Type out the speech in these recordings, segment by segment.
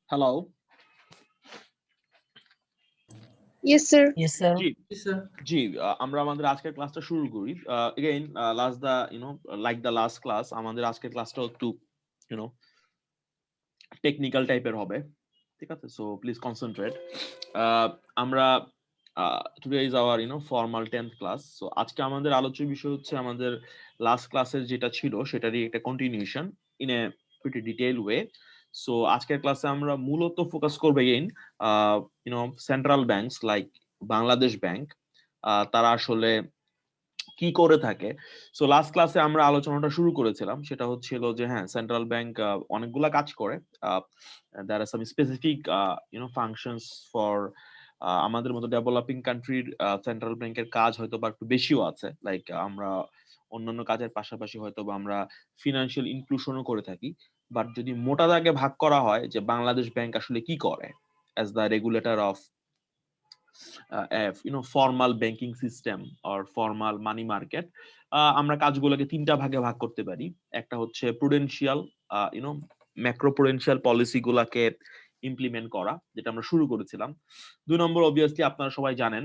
Hello. Yes, sir. Yes, sir. জি, Yes, sir. জি, আমরা আমাদের আজকের ক্লাসটা শুরু করি। Again, like the last class, আমাদের আজকের ক্লাসটা একটু টেকনিক্যাল টাইপের হবে। ঠিক আছে? So please concentrate. আমরা today is our formal 10th class. সো আজকে আমাদের আলোচ্য বিষয় হচ্ছে আমাদের লাস্ট ক্লাসের যেটা ছিল সেটারই একটা continuation in a pretty detail way. So আজকের ক্লাসে আমরা মূলত ফোকাস করব again central banks like Bangladesh bank তারা আসলে কি করে থাকে। সো লাস্ট ক্লাসে আমরা আলোচনাটা শুরু করেছিলাম, সেটা হচ্ছিল যে হ্যাঁ, সেন্ট্রাল ব্যাংক অনেকগুলা কাজ করে। there are some specific functions for আমাদের মতো ডেভেলপিং কান্ট্রির সেন্ট্রাল ব্যাংকের কাজ হয়তো বা একটু বেশিও আছে। লাইক আমরা অন্যান্য কাজের পাশাপাশি হয়তো বা আমরা ফিনান্সিয়াল ইনক্লুশনও করে থাকি। বাট যদি মোটা দাগে ভাগ করা হয় যে বাংলাদেশ ব্যাংক আসলে কি করে as the regulator of formal banking system or formal money market, আমরা কাজগুলোকে তিনটা ভাগে ভাগ করতে পারি। একটা হচ্ছে প্রুডেন্সিয়াল ম্যাক্রো প্রুডেন্সিয়াল পলিসি গুলাকে ইমপ্লিমেন্ট করা, যেটা আমরা শুরু করেছিলাম। 2 নম্বর অবভিয়াসলি আপনারা সবাই জানেন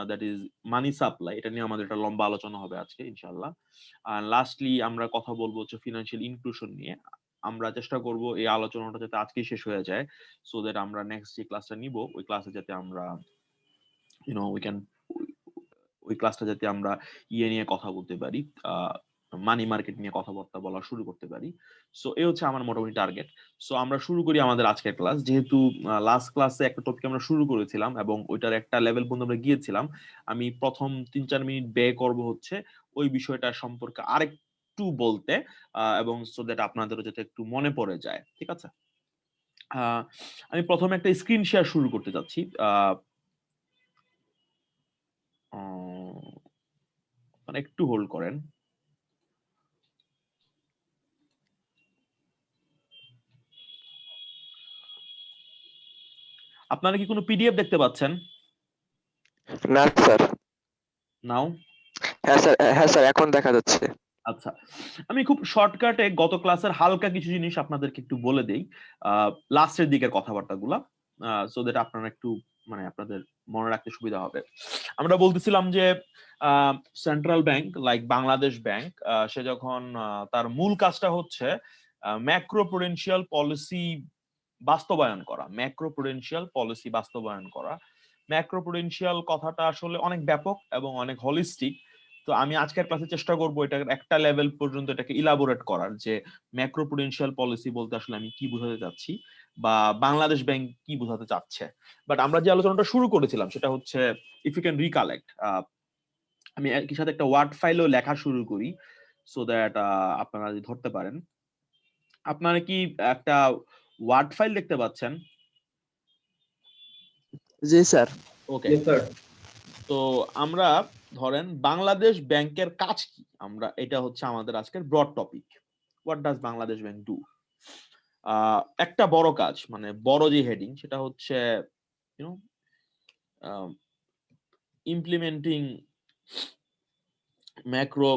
দ্যাট ইজ মানি সাপ্লাই। এটা নিয়ে আমাদের একটা লম্বা আলোচনা হবে আজকে ইনশাআল্লাহ। আর লাস্টলি আমরা কথা বলবো হচ্ছে ফিনান্সিয়াল ইনক্লুশন নিয়ে। আমরা চেষ্টা করব এই আলোচনাটা যাতে আজকেই শেষ হয়ে যায়, সো দ্যাট আমরা নেক্সট যে ক্লাসটা নিব ওই ক্লাসে যাতে আমরা ওই ক্লাসটা যাতে আমরা নিয়ে কথা বলতে পারি, মানি মার্কেট নিয়ে কথাবার্তা বলা শুরু করতে পারি। সো এই হচ্ছে আমার মোটামুটি টার্গেট। সো আমরা শুরু করি আমাদের আজকের ক্লাস। যেহেতু লাস্ট ক্লাসে একটা টপিক আমরা শুরু করেছিলাম এবং ওইটার একটা লেভেল পর্যন্ত আমরা গিয়েছিলাম, আমি প্রথম 3-4 মিনিট ব্যয় করব হচ্ছে ওই বিষয়টা সম্পর্কে আরেকটু বলতে, এবং সো দ্যাট আপনাদেরও যাতে একটু মনে পড়ে যায়। ঠিক আছে? আমি প্রথমে একটা স্ক্রিন শেয়ার শুরু করতে যাচ্ছি। মানে একটু হোল্ড করেন। আপনারা কি কোনো পিডিএফ দেখতে পাচ্ছেন? না স্যার। নাও? হ্যাঁ স্যার, এখন দেখা যাচ্ছে। আচ্ছা, আমি খুব শর্টকাটে গত ক্লাসের হালকা কিছু জিনিস আপনাদেরকে একটু বলে দেই, লাস্টের দিকের কথাবার্তাগুলা, সো দ্যাট আপনারা একটু আপনাদের মনে রাখতে সুবিধা হবে। আমরা বলতেছিলাম যে central bank like Bangladesh bank, সে যখন তার মূল কাজটা হচ্ছে ম্যাক্রো প্রুডেন্সিয়াল পলিসি বাস্তবায়ন করা। ম্যাক্রো প্রুডেন্সিয়াল পলিসি বাস্তবায়ন করা। ম্যাক্রো প্রুডেন্সিয়াল কথাটা আসলে অনেক ব্যাপক এবং অনেক হলিস্টিক। তো আমি আজকের ক্লাসে চেষ্টা করবো এটা একটা লেভেল পর্যন্ত এটাকে ইলাবোরেট করার, যে ম্যাক্রো প্রুডেন্সিয়াল পলিসি বলতে আসলে আমি কি বোঝাতে চাচ্ছি বা বাংলাদেশ ব্যাংক কি বোঝাতে চাচ্ছে। বাট আমরা যে আলোচনাটা শুরু করেছিলাম সেটা হচ্ছে, ইফ ইউ ক্যান রিকালেক্ট, আমি একই সাথে একটা ওয়ার্ড ফাইলও লেখা শুরু করি সো দ্যাট আপনারা যদি ধরতে পারেন। আপনারা কি একটা ওয়ার্ড ফাইল দেখতে পাচ্ছেন? জি স্যার। ওকে। Yes, sir. তো আমরা ধরেন বাংলাদেশ ব্যাংকের কাজ কি, আমরা এটা হচ্ছে আমাদের আজকের broad topic. What does Bangladesh bank do? একটা বড় কাজ, বড় যে হেডিং সেটা হচ্ছে implementing macro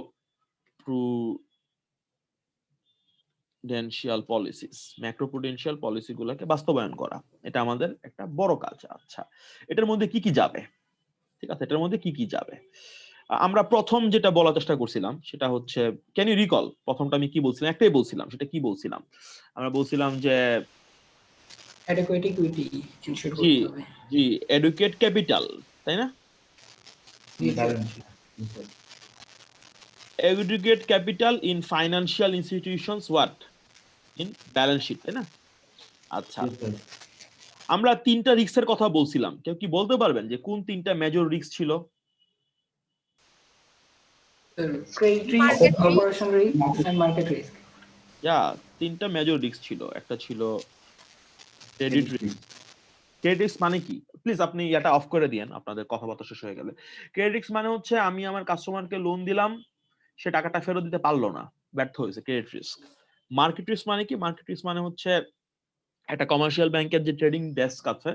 prudential policies. Macro prudential policy গুলোকে বাস্তবায়ন করা, এটা আমাদের একটা বড় কাজ। আচ্ছা, এটার মধ্যে কি কি যাবে? ঠিক আছে, এটার মধ্যে কি কি যাবে? আমরা প্রথম যেটা বলার চেষ্টা করছিলাম সেটা হচ্ছে, ক্যান ইউ রিকল প্রথমটা আমি কি বলছিলাম? একটাই বলছিলাম, সেটা কি বলছিলাম? আমরা বলছিলাম যে Adequate equity ensure জি করতে হবে। জি এডুকেট ক্যাপিটাল, তাই না? Adequate capital in financial institutions, what in balance sheet, তাই না? আচ্ছা, আমরা 3টা রিস্কের কথা বলছিলাম। কেউ কি বলতে পারবেন যে কোন 3টা মেজর রিস্ক ছিল? Credit risk, Market risk. operation risk, and market risk. 3টা মেজর রিস্ক ছিল। একটা ছিল ক্রেডিট রিস্ক। ক্রেডিট রিস্ক মানে কি? প্লিজ আপনি এটা অফ করে দিয়েন, আপনাদের কথাবার্তা শেষ হয়ে গেলে। ক্রেডিট রিস্ক মানে হচ্ছে আমি আমার কাস্টমারকে লোন দিলাম, সে টাকাটা ফেরত দিতে পারলো না, ব্যর্থ হয়েছে, ক্রেডিট রিস্ক। মার্কেট রিস্ক মানে কি? মার্কেট রিস্ক মানে হচ্ছে একটা কমার্শিয়াল ব্যাংকের যে ট্রেডিং ডেস্ক আছে,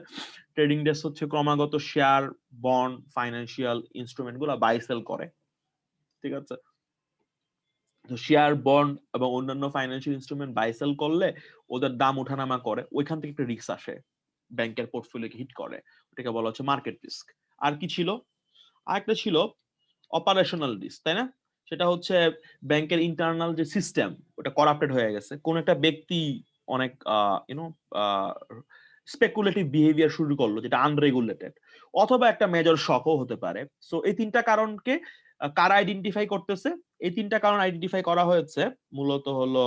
ট্রেডিং ডেস্ক হচ্ছে ক্রমাগত শেয়ার, বন্ড, ফাইন্যান্সিয়াল ইনস্ট্রুমেন্ট গুলা বাই সেল করে। ঠিক আছে? তো শেয়ার, বন্ড এবং অন্যান্য ফাইন্যান্সিয়াল ইনস্ট্রুমেন্ট বাই সেল করলে ওদের দাম ওঠানামা করে, ওইখান থেকে একটা রিস্ক আসে, ব্যাংকের পোর্টফোলিওকে হিট করে, ওটাকে বলা হচ্ছে মার্কেট রিস্ক। আর কি ছিল? আরেকটা ছিল অপারেশনাল রিস্ক, তাই না? সেটা হচ্ছে ব্যাংকের ইন্টারনাল যে সিস্টেম ওটা করাপ্টেড হয়ে গেছে, কোন একটা ব্যক্তি অনেক স্পেকুলেটিভ বিহেভিয়ার শুরু করলো যেটা আনরেগুলেটেড, অথবা একটা মেজর শকও হতে পারে। সো এই তিনটা কারণকে কারা আইডেন্টিফাই করতেছে? এই তিনটা কারণ আইডেন্টিফাই করা হয়েছে মূলত হলো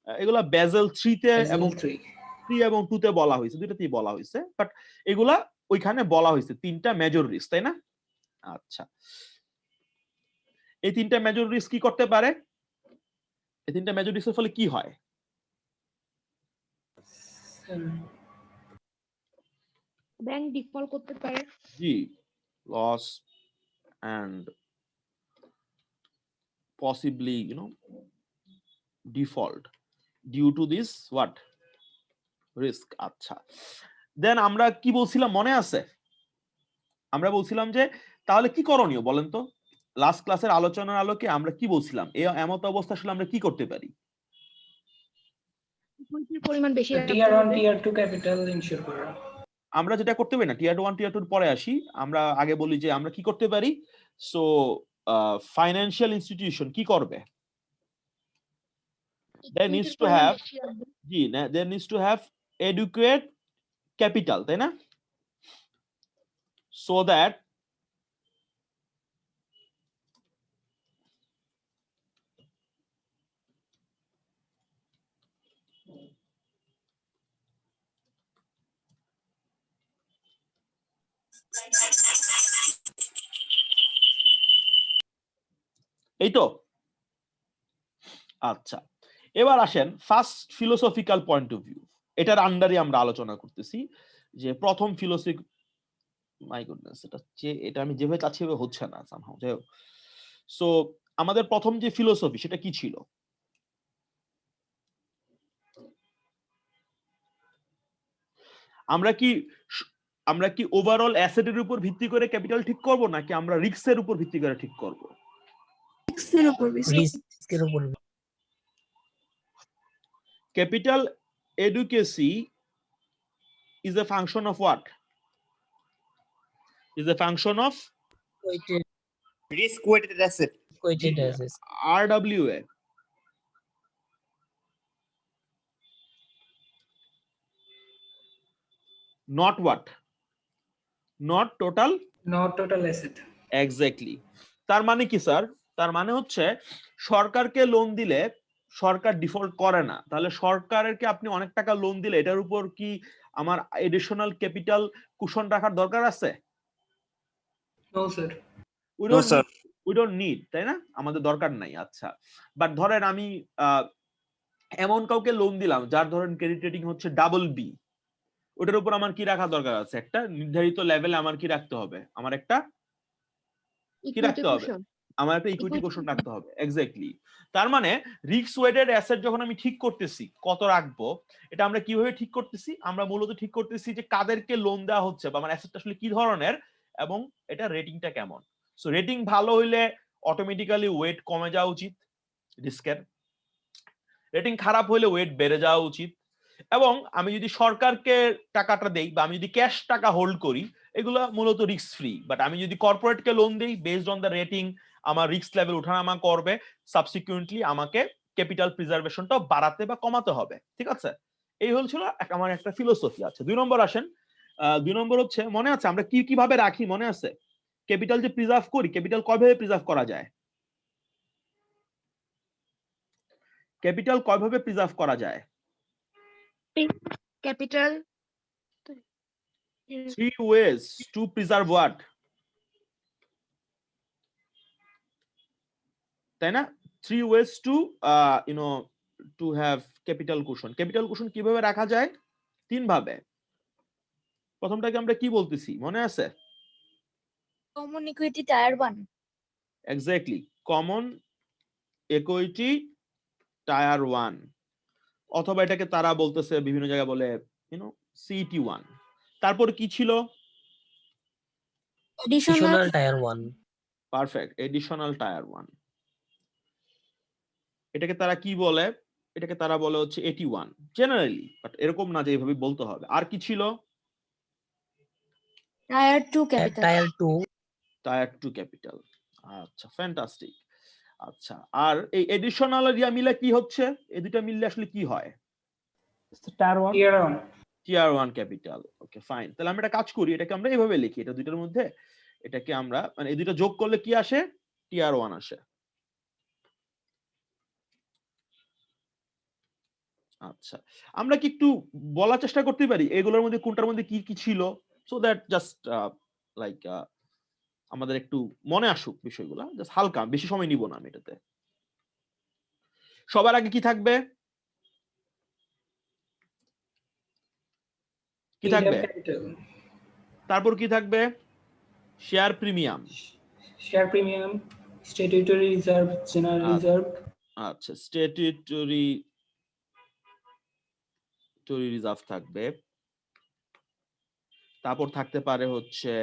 এগুলা বেজেল 3 তে এবং Basel 3 3 এবং 2 তে বলা হয়েছে, দুইটাতেই বলা হয়েছে, বাট এগুলা ওইখানে বলা হয়েছে তিনটা মেজর রিস্ক, তাই না? আচ্ছা, এই তিনটা মেজর রিস্ক কি করতে পারে? এই তিনটা মেজর রিস্কের ফলে কি হয়? ব্যাংক ডিফল্ট করতে পারে। জি, loss and possibly default due to this what risk. আচ্ছা, দেন আমরা কি বলছিলাম মনে আছে? আমরা বলছিলাম যে তাহলে কি করণীয় বলেন তো? লাস্ট ক্লাসের আলোচনার আলোকে আমরা কি বলছিলাম? এই এমত অবস্থা আসলে আমরা কি করতে পারি? ইকুইটির পরিমাণ বেশি রাখতে tier 1 হবে। tier 2 capital ensure করা। আমরা যেটা করতে পারি না, টিয়ার 1 টিয়ার 2 পরে আসি, আমরা আগে বলি যে আমরা কি করতে পারি। সো ফাইন্যান্সিয়াল ইনস্টিটিউশন কি করবে? There needs to have জি না, there needs to have adequate capital, তাই না? So that এই তো। আচ্ছা, এবার আসেন first philosophical point of view, এটার আন্ডারে আমরা আলোচনা করতেছি যে প্রথম ফিলোসফি, মাই গুডনেস, এটা আমি যেভাবে চাচ্ছি সেভাবে হচ্ছে না সামহাউ, যাই হোক। সো আমাদের প্রথম যে ফিলোসফি সেটা কি ছিল? আমরা কি ওভারঅল অ্যাসেটের উপর ভিত্তি করে ক্যাপিটাল ঠিক করব, নাকি আমরা রিস্কের উপর ভিত্তি করে ঠিক করব? রিস্কের উপর। Capital adequacy is a function of what? Is a function of risk weighted asset. RWA. Not what? Not total? Not total asset. Exactly. তার মানে কি স্যার? তার মানে হচ্ছে সরকারকে লোন দিলে সরকার ডিফল্ট করে না, তাহলে সরকারকে আপনি অনেক টাকা লোন দিলে এটার উপর কি আমার এডিশনাল ক্যাপিটাল কুশন রাখার দরকার আছে? No sir. We don't need, তাই না? আমাদের দরকার নাই। আচ্ছা, বাট ধরেন আমি এমন কাউকে লোন দিলাম যার ধরেন ক্রেডিট রেটিং হচ্ছে BB, ওটার উপর আমার কি রাখা দরকার আছে? একটা নির্ধারিত লেভেলে আমার কি রাখতে হবে? আমার একটা কি রাখতে হবে? আমার একটা ইকুইটি কোশন রাখতে হবে। এক্স্যাক্টলি। তার মানে রিস্ক ওয়েটেড অ্যাসেট যখন আমি ঠিক করতেছি কত রাখবো, এটা আমরা কিভাবে ঠিক করতেছি? আমরা মূলত ঠিক করতেছি যে কাদেরকে লোন দেওয়া হচ্ছে বা আমার অ্যাসেটটা আসলে কি ধরনের এবং এটা রেটিংটা কেমন। সো রেটিং ভালো হইলে অটোমেটিক্যালি ওয়েট কমে যাওয়া উচিত রিস্কের, রেটিং খারাপ হইলে ওয়েট বেড়ে যাওয়া উচিত। এবং আমি যদি সরকারকে টাকাটা দেই বা আমি যদি ক্যাশ টাকা হোল্ড করি, এগুলো মূলত রিস্ক ফ্রি। বাট আমি যদি কর্পোরেটকে লোন দেই বেসড অন দ্য রেটিং, আমার রিস্ক লেভেল ওঠানামা করবে, সাবসিকুয়েন্টলি আমাকে ক্যাপিটাল প্রিজার্ভেশনটা বাড়াতে বা কমাতে হবে। ঠিক আছে, এই হচ্ছিল আমার একটা ফিলোসফি। আছে 2 নম্বর আসেন। 2 নম্বর হচ্ছে মনে আছে আমরা কিভাবে রাখি? মনে আছে ক্যাপিটাল যে প্রিজার্ভ করি, ক্যাপিটাল কয়ভাবে প্রিজার্ভ করা যায়? ক্যাপিটাল কয়ভাবে প্রিজার্ভ করা যায়? Capital 3 ways to preserve what? তাই না? 3 ways to to have capital cushion. Capital cushion কিভাবে রাখা যায়? 3 ভাবে। প্রথমটাকে আমরা কি বলতেছি মনে আছে? common equity tier 1. Exactly, common equity tyre 1, অথবা এটাকে তারা বলতেছে বিভিন্ন জায়গায় বলে CET1। তারপর কি ছিল? Additional tier 1. Perfect, additional tier 1। এটাকে তারা কি বলে? এটাকে তারা বলে হচ্ছে 81 জেনারেলি, বাট এরকম না যে এইভাবে বলতে হবে। আর কি ছিল? Tyre 2 capital. Tyre 2 tyre 2 capital. আচ্ছা, ফ্যান্টাস্টিক। আচ্ছা, আর এই এডিশনাল এরিয়া মিলে কি হচ্ছে? এই দুটো মিললে আসলে কি হয়? Tier 1. টিয়ার 1 ক্যাপিটাল। ওকে ফাইন, তাহলে আমরা একটা কাজ করি, এটাকে আমরা এইভাবে লিখি, এটা দুইটার মধ্যে এটাকে আমরা মানে এই দুটো যোগ করলে কি আসে? টিয়ার 1 আসে। আচ্ছা, আমরা কি একটু বলার চেষ্টা করতে পারি এগুলোর মধ্যে কোনটার মধ্যে কি কি ছিল, সো দ্যাট জাস্ট লাইক আমাদের একটু মনে আসুক বিষয়গুলো, জাস্ট হালকা, বেশি সময় নিব না আমি এটাতে। সবার আগে কি থাকবে? কি Leader থাকবে? capital. তারপর কি থাকবে? Share premium. Share premium. Statutory reserve. General reserve. আচ্ছা, স্ট্যাটিউটরি রিজার্ভ থাকবে। তারপর থাকতে পারে হচ্ছে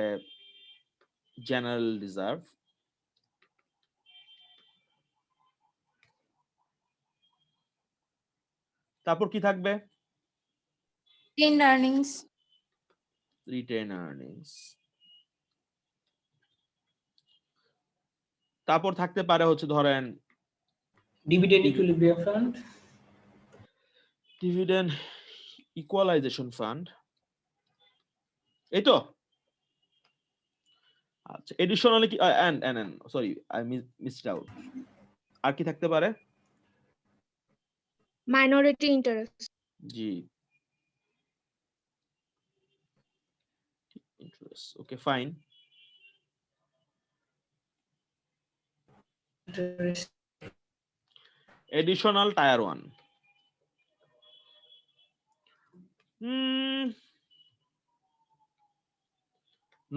জেনারেল রিজার্ভ। তারপর কি থাকবে? Retained earnings. Retain earnings. তারপর থাকতে পারে হচ্ছে ধরেন Dividend equilibrium fund. Dividend equalisation fund, এই তো। আচ্ছা, এডিশনালি কি and sorry I missed out, আর কি থাকতে পারে? Minority interest. জি, interest. Okay fine. Interest. Additional tier 1।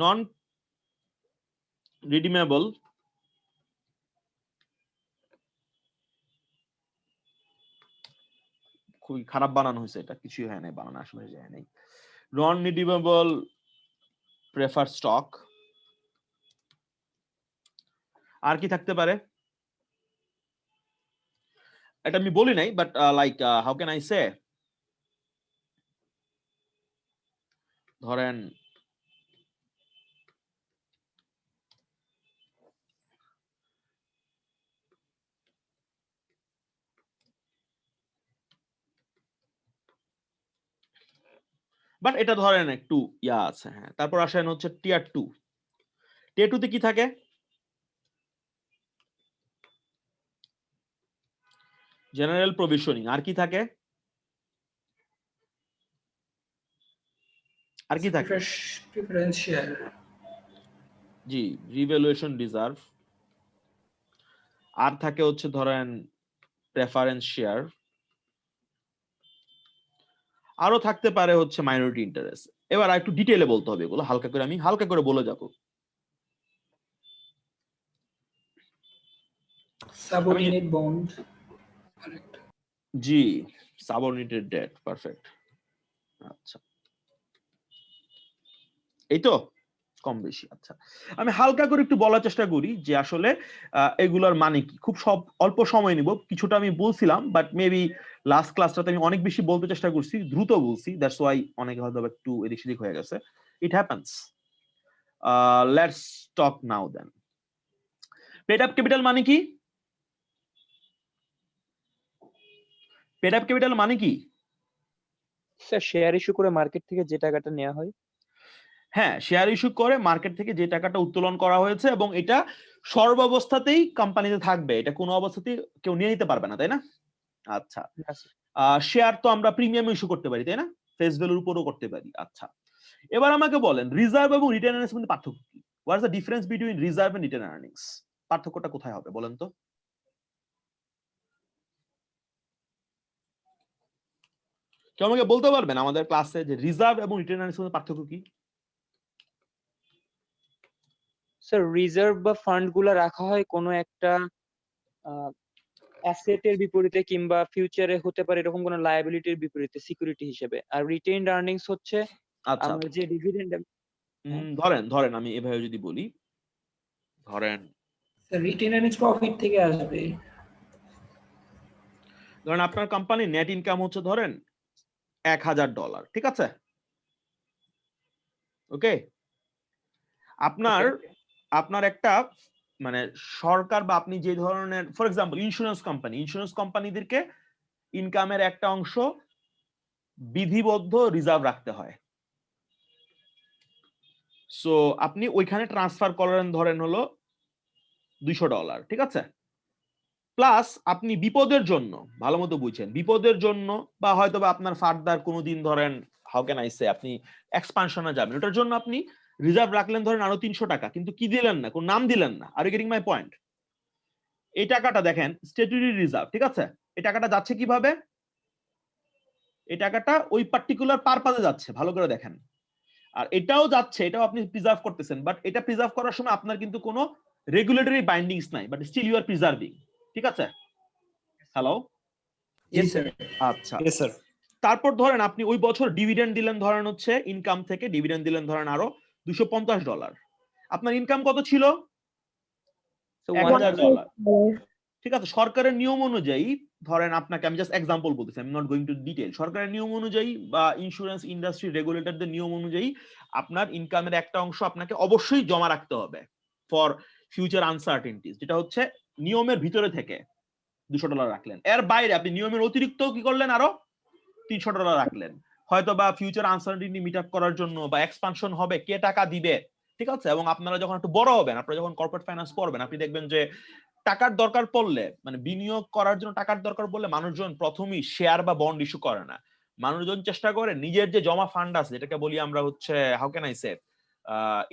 Non redeemable খুবই খারাপ বানানো হয়েছে, এটা কিছুই হয় নাই, বানানো আসলে যায় নাই। নন রিডিমেবল প্রেফার স্টক। আর কি থাকতে পারে? এটা আমি বলি নাই, but like how can I সে, ধরেন বাট এটা ধরেন একটু ইয়া আছে। হ্যাঁ, তারপর আসেন হচ্ছে টিয়ার 2। টিয়ার 2 তে কি থাকে? General provisioning. আর কি থাকে? আর কি থাকে? Preference share. জি, রিভ্যালুয়েশন রিজার্ভ। আর থাকে হচ্ছে ধরেন প্রেফারেন্স শেয়ার। আরো থাকতে পারে হচ্ছে মাইনরিটি ইন্টারেস্ট। এবার একটু ডিটেইলে বলতে হবে এগুলো, হালকা করে আমি হালকা করে বলে যাব। Subordinate bond. Correct. জি, সাবঅর্ডিনেটেড ডেট, পারফেক্ট। আচ্ছা, এই তো কম বেশি। আচ্ছা, আমি হালকা করে একটু বলার চেষ্টা করি যে আসলে এগুলার মানে কি। খুব অল্প সময় নিব, কিছুটা আমি বলছিলাম, বাট মেবি লাস্ট ক্লাসটাতে আমি অনেক বেশি বলতে চেষ্টা করছি, দ্রুত বলছি, দ্যাটস ওয়াই অনেকে হয়তো একটু এদিক সেদিক হয়ে গেছে। It happens. Let's talk now then. Paid up capital মানে কি? পেড আপ ক্যাপিটাল মানে কি? স্যার শেয়ার ইস্যু করে মার্কেট থেকে যে টাকাটা নেওয়া হয়। হ্যাঁ, শেয়ার ইস্যু করে মার্কেট থেকে যে টাকাটা উত্তোলন করা হয়েছে, এবং এটা সর্বাবস্থাতেই কোম্পানিতে থাকবে, এটা কোনো অবস্থাতেই কেউ নিয়ে নিতে পারবে না, তাই না? আচ্ছা, শেয়ার তো আমরা প্রিমিয়াম ইস্যু করতে পারি, তাই না? ফেস ভ্যালুর উপরও করতে পারি। আচ্ছা, এবার আমাকে বলেন রিজার্ভ এবং রিটেন আর্নিংস মধ্যে পার্থক্য কি? What is the difference between reserve and retained earnings? পার্থক্যটা কোথায় হবে বলেন তো? কেউ আমাকে বলতে পারবেন আমাদের ক্লাসে যে রিজার্ভ এবং রিটেন আর্নিংস মধ্যে পার্থক্য কি? স্যার রিজার্ভ বা ফান্ড গুলা রাখা হয় কোনো একটা অ্যাসেটের বিপরীতে কিংবা ফিউচারে হতে পারে এরকম কোনো লায়াবিলিটির বিপরীতে সিকিউরিটি হিসেবে। আর রিটেইনড আর্নিংস হচ্ছে আচ্ছা, আমরা যে ডিভিডেন্ড। ধরেন আমি এভাবে যদি বলি, ধরেন The retained earnings profit থেকে আসবে। ধরেন আপনার কোম্পানি নেট ইনকাম হচ্ছে ধরেন $1000, ঠিক আছে? ওকে, আপনার আপনার একটা মানে সরকার বা আপনি যে ধরনের, ফর এক্সাম্পল ইন্স্যুরেন্স কোম্পানিদেরকে ইনকামের একটা অংশ বিধিবদ্ধ রিজার্ভ রাখতে হয়। সো আপনি ওইখানে ট্রান্সফার করেন ধরেন হলো $200, ঠিক আছে? প্লাস আপনি বিপদের জন্য, ভালো মতো বুঝছেন, বিপদের জন্য বা হয়তো বা আপনার ফার্দার কোনোদিন ধরেন হাউ ক্যান আই সে আপনি এক্সপানশনে যাবেন, ওটার জন্য আপনি রিজার্ভ রাখলেন ধরেন আরো $300, কিন্তু কি দিলেন না, কোন নাম দিলেন না। Are you getting my point? এই টাকাটা দেখেন স্ট্যাটুটরি রিজার্ভ, ঠিক আছে? এই টাকাটা যাচ্ছে কিভাবে? এই টাকাটা ওই পার্টিকুলার পারপাজে যাচ্ছে, ভালো করে দেখেন। আর এটাও যাচ্ছে, এটাও আপনি প্রিজার্ভ করতেছেন, বাট এটা প্রিজার্ভ করার সময় আপনার কিন্তু কোনো রেগুলেটরি বাইন্ডিংস নাই, but still you are preserving, ঠিক আছে? হ্যালো, জি স্যার। আচ্ছা। Yes, sir. তারপর ধরেন আপনি ওই বছর ডিভিডেন্ড দিলেন ধরেন হচ্ছে ইনকাম থেকে ডিভিডেন্ড দিলেন ধরেন আরো $250। আপনার ইনকাম কত ছিল? So $1000, ঠিক আছে? সরকারের নিয়ম অনুযায়ী ধরেন আপনাকে, আমি জাস্ট এক্সাম্পল বলতেছি, আমি নট গোয়িং টু ডিটেইল, সরকারের নিয়ম অনুযায়ী বা ইন্স্যুরেন্স ইন্ডাস্ট্রি রেগুলেটরদের নিয়ম অনুযায়ী আপনার ইনকামের একটা অংশ আপনাকে অবশ্যই জমা রাখতে হবে ফর ফিউচার আনসার্টেনটিজ, যেটা হচ্ছে নিয়মের ভিতরে থেকে $200 রাখলেন। এর বাইরে আপনি নিয়মের অতিরিক্ত কি করলেন, আরো $300 রাখলেন, হয়তো বা ফিউচার আনসার্টেনটি মিট আপ করার জন্য বা এক্সপানশন হবে, কে টাকা দিবে, ঠিক আছে? এবং আপনারা যখন একটু বড় হবেন, আপনারা যখন কর্পোরেট ফাইন্যান্স পড়বেন, আপনি দেখবেন যে টাকার দরকার পড়লে, মানে বিনিয়োগ করার জন্য টাকার দরকার পড়লে মানুষজন প্রথমেই শেয়ার বা বন্ড ইস্যু করে না, মানুষজন চেষ্টা করে নিজের যে জমা ফান্ড আছে, যেটাকে বলি আমরা হচ্ছে how can I say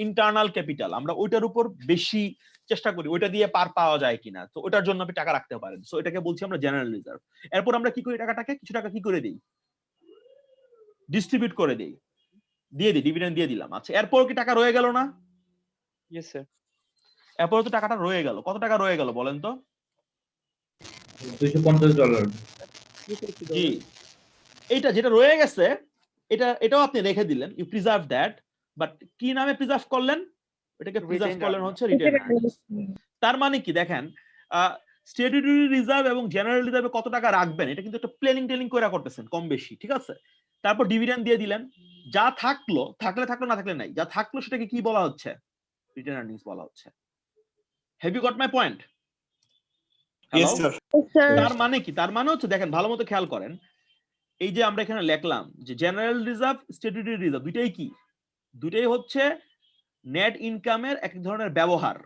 internal capital, আমরা ওইটার উপর বেশি চেষ্টা করি, ওইটা দিয়ে পার পাওয়া যায় কিনা, তো ওটার জন্য আপনি টাকা রাখতে পারেন। সো এটাকে বলছি আমরা জেনারেল রিজার্ভ। এরপর আমরা কি করি, টাকাটাকে কিছু টাকা কি করে দিই, ডিস্ট্রিবিউট করে দিই, দিয়ে দিই, ডিভিডেন্ড দিয়ে দিলাম। আচ্ছা, এরপর কি টাকা রয়ে গেল না? yes sir. এরপর তো টাকাটা রয়ে গেল, কত টাকা রয়ে গেল বলেন তো? $250। জি, এইটা যেটা রয়ে গেছে, এটাও আপনি রেখে দিলেন, ইউ প্রিজার্ভ দ্যাট, বাট কি নামে প্রিজার্ভ করলেন? এটাকে প্রিজার্ভ Retained করলেন earnings. হচ্ছে রিটেন আর্নিংস। তার মানে কি দেখেন, স্ট্যাটুটরি রিজার্ভ এবং জেনারেল রিজার্ভে কত টাকা রাখবেন এটা কিন্তু একটা প্ল্যানিং টেলিং করে করতেছেন কম বেশি, ঠিক আছে? তারপর ডিভিডেন্ড দিয়ে দিলেন, যা থাকলো থাকলো, না থাকলে নাই, যা থাকলো সেটাকে কি বলা হচ্ছে? রিটেন আর্নিংস বলা হচ্ছে। Have you got my point? Yes, sir. তার মানে কি? তার মানে হচ্ছে দেখেন, ভালো মতো খেয়াল করেন, এই যে আমরা এখানে লিখলাম যে জেনারেল রিজার্ভ, স্ট্যাটুটরি রিজার্ভ, দুইটাই কি? দুইটাই হচ্ছে নেট ইনকামের এক ধরনের ব্যবহার।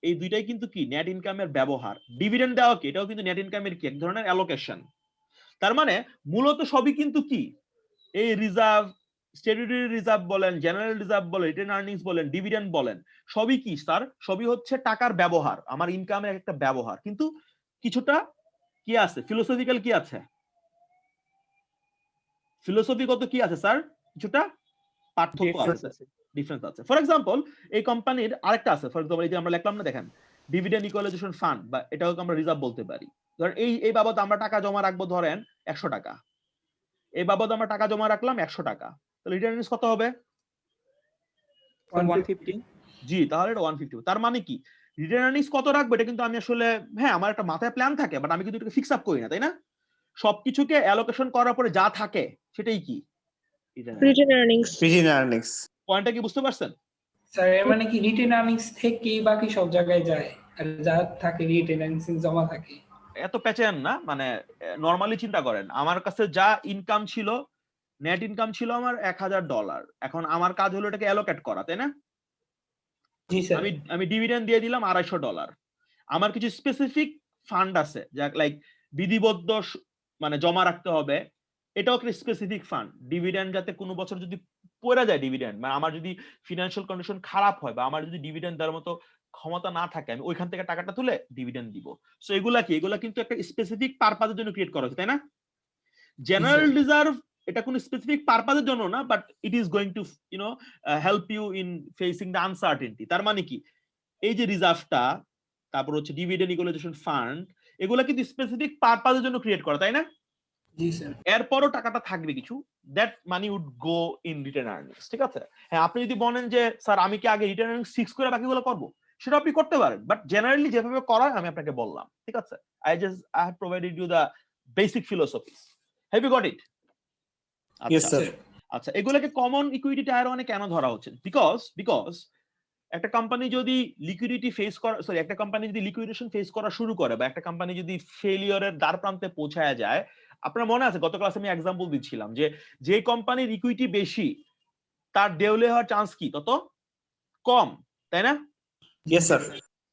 এই দুইটাই কিন্তু কি? নেট ইনকামের ব্যবহার। ডিভিডেন্ড দেওয়া কি? এটাও কিন্তু নেট ইনকামের কি? এক ধরনের অ্যালোকেশন। তার মানে মূলত সবই কিন্তু কি? এই রিজার্ভ, স্ট্যাটুটরি রিজার্ভ বলেন, জেনারেল রিজার্ভ বলেন, রিটেন আর্নিংস বলেন, ডিভিডেন্ড বলেন, সবই কি স্যার? সবই হচ্ছে টাকার ব্যবহার, আমার ইনকামের একটা ব্যবহার। কিন্তু কিছুটা কি আছে, ফিলোসফিক্যাল কি আছে, ফিলোসফিগত কি আছে স্যার? কিছুটা পার্থক্য Difference আছে, আছে। ডিফারেন্স আছে। ফর এক্সাম্পল, এই কোম্পানির আরেকটা আছে, ফর এক্সাম্পল এই যে আমরা লিখলাম না, দেখেন ডিভিডেন্ড ইকুয়ালাইজেশন ফান্ড, বা এটাও আমরা রিজার্ভ বলতে পারি। ধরেন এই বাবদ আমরা টাকা জমা রাখবো ধরেন $100, এই বাবদ আমরা টাকা জমা রাখলাম $100, তাহলে রিটার্ন আর্নিংস কত হবে? 150 জি, তাহলে এটা 150। তার মানে কি, রিটার্ন আর্নিংস কত রাখবো এটা কিন্তু আমি আসলে, হ্যাঁ আমার একটা মাথায় প্ল্যান থাকে, বাট আমি কিন্তু এটাকে ফিক্স আপ করি না, তাই না? সবকিছুকে অ্যালোকেশন করার পরে যা থাকে সেটাই কি? Return earnings. Retained earnings. পয়েন্টটা কি বুঝতে পারছেন? স্যার এর মানে কি রিটেন আর্নিংস থেকেই বাকি সব জায়গায় যায়, আর যা থাকে রিটেন আর্নিংস জমা থাকে? এত প্যাচেন না, মানে নরমালি চিন্তা করেন, আমার কাছে যা ইনকাম ছিল, নেট ইনকাম ছিল আমার $1000, এখন আমার কাজ হলো এটাকে অ্যালোকেট করা, তাই না? জি স্যার। আমি ডিভিডেন্ড দিয়ে দিলাম $250। আমার কিছু স্পেসিফিক ফান্ড আছে যা লাইক বিধিবদ্ধ মানে জমা রাখতে হবে, এটাও একটা স্পেসিফিক ফান্ড। ডিভিডেন্ড যাতে কোনো বছর যদি পড়ে যায় ডিভিডেন্ড, মানে আমার যদি ফিনান্সিয়াল কন্ডিশন খারাপ হয় বা আমার যদি ডিভিডেন্ড দেওয়ার মতো ক্ষমতা না থাকে, আমি ওইখান থেকে টাকাটা তুলে ডিভিডেন্ড দিব। সো এগুলা কি? এগুলা কিন্তু একটা স্পেসিফিক পারপাজের জন্য ক্রিয়েট করা হয়েছে, তাই না? জেনারেল রিজার্ভ এটা কোনো স্পেসিফিক পারপাজের জন্য না, but it is going to help you in facing the uncertainty. তার মানে কি, এই যে রিজার্ভটা, তারপর হচ্ছে ডিভিডেন্ড ইকুয়ালাইজেশন ফান্ড, এগুলা কিন্তু স্পেসিফিক পারপাজের জন্য ক্রিয়েট করা, তাই না? জি স্যার। এরপরও টাকাটা থাকবে কিছু, that money would go in return earnings, ঠিক আছে? হ্যাঁ, আপনি যদি বলেন যে স্যার আমি কি আগে রিটার্ন আর্নিংস ফিক্স করে বাকিগুলো করব, সেটা আপনি করতে পারেন, বাট জেনারেলি যেভাবে করা আমি আপনাকে বললাম, ঠিক আছে? I have provided you the basic philosophies. Have you got it? Yes, sir. আচ্ছা, এগুলোকে কমন ইকুইটি টায়ার ওয়ানে কেন ধরা হচ্ছে? বিকজ একটা কোম্পানি যদি লিকুইডিটি ফেস করা, সরি, একটা কোম্পানি যদি লিকুইডেশন ফেস করা শুরু করে বা একটা কোম্পানি যদি ফেলিয়রের দ্বার প্রান্তে পৌঁছায় যায়, আপনার মনে আছে গত ক্লাসে আমি এক্সাম্পল দিচ্ছিলাম যে কোম্পানির ইকুইটি বেশি তার দেউলে হওয়ার চান্স কি তত কম, তাই না? Yes, sir.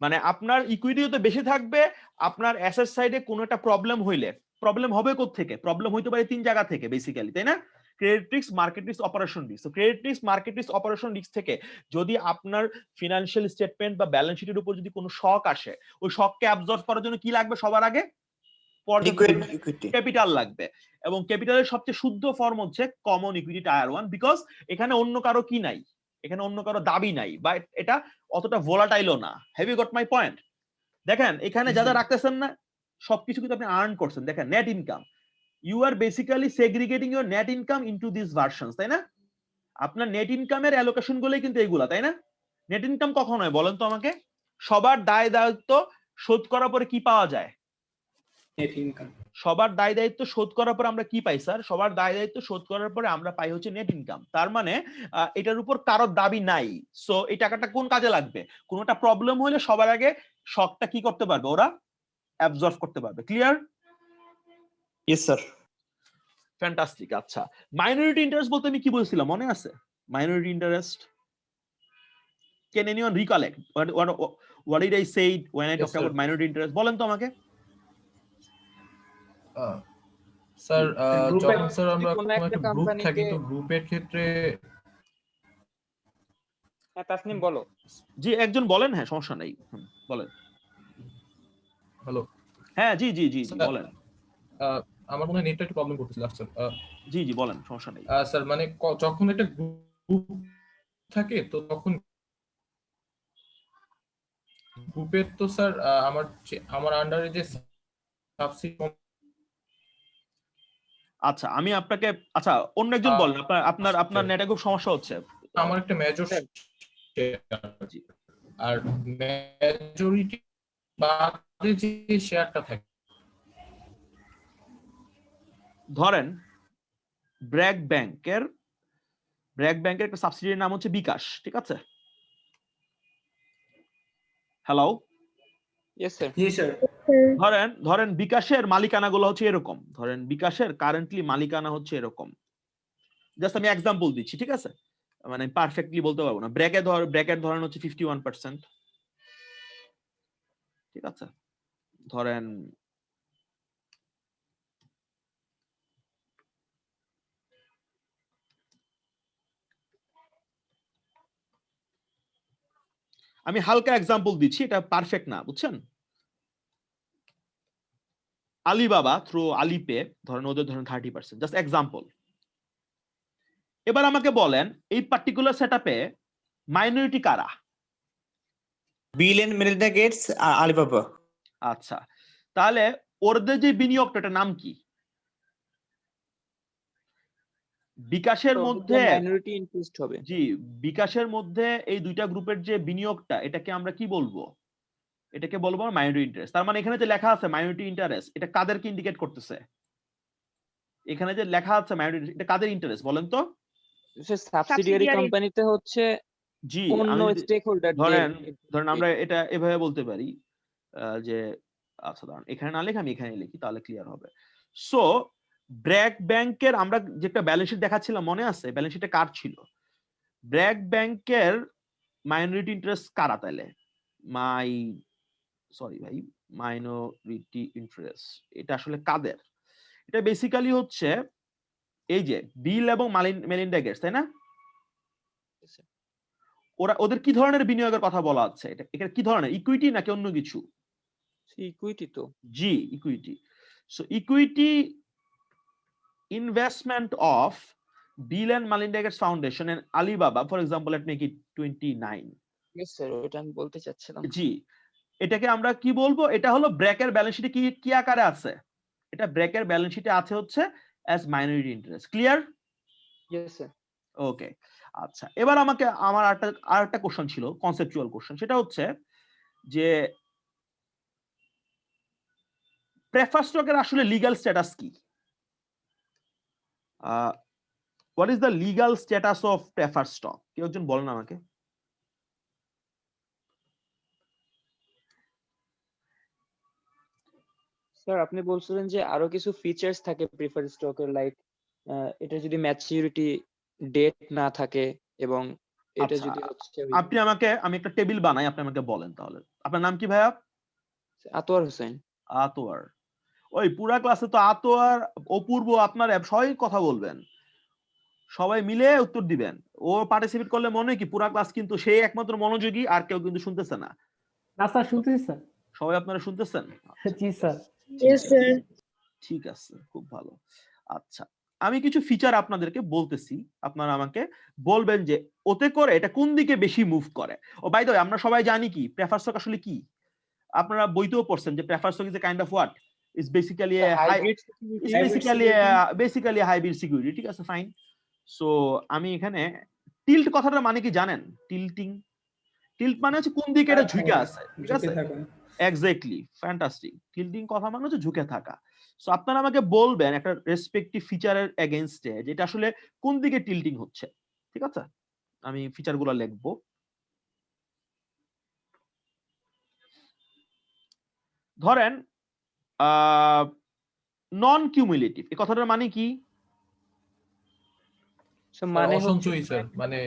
মানে আপনার ইকুইটি যত বেশি থাকবে, আপনার অ্যাসেট সাইডে কোনো একটা প্রবলেম হইলে, প্রবলেম হবে কোত্থেকে? প্রবলেম হইতে পারে 3 জায়গা থেকে বেসিক্যালি, তাই না? Credit risk, market risk, operation risk. তো credit risk, market risk, operation risk থেকে যদি আপনার ফিনান্সিয়াল স্টেটমেন্ট বা ব্যালেন্স শিটের উপর যদি কোনো শক আসে, ওই শককে অ্যাবজর্ব করার জন্য কি লাগবে সবার আগে? Equity. ক্যাপিটাল লাগবে। এবং ক্যাপিটালের সবচেয়ে শুদ্ধ ফর্ম হচ্ছে common equity tier one, because এখানে অন্য কারো কি নাই, এখানে অন্য কারো দাবি নাই, বা এটা অতটা ভোলাটাইলও না। Have you got my point? দেখেন এখানে যা যা রাখতেছেন না সবকিছু কিন্তু আপনি আর্ন করছেন। দেখেন net income, you are basically segregating your net income into this versions, তাই না? আপনার নেট ইনকামের অ্যালোকেশন গুলোই কিন্তু এইগুলা, তাই না? নেট ইনকাম কখন হয় বলেন তো আমাকে? সবার দায় দায়িত্ব শোধ করার পরে কি পাওয়া যায়? Net income. সবার দায় দায়িত্ব শোধ করার পরে আমরা কি পাই স্যার? সবার দায় দায়িত্ব শোধ করার পরে আমরা পাই হচ্ছে নেট ইনকাম। তার মানে এটার উপর কারোর দাবি নাই। সো এই টাকাটা কোন কাজে লাগবে? কোনো একটা প্রবলেম হলে সবার আগে শকটা কি করতে পারবে? ওরা অ্যাবজর্ব করতে পারবে। ক্লিয়ার? Yes, sir. ফ্যান্টাস্টিক। আচ্ছা, মাইনরিটি ইন্টারেস্ট বলতে আমি কি বলছিলাম মনে আছে? Minority interest, can anyone recollect what did I say when I Yes, talked sir. about minority interest? বলেন তো আমাকে। স্যার গ্রুপে যখন স্যার আমরা কোনো কোনো একটা একটা গ্রুপ থাকি, কোম্পানিকে, তো গ্রুপের ক্ষেত্রে হ্যাঁ তাসনিম বলো। জি একজন বলেন, হ্যাঁ সমস্যা নাই, বলেন। হ্যালো হ্যাঁ জি জি জি জি স্যার, বলেন। আমার মনে হয় নেটটা একটু প্রবলেম করতেছিল স্যার। জি জি বলেন, সমস্যা নেই। স্যার মানে যখন একটা গ্রুপ থাকে, তো তখন গ্রুপের তো স্যার আমার আন্ডারে যে সাবসিডি, আচ্ছা আমি আপনাকে, আচ্ছা অন্য একজন বলেন, আপনার নেটে খুব সমস্যা হচ্ছে। আমার একটা মেজর জি। আর মেজরিটি বাদে যে শেয়ারটা থাকে, ধরেন ব্র্যাক ব্যাংকের একটা সাবসিডিয়ারির নাম হচ্ছে বিকাশ, ঠিক আছে? Hello, yes sir. জি স্যার। ধরেন বিকাশের মালিকানা গুলো হচ্ছে এরকম, ধরেন বিকাশের কারেন্টলি মালিকানা হচ্ছে এরকম। জাস্ট আমি এক্সাম্পল দিচ্ছি, ঠিক আছে? মানে পারফেক্টলি বলতে পারবো না। ব্র্যাকের ধরেন হচ্ছে 51%, ঠিক আছে? ধরেন আমি হালকা এক্সাম্পল দিচ্ছি, এটা পারফেক্ট না, বুঝছেন? আলিবাবা থ্রু আলিপে ধরেন ওদের ধরেন 30%, জাস্ট এক্সাম্পল। এবার আমাকে বলেন এই পার্টিকুলার সেটআপে মাইনরিটি কারা? Bill and Melinda Gates, Alibaba. আচ্ছা, তাহলে ওদের যে বিনিয়োগটা, এটার নাম কি? বিকাশের মধ্যে মাইনরিটি ইন্টারেস্ট হবে। জি, বিকাশের মধ্যে এই দুইটা গ্রুপের যে বিনিয়োগটা, এটাকে আমরা কি বলবো? এটাকে বলবো মাইনরিটি ইন্টারেস্ট। তার মানে এখানে যে লেখা আছে মাইনরিটি ইন্টারেস্ট, এটা কাদেরকে ইন্ডিকেট করতেছে? এখানে যে লেখা আছে মাইনরিটি, এটা কাদের ইন্টারেস্ট বলেন তো? সাবসিডিয়ারি কোম্পানিতে হচ্ছে জি, অন্য স্টেক হোল্ডার। ধরেন আমরা এটা এভাবে বলতে পারি যে, আচ্ছা দাঁড়ান, এখানে না লিখে আমি এখানে লিখি, তাহলে ক্লিয়ার হবে। সো ব্র্যাক ব্যাংকের আমরা যেটা ব্যালেন্স শিট দেখাচ্ছিলাম মনে আছে? ব্যালেন্স শিটে কার ছিল? ব্র্যাক ব্যাংকের মাইনরিটি ইন্টারেস্ট কারা তাহলে? মাইনরিটি ইন্টারেস্ট এটা আসলে কাদের? এটা বেসিক্যালি হচ্ছে এই যে বিল এবং মেলিন্ডা গেটস, তাই না? ওদের কি ধরনের বিনিয়োগের কথা বলা হচ্ছে? এটা কি ধরনের ইকুইটি নাকি অন্য কিছু? ইকুইটি তো। জি, equity. So equity investment of Bill and Melinda Gates Foundation and Alibaba, for example, let me make it 29. Yes sir, ওটা আমি বলতে চাচ্ছিলাম। জি, এটাকে আমরা কি বলবো? এটা হলো ব্র্যাকের ব্যালেন্স শিটে কি আকারে আছে? এটা ব্র্যাকের ব্যালেন্স শিটে আছে হচ্ছে as minority interest. Clear? Yes sir. Okay, আচ্ছা এবার আমার আরেকটা কোশ্চেন ছিল, কনসেপচুয়াল কোশ্চেন। সেটা হচ্ছে যে প্রেফার স্টকের আসলে লিগ্যাল স্ট্যাটাস কি? What is the legal status of prefer stock? কেউ একজন বলেন আমাকে। স্যার আপনি বলছিলেন যে আরো কিছু ফিচার্স থাকে প্রিফার্ড স্টকের, লাইক এটা যদি ম্যাচুরিটি ডেট না থাকে এবং এটা আচ্ছা, যদি হচ্ছে আমি একটা টেবিল বানাই, আপনি আমাকে বলেন তাহলে। আপনার নাম কি ভাইয়া? আতোয়ার হোসেন। আতোয়ার। ওই পুরা ক্লাসে তো আতোয়ার, অপূর্ব, আপনার সবাই কথা বলবেন, সবাই মিলে উত্তর দিবেন। ও পার্টিসিপেট করলে মনে হয় কি পুরা ক্লাস কিন্তু সে একমাত্র মনোযোগী, আর কেউ কিন্তু শুনতেছে না। না স্যার, শুনতেছি স্যার। সবাই আপনারা শুনতেছেন? জি স্যার। Yes, sir. ঠিক আছে, খুব ভালো। আচ্ছা, আমি কিছু ফিচার আপনাদেরকে বলতেছি, আপনারা আমাকে বলবেন যে ওতে করে এটা কোন দিকে বেশি মুভ করে। ও বাই দ্য ওয়ে, আমরা সবাই জানি কি প্রেফার স্টক আসলে কি। আপনারা বইতেও পড়ছেন যে prefer stock is a kind of what, is basically basically hybrid security. ঠিক আছে, ফাইন। সো আমি এখানে টিল্ট কথাটা মানে কি জানেন? টিল্ট মানে হচ্ছে কোন দিকে এটা ঝুঁকে আছে। ঠিক আছে, এক্স্যাক্টলি, ফ্যান্টাস্টিক। টিল্টিং কথা মানে হচ্ছে ঝুঁকে থাকা। সো আপনারা আমাকে বলবেন একটা রেসপেক্টিভ ফিচারের এগেইনস্টে যে এটা আসলে কোন দিকে টিল্টিং হচ্ছে। ঠিক আছে, আমি ফিচারগুলো লিখবো। ধরেন নন কিউমুলেটিভ, এই কথাটার মানে কি? মানে অসঞ্চয়ী স্যার, মানে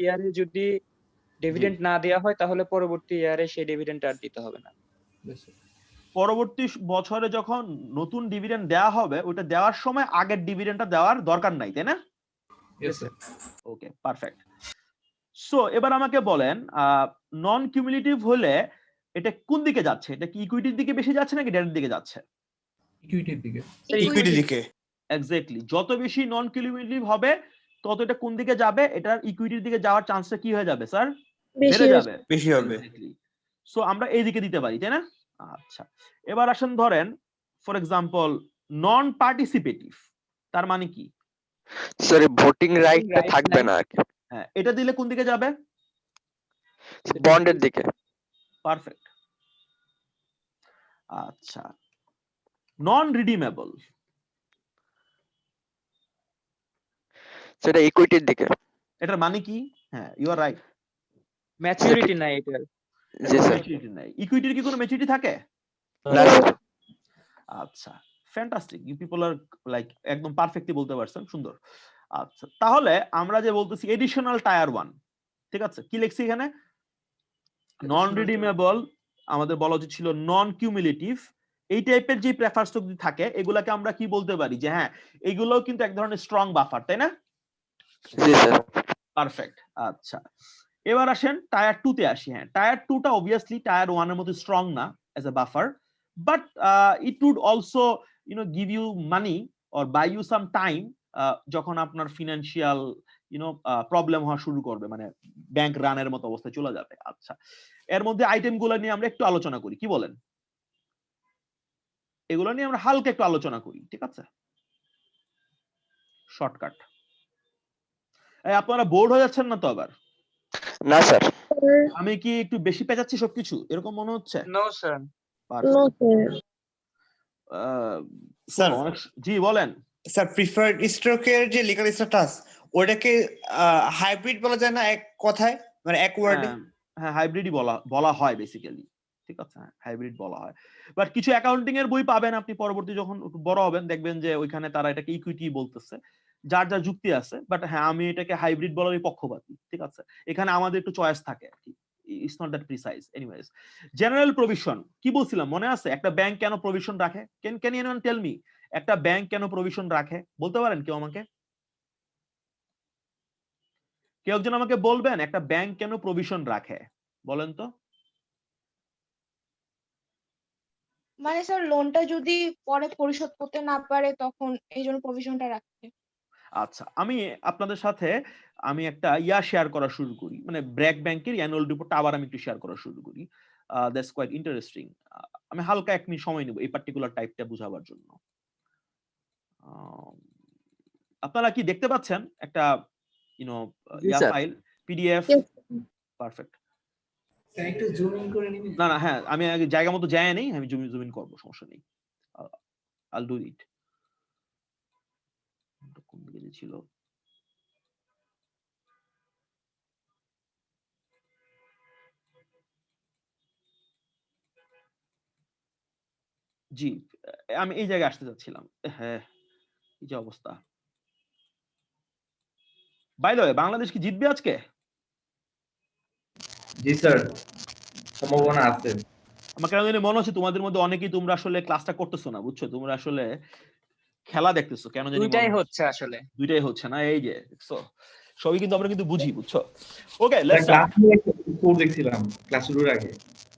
ইয়ারে যদি ডিভিডেন্ড না দেওয়া হয় তাহলে পরবর্তী ইয়ারে সেই ডিভিডেন্ড আর দিতে হবে না। পরবর্তী বছরে যখন নতুন ডিভিডেন্ড দেওয়া হবে, ওটা দেওয়ার সময় আগের ডিভিডেন্ডটা দেওয়ার দরকার নাই, তাই না? ওকে, পারফেক্ট। সো এবার আমাকে বলেন নন কিউমুলেটিভ হলে এটা কোন দিকে যাচ্ছে? এটা কি ইকুইটির দিকে বেশি যাচ্ছে নাকি ডেটের দিকে যাচ্ছে? ইকুইটির দিকে। ইকুইটির দিকে। এক্স্যাক্টলি, যত বেশি নন কিউমুলেটিভ হবে তত এটা কোন দিকে যাবে? এটার ইকুইটির দিকে যাওয়ার চান্সটা কি হয়ে যাবে স্যার? বেড়ে যাবে। বেশি হবে। সো আমরা এই দিকে দিতে পারি, তাই না? আচ্ছা, এবার আসেন ধরেন ফর এক্সাম্পল নন পার্টিসিপেটিভ, তার মানে কি? সরি, ভোটিং রাইট থাকবে না। হ্যাঁ, এটা দিলে কোন দিকে যাবে? বন্ডের দিকে। পারফেক্ট। আচ্ছা, নন রিডিমেবল, সেটা ইকুইটির দিকে। এটার মানে কি? হ্যাঁ, ইউ আর রাইট, ম্যাচুরিটি নাই এটার। জি স্যার। ম্যাচুরিটি নাই। ইকুইটির কি কোনো ম্যাচুরিটি থাকে? না স্যার। আচ্ছা, fantastic, you people are like একদম পারফেক্টলি বলতে পারছেন, সুন্দর। আচ্ছা, তাহলে আমরা যে বলতেছি এডিশনাল টায়ার 1, ঠিক আছে, কি লিখছি এখানে? নন রিডিমেবল, আমাদের বলা উচিত ছিল নন কিউমুলেটিভ। এই টাইপের যে প্রেফার স্টক থাকে এগুলাকে আমরা কি বলতে পারি যে হ্যাঁ, এগুলোও কিন্তু এক ধরনের স্ট্রং বাফার, তাই না? জি স্যার। পারফেক্ট। আচ্ছা, এবার আসেন টায়ার 2 তে আসি। হ্যাঁ, টায়ার 2 টা অবভিয়াসলি টায়ার 1 এর মতো স্ট্রং না as a buffer, but it would also give you money or buy you some time যখন আপনার ফিনান্সিয়াল প্রবলেম হওয়া শুরু করবে, মানে ব্যাংক রানের মতো অবস্থায় চলে যাবে। আচ্ছা, এর মধ্যে আইটেমগুলো নিয়ে আমরা একটু আলোচনা করি, কি বলেন? এগুলো নিয়ে আমরা হালকা একটু আলোচনা করি, ঠিক আছে? শর্টকাট। আপনারা বোর্ড হয়ে যাচ্ছেন না তো আবার? না স্যার। আমি কি একটু বেশি পেঁচাচ্ছি সবকিছু, এরকম মনে হচ্ছে? No sir. No, sir. Sir, জি বলেন। স্যার প্রিফার্ড স্টকের যে লিগ্যাল স্ট্যাটাস ওটাকে হাইব্রিড বলা যায় না এক কথায়, মানে এক ওয়ার্ডে? হ্যাঁ, হাইব্রিডই বলা হয় বেসিক্যালি, ঠিক আছে, হাইব্রিড বলা হয়। বাট কিছু অ্যাকাউন্টিং এর বই পাবেন আপনি পরবর্তী যখন বড় হবেন, দেখবেন যে ওইখানে তারা এটাকে ইকুইটি বলতেছে, যার যার যুক্তি আছে। বাট হ্যাঁ, আমি এটাকে হাইব্রিড বলারই পক্ষপাতী, ঠিক আছে? এখানে আমাদের একটু চয়েস থাকে আর কি, it's not that precise. Anyways, general provision কি বলছিলাম মনে আছে? একটা ব্যাংক কেন প্রভিশন রাখে? ক্যান এনিওয়ান টেল মি একটা ব্যাংক কেন প্রভিশন রাখে? বলতে পারেন কেউ আমাকে? কেউ একজন আমাকে বলবেন একটা ব্যাংক কেন প্রভিশন রাখে? বলেন তো। মানে স্যার লোনটা যদি পরে পরিশোধ করতে না পারে তখন এই জন্য প্রভিশনটা রাখছে। আচ্ছা, আমি আপনাদের সাথে আমি একটা শেয়ার করা শুরু করি, মানে ব্র্যাক ব্যাংকের অ্যানুয়াল রিপোর্টটা আবার আমি একটু শেয়ার করা শুরু করি। That's quite interesting. আমি হালকা 1 মিনিট সময় নেব এই পার্টিকুলার টাইপটা বোঝাবার জন্য। আপনারা কি দেখতে পাচ্ছেন একটা file PDF? Yes. Perfect. Sir একটু জুম ইন করে নিবি? না হ্যাঁ, আমি আগে জায়গা মতো যায় নেই, আমি জুম ইন করবো, সমস্যা নেই। I'll do it. কোন দিকে ছিল? জি, আমি এই জায়গায় আসতে চাচ্ছিলাম। হ্যাঁ, এই যে অবস্থা। বাই দ্য ওয়ে, বাংলাদেশ কি জিতবে আজকে? জি স্যার, সম্ভাবনা আছে। আমার কেন জানি মনে হচ্ছে তোমাদের মধ্যে অনেকেই তোমরা আসলে ক্লাসটা করতেছো না, বুঝছো? তোমরা আসলে খেলা দেখতেছো, কেন জানি দুইটাই মনে হচ্ছে আসলে। দুইটাই হচ্ছে না। এই যে দেখছো, সবই কিন্তু আমরা কিন্তু বুঝি, বুঝছো? ওকে, স্যার লেটস ক্লাস নিয়ে স্কোর দেখছিলাম ক্লাস শুরুর আগে।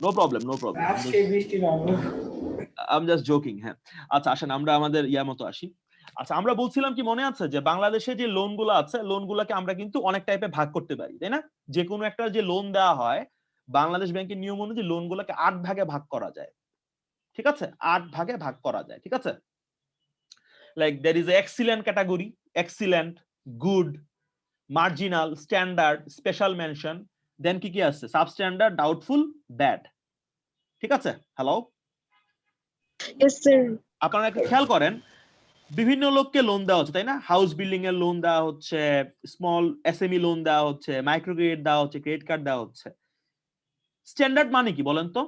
No problem, no problem. আজকে বৃষ্টি নামলো। I am just joking. হ্যাঁ, আচ্ছা আসেন আমরা আমাদের মতো আসি। আচ্ছা, আমরা বলছিলাম কি মনে আছে যে বাংলাদেশে যে লোনগুলো আছে, লোনগুলোকে আমরা কিন্তু অনেক টাইপে ভাগ করতে পারি, তাই না? যে কোনো একটা যে লোন দেওয়া হয়, বাংলাদেশ ব্যাংকের নিয়ম অনুযায়ী লোনগুলোকে 8 ভাগে ভাগ করা যায়। ঠিক আছে? 8 ভাগে ভাগ করা যায়। ঠিক আছে? Like there is a excellent category, excellent, good, marginal, standard, special mention, দেন কি কি আছে? Substandard, doubtful, bad. ঠিক আছে? Hello, Yes, sir. আপনারা একটু খেয়াল করেন, বিভিন্ন লোককে লোন দেওয়া হচ্ছে, তাই না? হাউস বিল্ডিং এর লোন দেওয়া হচ্ছে, স্মল এসএমই লোন দেওয়া হচ্ছে, মাইক্রো ক্রেডিট দেওয়া হচ্ছে, ক্রেডিট কার্ড দেওয়া হচ্ছে। স্ট্যান্ডার্ড মানে কি বলেন তো?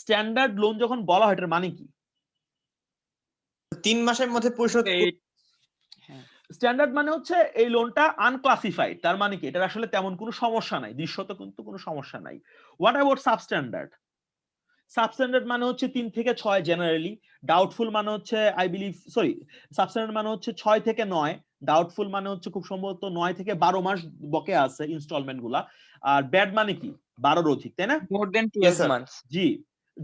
স্ট্যান্ডার্ড লোন যখন বলা হয় এটার মানে কি? 3 মাসের মধ্যে পরিশোধ স্ট্যান্ডার্ড মানে হচ্ছে এই লোনটা আনক্লাসিফাইড। তার মানে কি? এটার আসলে তেমন কোনো সমস্যা নাই, দৃশ্যত কিন্তু কোনো সমস্যা নাই। What about substandard? সাবস্ট্যান্ডার্ড মানে হচ্ছে 3 থেকে 6 জেনারেলি। ডাউটফুল মানে হচ্ছে আই বিলিভ, সরি, সাবস্ট্যান্ডার্ড মানে হচ্ছে 6 থেকে 9। ডাউটফুল মানে হচ্ছে খুব সম্ভবত 9 থেকে 12 মাস বকে আছে ইনস্টলমেন্ট গুলা। আর ব্যাড মানে কি? 12 এর অধিক, তাই না? মোর দেন Yes, 12 sir. মান্থস। জি,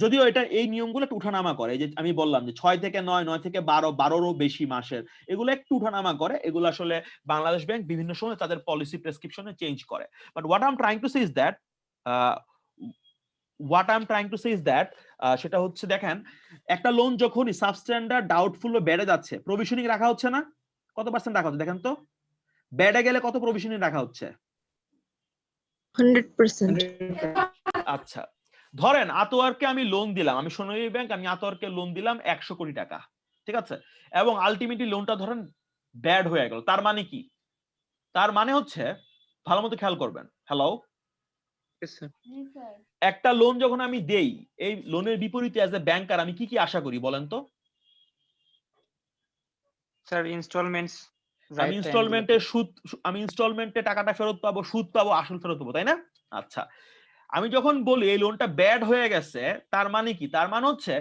যদিও এটা এই নিয়মগুলো একটু উঠানামা করে। এই যে আমি বললাম যে 6 থেকে 9, 9 থেকে 12, 12রও বেশি মাসের, এগুলো একটু উঠানামা করে। এগুলো আসলে বাংলাদেশ ব্যাংক বিভিন্ন সময় তাদের পলিসি প্রেসক্রিপশনে চেঞ্জ করে। But what I am trying to say is that সেটা হচ্ছে, দেখেন, একটা লোন যখনই সাবস্ট্যান্ডার্ড, ডাউটফুল ও ব্যাডে যাচ্ছে, প্রভিশনিং রাখা হচ্ছে না? কত পার্সেন্ট রাখা হচ্ছে দেখেন তো? ব্যাডে গেলে কত প্রভিশনিং রাখা হচ্ছে? 100%. আচ্ছা, ধরেন আতোয়ারকে আমি লোন দিলাম, আমি সোনালী ব্যাংক, আমি আতোয়ারকে লোন দিলাম 100 কোটি টাকা। ঠিক আছে? এবং আলটিমেটলি লোনটা ধরেন ব্যাড হয়ে গেল। তার মানে কি? তার মানে হচ্ছে, ভালো মতো খেয়াল করবেন। হ্যালো, একটা লোন যখন আমি দেই, এই লোনের বিপরীতে অ্যাজ এ ব্যাংকার আমি কি কি আশা করি বলেন তো? স্যার ইনস্টলমেন্টস আমি ইনস্টলমেন্টে সুদ, আমি ইনস্টলমেন্টে টাকাটা ফেরত পাবো, সুদ পাবো, আসল ফেরত পাবো, তাই না? আচ্ছা, আমি যখন বলি এই লোনটা ব্যাড হয়ে গেছে, তার মানে কি? তার মানে হচ্ছে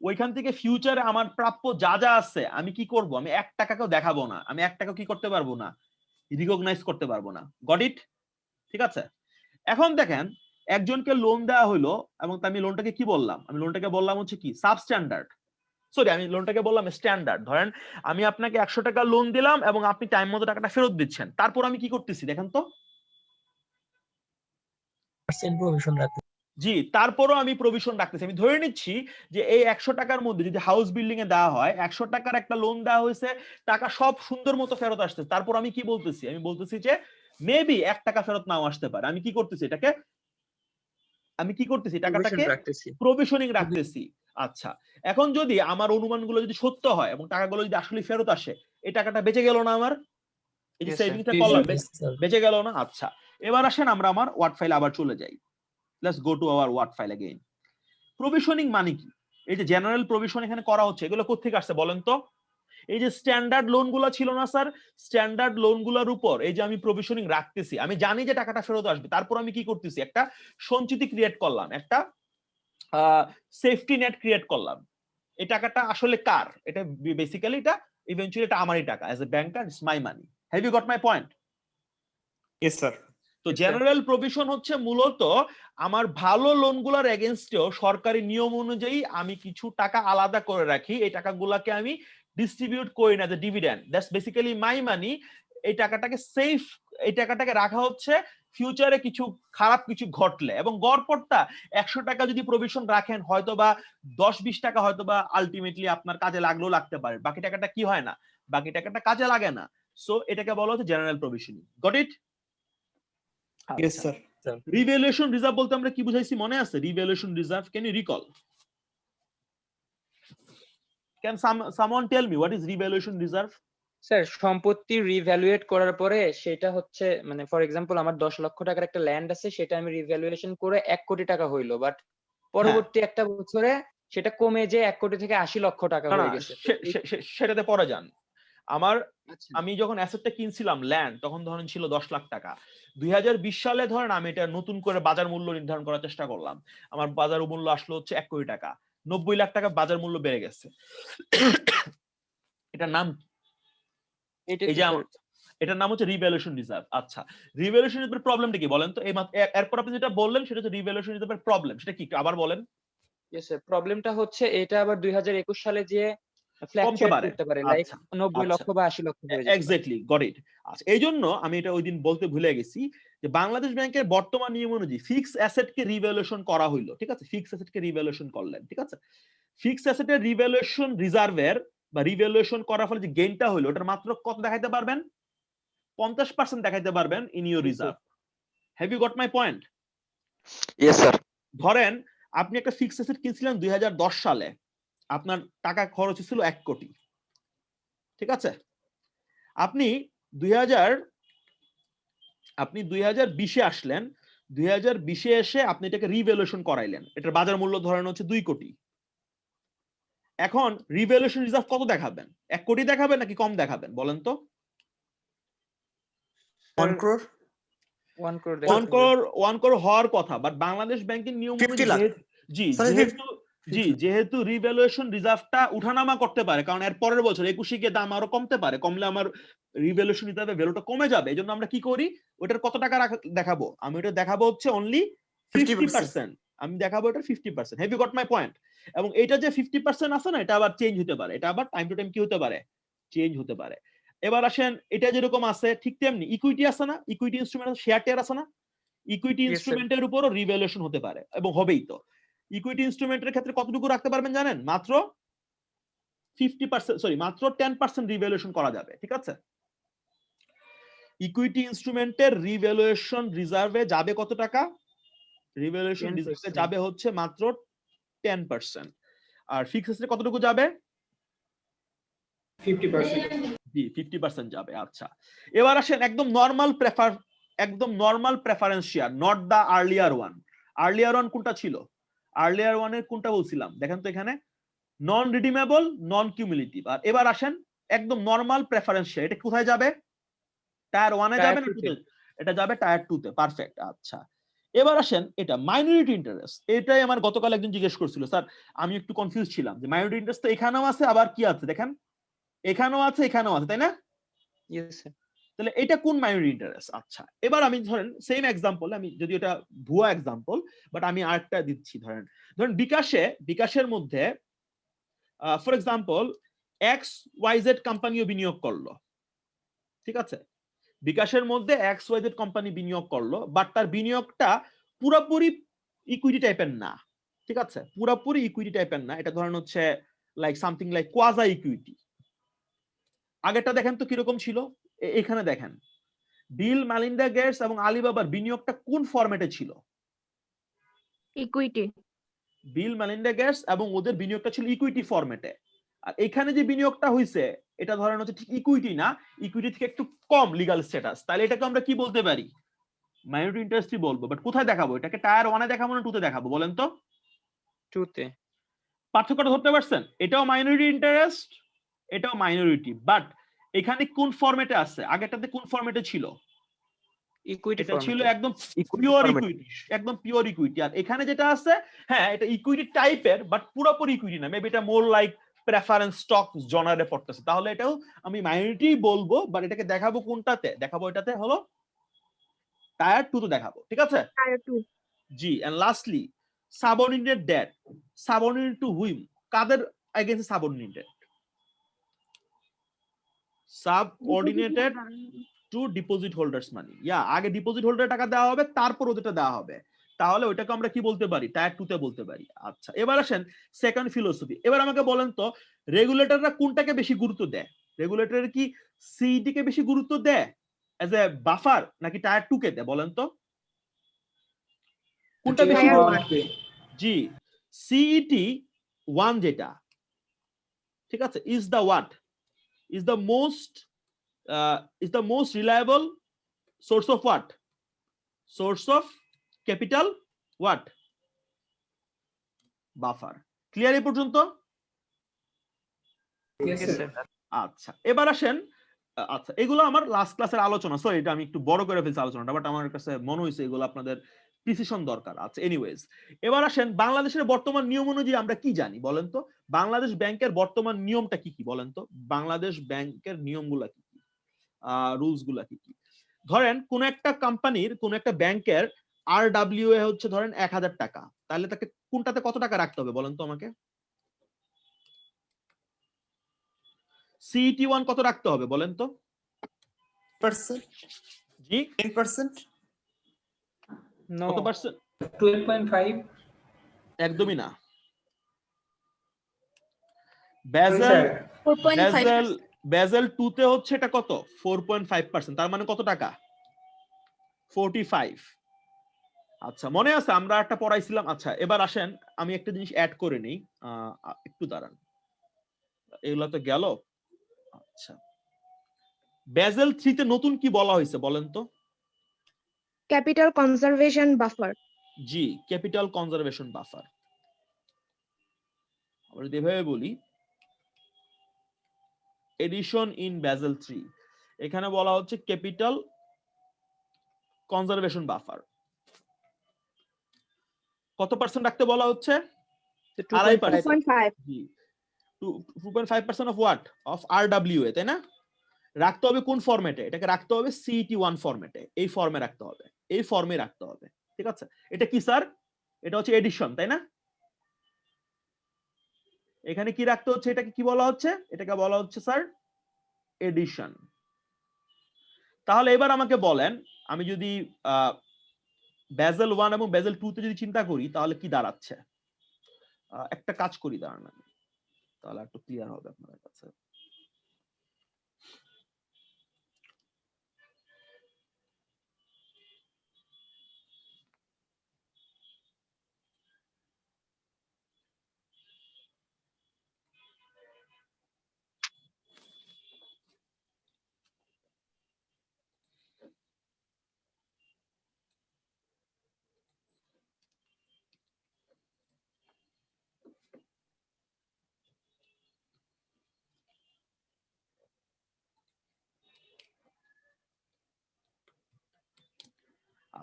ওইখান থেকে ফিউচারে আমার প্রাপ্য যা যা আছে আমি কি করব? আমি 1 টাকাকেও দেখাবো না, আমি 1 টাকা কি করতে পারবো না? রিকগনাইজ করতে পারবো না। Got it? ঠিক আছে? এখন দেখেন, একজনকে লোন দেওয়া হলো এবং আমি লোনটাকে কি বললাম? আমি লোনটাকে বললাম হচ্ছে কি? সাবস্ট্যান্ডার্ড। সরি, আমি লোনটাকে বললাম স্ট্যান্ডার্ড। ধরেন আমি আপনাকে 100 টাকা লোন দিলাম এবং আপনি টাইম মতো টাকাটা ফেরত দিচ্ছেন। তারপর আমি কি করতেছি দেখেন তো? জি, তারপরও আমি প্রভিশন রাখতেছি। আমি ধরে নিচ্ছি যে এই 100 টাকার মধ্যে যদি হাউস বিল্ডিং এ দেওয়া হয়, 100 টাকার একটা লোন দেওয়া হয়েছে, টাকা সব সুন্দর মতো ফেরত আসছে। তারপর আমি কি বলতেছি? আমি বলতেছি যে মেবি 1 টাকা ফেরত নাও আসতে পারে। আমি কি করতেছি? এটাকে টাকাটাকে প্রভিশনিং রাখতেছি। আচ্ছা, এখন যদি আমার অনুমানগুলো যদি সত্য হয় এবং টাকাগুলো যদি আসলে ফেরত আসে, এই টাকাটা বেঁচে গেল না আমার? এই যে Yes, sir. সেভিংসটা করলাম, বেঁচে গেল না? আচ্ছা, এবার আসেন আমরা আমার ওয়ার্ড ফাইলে আবার চলে যাই। Let's go to our word file again. Provisioning মানে কি? এই যে জেনারেল প্রভিশন এখানে করা হচ্ছে, এগুলো কোথা থেকে আসছে বলেন তো? এই যে স্ট্যান্ডার্ড লোনগুলো ছিল না স্যার, স্ট্যান্ডার্ড লোনগুলোর উপর এই যে আমি প্রভিশনিং রাখতেছি, আমি জানি যে টাকাটা ফেরত আসবে, তারপর আমি কি করতেছি? একটা সঞ্চিতি ক্রিয়েট করলাম, একটা সেফটি নেট ক্রিয়েট করলাম। এই টাকাটা আসলে কার? এটা বেসিক্যালি এটা ইভেন্চুয়ালি এটা আমারই টাকা। As a banker it's my money. Have you got my point? Yes, sir. তো জেনারেল প্রভিশন হচ্ছে মূলত আমার ভালো লোনগুলোর এগেইনস্টেও সরকারি নিয়ম অনুযায়ী আমি কিছু টাকা আলাদা করে রাখি। এই টাকাগুলোকে আমি ডিস্ট্রিবিউট করি না, যে ডিভিডেন্ড। দ্যাটস বেসিক্যালি মাই মানি। এই টাকাটাকে সেফ, এই টাকাটাকে রাখা হচ্ছে ফিউচারে কিছু খারাপ কিছু ঘটলে। এবং গড়পড়তা 100 টাকা যদি প্রভিশন রাখেন, হয়তোবা 10-20 টাকা হয়তোবা আলটিমেটলি আপনার কাজে লাগলেও লাগতে পারে। বাকি টাকাটা কি হয় না? বাকি টাকাটা কাজে লাগে না। সো এটাকে বলা হচ্ছে general provisioning. Got it? Yes, sir. Revaluation reserve বলতে আমরা কি বুঝাইছি মনে আছে? Revaluation reserve, can you recall? Can someone tell me what is revaluation reserve? Sir সম্পত্তি রিভ্যালুয়েট করার পরে সেটা হচ্ছে মানে ফর এক্সাম্পল আমার 10 লক্ষ টাকার একটা ল্যান্ড আছে, সেটা আমি রিভ্যালুয়েশন করে 1 কোটি টাকা হইলো, বাট পরবর্তী একটা বছরে সেটা কমে যে 1 কোটি থেকে 80 লক্ষ টাকা না, না, হয়ে গেছে। তো সেটাতে পরে যান। আচ্ছা, আমি যখন অ্যাসেটটা কিনছিলাম ল্যান্ড, তখন ধরেন ছিল 10 লাখ টাকা। 2020 সালে ধরেন আমি এটা নতুন করে বাজার মূল্য নির্ধারণ করার চেষ্টা করলাম। আমার বাজার মূল্য আসলো হচ্ছে 1 কোটি টাকা। 90 লাখ টাকা বাজার মূল্য বেড়ে গেছে। এটার নাম এটা এই কি যে স্যার? এটার নাম হচ্ছে রিভ্যালুয়েশন রিজার্ভ। আচ্ছা, রিভ্যালুয়েশন রিজার্ভের প্রবলেমটা কি বলেন তো? এরপর আপনি যেটা বললেন সেটা হচ্ছে রিভ্যালুয়েশন রিজার্ভের প্রবলেম, সেটা কি একটু আবার বলেন। ইয়েস স্যার, প্রবলেমটা হচ্ছে এটা আবার 2021 সালে যে কমতে ফ্ল্যাকচুয়েট পারে। করতে পারে, লাইক আচ্ছা, 90 লক্ষ বা 80 লক্ষ হয়ে যেতে পারে। Exactly, got it. আচ্ছা, এই জন্য আমি এটা ওই দিন বলতে ভুলে গেছি যে বাংলাদেশ ব্যাংকের বর্তমান নিয়ম অনুযায়ী ফিক্সড অ্যাসেটকে রিভ্যালুয়েশন করা হইলো, ঠিক আছে? ফিক্সড অ্যাসেটকে রিভ্যালুয়েশন করলেন, ঠিক আছে? ফিক্সড অ্যাসেটের রিভ্যালুয়েশন রিজার্ভের বা রিভ্যালুয়েশন করার ফলে যে গেইনটা হইলো, ওটার মাত্র কত দেখাইতে পারবেন? 50% দেখাইতে পারবেন in your reserve. Have you got my point? Yes, sir. ধরেন আপনি একটা ফিক্সড অ্যাসেট কিনছিলেন 2010 সালে, আপনার টাকা খরচ ছিল 1 কোটি, ঠিক আছে? আপনি 2020-এ আসলেন, 2020-এ এসে আপনি এটাকে রিভ্যালুয়েশন করাইলেন, এটার বাজার মূল্য ধরেন হচ্ছে 2 কোটি। এখন রিভ্যালুয়েশন রিজার্ভ কত দেখাবেন? 1 কোটি দেখাবেন নাকি কম দেখাবেন বলেন তো? 1 crore 1 crore 1 crore হওয়ার কথা, বাট বাংলাদেশ ব্যাংকের নিয়ম 50 লাখ। যেহেতু রিভ্যালুয়েশন রিজার্ভটা উঠানামা করতে পারে, কারণ এর পরের বছর 21 গিয়ে দাম আরো কমতে পারে, কমলে আমার রিভ্যালুয়েশন রিজার্ভের ভ্যালুটা কমে যাবে। এজন্য আমরা কি করি, ওটার কত টাকা দেখাবো? আমি ওটা দেখাবো হচ্ছে অনলি 50%। আমি দেখাবো এটা 50%। Have you got my point? এবং এটা যে 50% আছে না, এটা আবার চেঞ্জ হতে পারে, এটা আবার টাইম টু টাইম কি হতে পারে, চেঞ্জ হতে পারে। এবার আসেন, এটা যেরকম আছে ঠিক তেমনি ইকুইটি আছে না, ইকুইটি ইনস্ট্রুমেন্ট, শেয়ার টেয়ার আছে না, ইকুইটি ইনস্ট্রুমেন্টের উপরও রিভ্যালুয়েশন হতে পারে এবং হবেই। তো ইকুইটি ইনস্ট্রুমেন্টের ক্ষেত্রে কতটুকু রাখতে পারবেন জানেন? মাত্র 50%, সরি মাত্র 10% রিভ্যালুয়েশন করা যাবে, ঠিক আছে? ইকুইটি ইনস্ট্রুমেন্টের রিভ্যালুয়েশন রিজার্ভে যাবে কত টাকা? রিভ্যালুয়েশন 10%। রিজার্ভে যাবে হচ্ছে মাত্র 10%। আর ফিক্সড অ্যাসেটে কতটুকু যাবে? 50%। জি, 50% যাবে। আচ্ছা, এবার আসেন একদম normal preference share, not the earlier one. Earlier one কোনটা ছিল? আর্লিয়ার ওয়ানের কোনটা বলছিলাম দেখেন তো এখানে, নন রিডিমেবল, নন কিউমুলেটিভ। আর এবার আসেন একদম নরমাল প্রেফারেন্স শেয়ার, এটা কোথায় যাবে? টায়ার 1 এ যাবে না 2 তে? এটা যাবে টায়ার 2 তে। পারফেক্ট। আচ্ছা, এবার আসেন এটা মাইনরিটি ইন্টারেস্ট। এটাই আমার গতকাল একজন জিজ্ঞেস করছিল, স্যার আমি একটু কনফিউজ ছিলাম যে মাইনরিটি ইন্টারেস্ট তো এখানেও আছে, আবার কি আছে দেখেন, এখানেও আছে, এখানেও আছে, তাই না? Yes sir. তাহলে এটা কোন মাইনরিটি ইন্টারেস্ট? আচ্ছা, এবার আমি ধরেন সেম এক্সাম্পল, আমি যদি এটা ভুয়া এক্সাম্পল, বাট আমি আরেকটা দিচ্ছি। ধরেন বিকাশের মধ্যে ফর এক্সাম্পল XYZ কোম্পানিও বিনিয়োগ করলো, ঠিক আছে? বিকাশের মধ্যে XYZ কোম্পানি বিনিয়োগ করলো, বাট তার বিনিয়োগটা পুরোপুরি ইকুইটি টাইপের না, ঠিক আছে? পুরোপুরি ইকুইটি টাইপের না, এটা ধরেন হচ্ছে লাইক সামথিং লাইক কোয়াজা ইকুইটি। আগেরটা দেখেন তো কিরকম ছিল, এখানে দেখেন বিল মেলিন্ডা গেটস এবং আলিবাবার বিনিয়োগটা কোন ফরম্যাটে ছিল? ইকুইটি। বিল মেলিন্ডা গেটস এবং ওদের বিনিয়োগটা ছিল ইকুইটি ফরম্যাটে। আর এখানে যে বিনিয়োগটা হইছে এটা ধরেন হচ্ছে ঠিক ইকুইটি না, ইকুইটি থেকে একটু কম লিগ্যাল স্ট্যাটাস। তাহলে এটাকে আমরা কি বলতে পারি? মাইনরিটি ইন্টারেস্টই বলবো। বাট কোথায় দেখাবো এটাকে? টায়ার 1 এ দেখাবো না 2 তে দেখাবো বলেন তো? 2 তে। পার্থক্যটা ধরতে পারছেন? এটাও মাইনরিটি ইন্টারেস্ট, এটাও মাইনরিটি, বাট এখানে কোন ফরম্যাটে আছে? আগেরটাতে কোন ফরম্যাটে ছিল? ইকুইটি এটা ছিল ফরম্যাটে। একদম পিওর ইকুইটি, একদম পিওর ইকুইটি। আর এখানে যেটা আছে, হ্যাঁ এটা ইকুইটি টাইপের, বাট পুরোপুরি ইকুইটি না, মেবি এটা মোর লাইক প্রেফারেন্স স্টক জনারে পড়তেছে। তাহলে এটাও আমি মাইনরিটি বলবো, বাট এটাকে দেখাবো কোনটাতে? দেখাবো এটাতে হলো টায়ার 2 তে দেখাবো, ঠিক আছে? টায়ার 2। জি, and lastly subordinate debt. Subordinate to whom? কাদের against subordinated? Subordinated to deposit holders money. আগে ডিপোজিট হোল্ডার টাকা দেওয়া হবে, তারপর ওদেরটা দেওয়া হবে। তাহলে ওইটাকে আমরা কি বলতে পারি? টায়ার 2 তে বলতে পারি। আচ্ছা, এবার আসেন সেকেন্ড ফিলোসফি। এবার আমাকে বলেন তো রেগুলেটররা কোনটাকে বেশি গুরুত্ব দেয়? রেগুলেটর কি সিইটি কে বেশি গুরুত্ব দেয় এজ এ বাফার, নাকি টায়ার 2 কে দেয় বলেন তো? কোনটা বেশি? টায়ার 1। জি, সিইটি 1 যেটা, ঠিক আছে, is the what, is the most reliable source of what, source of capital what buffer. Clear এই পর্যন্ত? Yes, Yes, sir. sir. আচ্ছা এবার আসেন, আচ্ছা এগুলো আমার লাস্ট ক্লাসের আলোচনা, সরি এটা আমি একটু বড় করে ফেলছি আলোচনাটা, বাট আমার কাছে মনে হয়েছে এগুলো আপনাদের প্রিসিশন দরকার। আচ্ছা এনিওয়েজ, এবার আসেন বাংলাদেশের বর্তমান নিয়ম অনুযায়ী আমরা কি জানি বলেন তো? বাংলাদেশ ব্যাংকের বর্তমান নিয়মটা কি কি বলেন তো? বাংলাদেশ ব্যাংকের নিয়মগুলা কি কি, রুলস গুলা কি কি? ধরেন কোন একটা কোম্পানির, কোন একটা ব্যাংকের RWA হচ্ছে ধরেন 1000 টাকা, তাহলে তাকে কোনটাতে কত টাকা রাখতে হবে বলেন তো আমাকে? CET1 কত রাখতে হবে বলেন তো? 10%, জি 10%, No. কত পার্সেন্ট? 12.5. একদমই না। Sorry, বেজেল sir. 4.5 বেজেল 2 তে হচ্ছে এটা কত? 4.5%, তার মানে কত টাকা? 45। আচ্ছা মনে আছে আমরা একটা পড়াইছিলাম। আচ্ছা এবার আসেন আমি একটা জিনিস অ্যাড করে নেই, একটু দাঁড়ান, এগুলো তো গেল। আচ্ছা বেজেল 3 তে নতুন কি বলা হয়েছে বলেন তো? Capital conservation buffer. জি, ক্যাপিটাল কনজারভেশন বাফার। আমরা যদি এভাবে বলি এডিশন ইন বেজেল 3, এখানে বলা হচ্ছে ক্যাপিটাল কনজারভেশন বাফার কত পার্সেন্ট রাখতে বলা হচ্ছে? 2.5%। 2.5 জি, 2.5% অফ হোয়াট? অফ RWA, তাই না? রাখতে হবে কোন ফরম্যাটে? এটাকে রাখতে হবে CET1 ফরম্যাটে, এই ফর্মে রাখতে হবে, এই ফর্মে রাখতে হবে। ঠিক আছে, এটা কি স্যার? এটা হচ্ছে এডিশন, তাই না? এখানে কি রাখতে হচ্ছে? এটাকে কি বলা হচ্ছে? এটাকে বলা হচ্ছে স্যার এডিশন। তাহলে এবার আমাকে বলেন, আমি যদি বেজেল 1 এবং বেজেল 2 তে যদি চিন্তা করি তাহলে কি দাঁড়াচ্ছে? একটা কাজ করি, দাঁড়ান আমি, তাহলে একটু ক্লিয়ার হবে আপনাদের কাছে।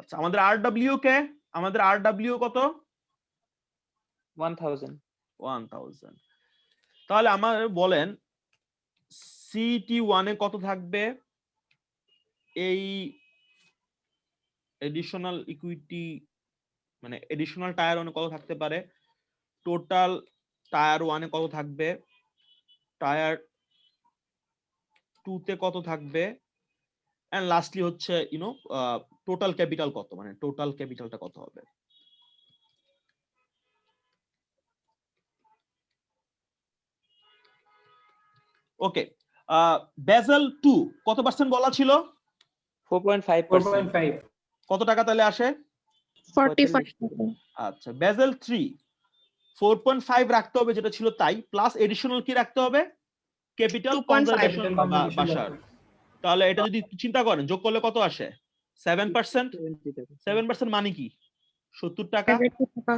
আচ্ছা আমাদের RW কে, আমাদের RW কত? 1000. 1000। তাহলে আমার বলেন CET1 এ কত থাকবে? এই এডিশনাল ইকুইটি মানে এডিশনাল টায়ার 1 এ কত থাকতে পারে? টোটাল টায়ার 1 এ কত থাকবে? টায়ার 2 তে কত থাকবে? এন্ড লাস্টলি হচ্ছে টোটাল ক্যাপিটাল কত, মানে টোটাল ক্যাপিটালটা কত হবে? ওকে, বেজেল 2 কত পার্সেন্ট বলা ছিল? 4.5%. 4.5. কত টাকা তাহলে আসে? 45 আচ্ছা বেজেল 3 4.5 রাখতে হবে যেটা ছিল তাই, প্লাস এডিশনাল কি রাখতে হবে? ক্যাপিটাল 2.5 কনজারভেশন Capital conservation বাসার। buffer. তাহলে এটা যদি চিন্তা করেন যোগ করলে কত আসে? 7%। 70 টাকা। 7% মানে কি? 70 টাকা। টাকা।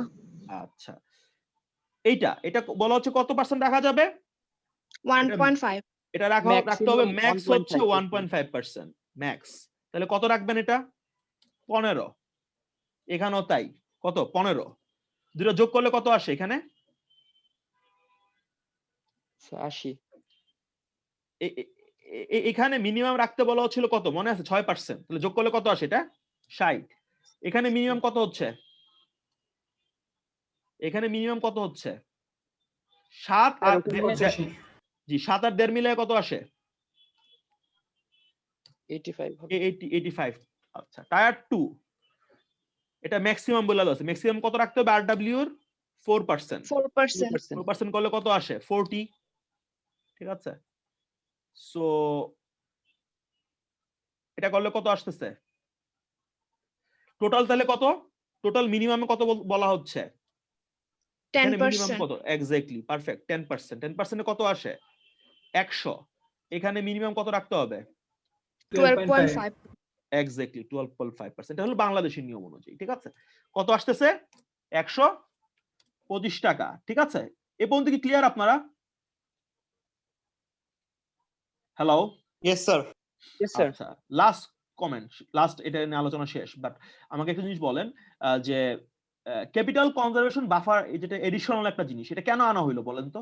আচ্ছা এটা বলা হচ্ছে কত পার্সেন্ট রাখা যাবে? 1.5 এটা রাখতে হবে Maximum ম্যাক্স হচ্ছে 1.5%. 1.5% ম্যাক্স। তাহলে কত রাখবেন এটা? 15। এখানেও তাই, কত? 15। দুটো যোগ করলে কত আসে এখানে? 80. এখানে মিনিমাম রাখতে বলা হচ্ছিল কত মনে আছে? 6%। তাহলে যোগ করলে কত আসে? এটা 60। এখানে মিনিমাম কত হচ্ছে? এখানে মিনিমাম কত হচ্ছে? 7 আর 85. জি 7 আর 1.5 মিলে কত আসে? 85 হবে। 85। আচ্ছা টায়ার 2 এটা ম্যাক্সিমাম বলে আছে, ম্যাক্সিমাম কত রাখতে হবে? RW এর 4%। 4%। 4% করলে কত আসে? 40। ঠিক আছে, সো এটা করলে কত আসতেছে টোটাল? তাহলে কত টোটাল মিনিমামে কত বলা হচ্ছে? এখানে মিনিমাম 10%। কত? Exactly, perfect, 10%। 10% কত আসে? 100। এখানে মিনিমাম কত রাখতে হবে? 12.5 12.5। এক্স্যাক্টলি 12.5%। এটা হলো বাংলাদেশের নিয়ম অনুযায়ী, ঠিক আছে? কত আসতেছে? 125 টাকা, ঠিক আছে? এ পর্যন্ত কি ক্লিয়ার আপনারা? Hello? Yes sir. Yes, sir. আচ্ছা, লাস্ট কমেন্ট, লাস্ট এটা নিয়ে আলোচনা শেষ, বাট আমাকে একটা জিনিস বলেন যে ক্যাপিটাল কনজারভেশন বাফার, যেটা এডিশনাল একটা জিনিস, এটা কেন আনা হইলো বলেন তো?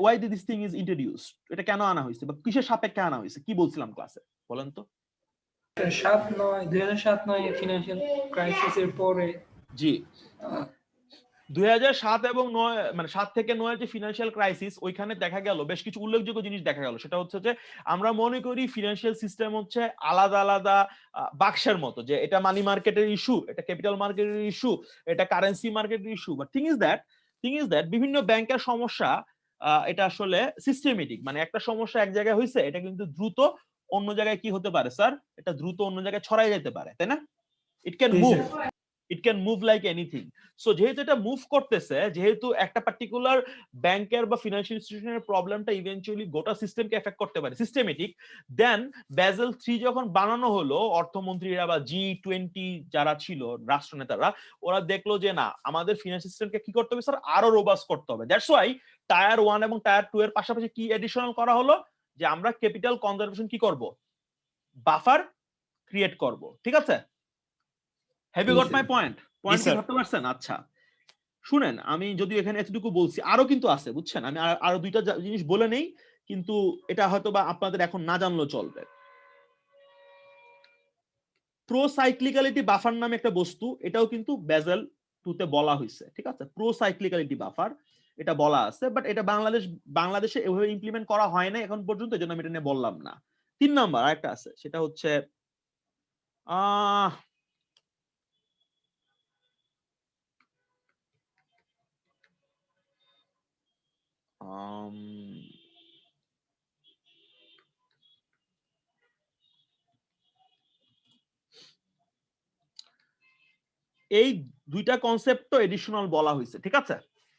why this thing is introduced? এটা কেন আনা হয়েছে বা কিসের সাপেক্ষে আনা হয়েছে? কি বলছিলাম ক্লাসে বলেন তো? 2007-9 ফিনান্সিয়াল ক্রাইসিসের পরে জি, আহ, 2007 এবং 9, মানে 7 থেকে 9 যে ফিনান্সিয়াল ক্রাইসিস, ওইখানে দেখা গেল বেশ কিছু উল্লেখযোগ্য জিনিস দেখা গেল। সেটা হচ্ছে যে আমরা মনে করি ফিনান্সিয়াল সিস্টেম হচ্ছে আলাদা আলাদা বাক্সের মতো, যে এটা মানি মার্কেটের ইস্যু, এটা ক্যাপিটাল মার্কেটের ইস্যু, এটা কারেন্সি মার্কেটের issue. But thing is that বিভিন্ন ব্যাংকের সমস্যা এটা আসলে সিস্টেমেটিক, মানে একটা সমস্যা এক জায়গায় হয়েছে, এটা কিন্তু দ্রুত অন্য জায়গায় কি হতে পারে স্যার? এটা দ্রুত অন্য জায়গায় ছড়াই যেতে পারে, তাই না? It can move, it can move like anything. So যেহেতু এটা মুভ করতেছে, যেহেতু একটা পার্টিকুলার ব্যাংকের বা ফিনান্সিয়াল ইনস্টিটিউশনের প্রবলেমটা ইভেন্চুয়ালি গোটা সিস্টেমকে এফেক্ট করতে পারে, সিস্টেমেটিক, দেন ব্যাজেল 3 যখন বানানো হলো, অর্থমন্ত্রীরা বা G20 যারা ছিল রাষ্ট্রনেতারা, ওরা দেখলো যে না, আমাদের ফিনান্সিয়াল সিস্টেমকে কি করতে হবে স্যার? আরো রোবাস্ট করতে হবে। দ্যাটস ওয়াই টায়ার 1 এবং টায়ার 2 এর পাশাপাশি কি এডিশনাল করা হলো, যে আমরা ক্যাপিটাল কনজারভেশন কি করব? বাফার ক্রিয়েট করব, ঠিক আছে? Have you got my point? Point কি sir. ধরতে পারছেন? আচ্ছা, শুনেন, আমি যদি এখানে এতটুকু বলছি, আরো কিন্তু আছে, বুঝছেন? আমি আরো দুইটা জিনিস বলে নেই, কিন্তু এটা হয়তো বা আপনাদের এখন না জানলেও চলবে। প্রোসাইক্লিক্যালিটি বাফার নামে একটা বস্তু, এটাও কিন্তু বেজেল 2 তে বলা হয়েছে, ঠিক আছে? প্রোসাইক্লিক্যালিটি বাফার এটা বলা আছে, বাট এটা বাংলাদেশে এভাবে ইমপ্লিমেন্ট করা হয় না এখন পর্যন্ত, এজন্য আমি এটা নিয়ে বললাম না। 3 নাম্বার আরেকটা আছে, সেটা হচ্ছে আহ এই দুইটা কনসেপ্ট তো এডিশনাল বলা হয়েছে, ঠিক আছে?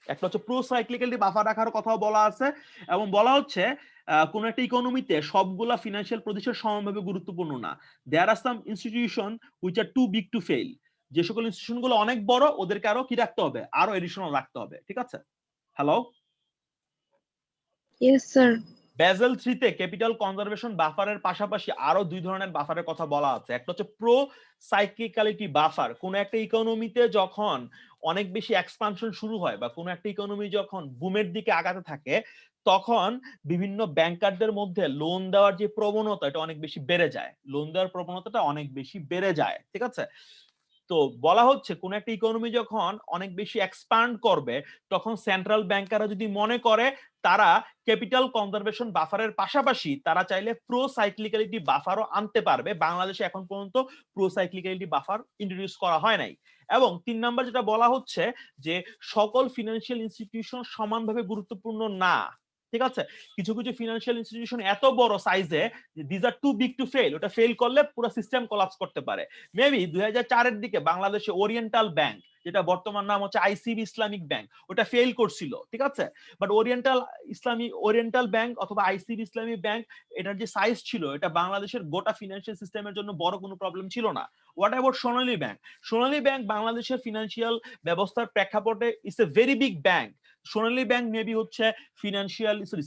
একটা হচ্ছে প্রোসাইক্লিক্যালিটি বাফার রাখার কথাও বলা আছে, এবং বলা হচ্ছে কোন একটা ইকোনমিতে সবগুলা ফিনান্সিয়াল প্রতিষ্ঠান সমানভাবে গুরুত্বপূর্ণ না। There are some institution which are too big to fail. যে সকল ইনস্টিটিউশন গুলো অনেক বড়, ওদেরকে আরো কি রাখতে হবে? আরো এডিশনাল রাখতে হবে, ঠিক আছে? হ্যালো? Yes sir. বেজেল 3 তে ক্যাপিটাল কনজারভেশন বাফারের পাশাপাশি আরো দুই ধরনের বাফারের কথা বলা আছে। একটা হচ্ছে প্রো সাইক্লিক্যালিটি বাফার। কোন একটা ইকোনমিতে যখন অনেক বেশি এক্সপানশন শুরু হয় বা কোন একটা ইকোনমি যখন বুমের দিকে আগাতে থাকে, তখন বিভিন্ন ব্যাংকারদের মধ্যে লোন দেওয়ার যে প্রবণতা, এটা অনেক বেশি বেড়ে যায়। লোন দেওয়ার প্রবণতাটা অনেক বেশি বেড়ে যায়, ঠিক আছে? তো বলা হচ্ছে কোন একটা ইকোনমি যখন অনেক বেশি এক্সপান্ড করবে, তখন সেন্ট্রাল ব্যাংকাররা যদি মনে করে তারা ক্যাপিটাল কনজারভেশন বাফারের পাশাপাশি তারা চাইলে প্রো সাইক্লিক্যালিটি বাফারও আনতে পারবে। বাংলাদেশে এখন পর্যন্ত প্রো সাইক্লিক্যালিটি বাফার ইন্ট্রোডিউস করা হয় নাই। এবং 3 নাম্বার যেটা বলা হচ্ছে যে সকল ফিনান্সিয়াল ইনস্টিটিউশন সমানভাবে গুরুত্বপূর্ণ না, ঠিক আছে? কিছু কিছু ফিনান্সিয়াল ইনস্টিটিউশন এত বড় সাইজে যে this are too big to fail, ওটা ফেল করলে পুরো সিস্টেম কোলাপস করতে পারে। মেবি 2004 এর দিকে বাংলাদেশে ওরিয়েন্টাল ব্যাংক, যেটা বর্তমান নাম হচ্ছে আইসিবি ইসলামিক ব্যাংক, ওটা ফেল করছিল, ঠিক আছে? বাট ওরিয়েন্টাল ব্যাংক অথবা আইসিবি ইসলামিক ব্যাংক, এটার যে সাইজ ছিল, এটা বাংলাদেশের গোটা ফিনান্সিয়াল সিস্টেমের জন্য বড় কোনো প্রবলেম ছিল না। What about Sonali bank? Sonali bank বাংলাদেশের ফিনান্সিয়াল ব্যবস্থার প্রেক্ষাপটে it's a very big bank. Sonali bank maybe হচ্ছে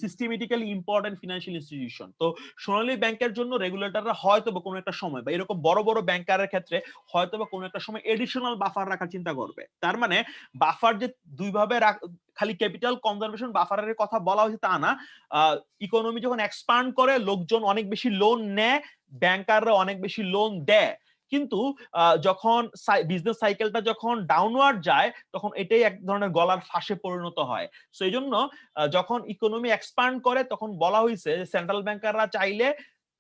সিস্টেমেটিক্যালি ইম্পর্টেন্ট ফিনান্সিয়াল ইনস্টিটিউশন। তো সোনালী ব্যাংকের জন্য রেগুলেটররা হয়তো বা কোনো একটা সময় বা এরকম বড় বড় ব্যাংকারের ক্ষেত্রে হয়তো বা কোনো একটা সময় এডিশনাল বাফার রাখার চিন্তা করবে। তার মানে বাফার যে দুইভাবে খালি ক্যাপিটাল কনজারভেশন বাফারের কথা বলা হয়েছে তা না। ইকোনমি যখন এক্সপান্ড করে, লোকজন অনেক বেশি লোন নেয়, ব্যাংকাররা অনেক বেশি লোন দেয়, কিন্তু যখন বিজনেস সাইকেলটা যখন ডাউনওয়ার্ড যায়, তখন এটাই এক ধরনের গলার ফাঁসে পরিণত হয়। সো এই জন্য যখন ইকোনমি এক্সপান্ড করে, তখন বলা হয়েছে যে সেন্ট্রাল ব্যাংকাররা চাইলে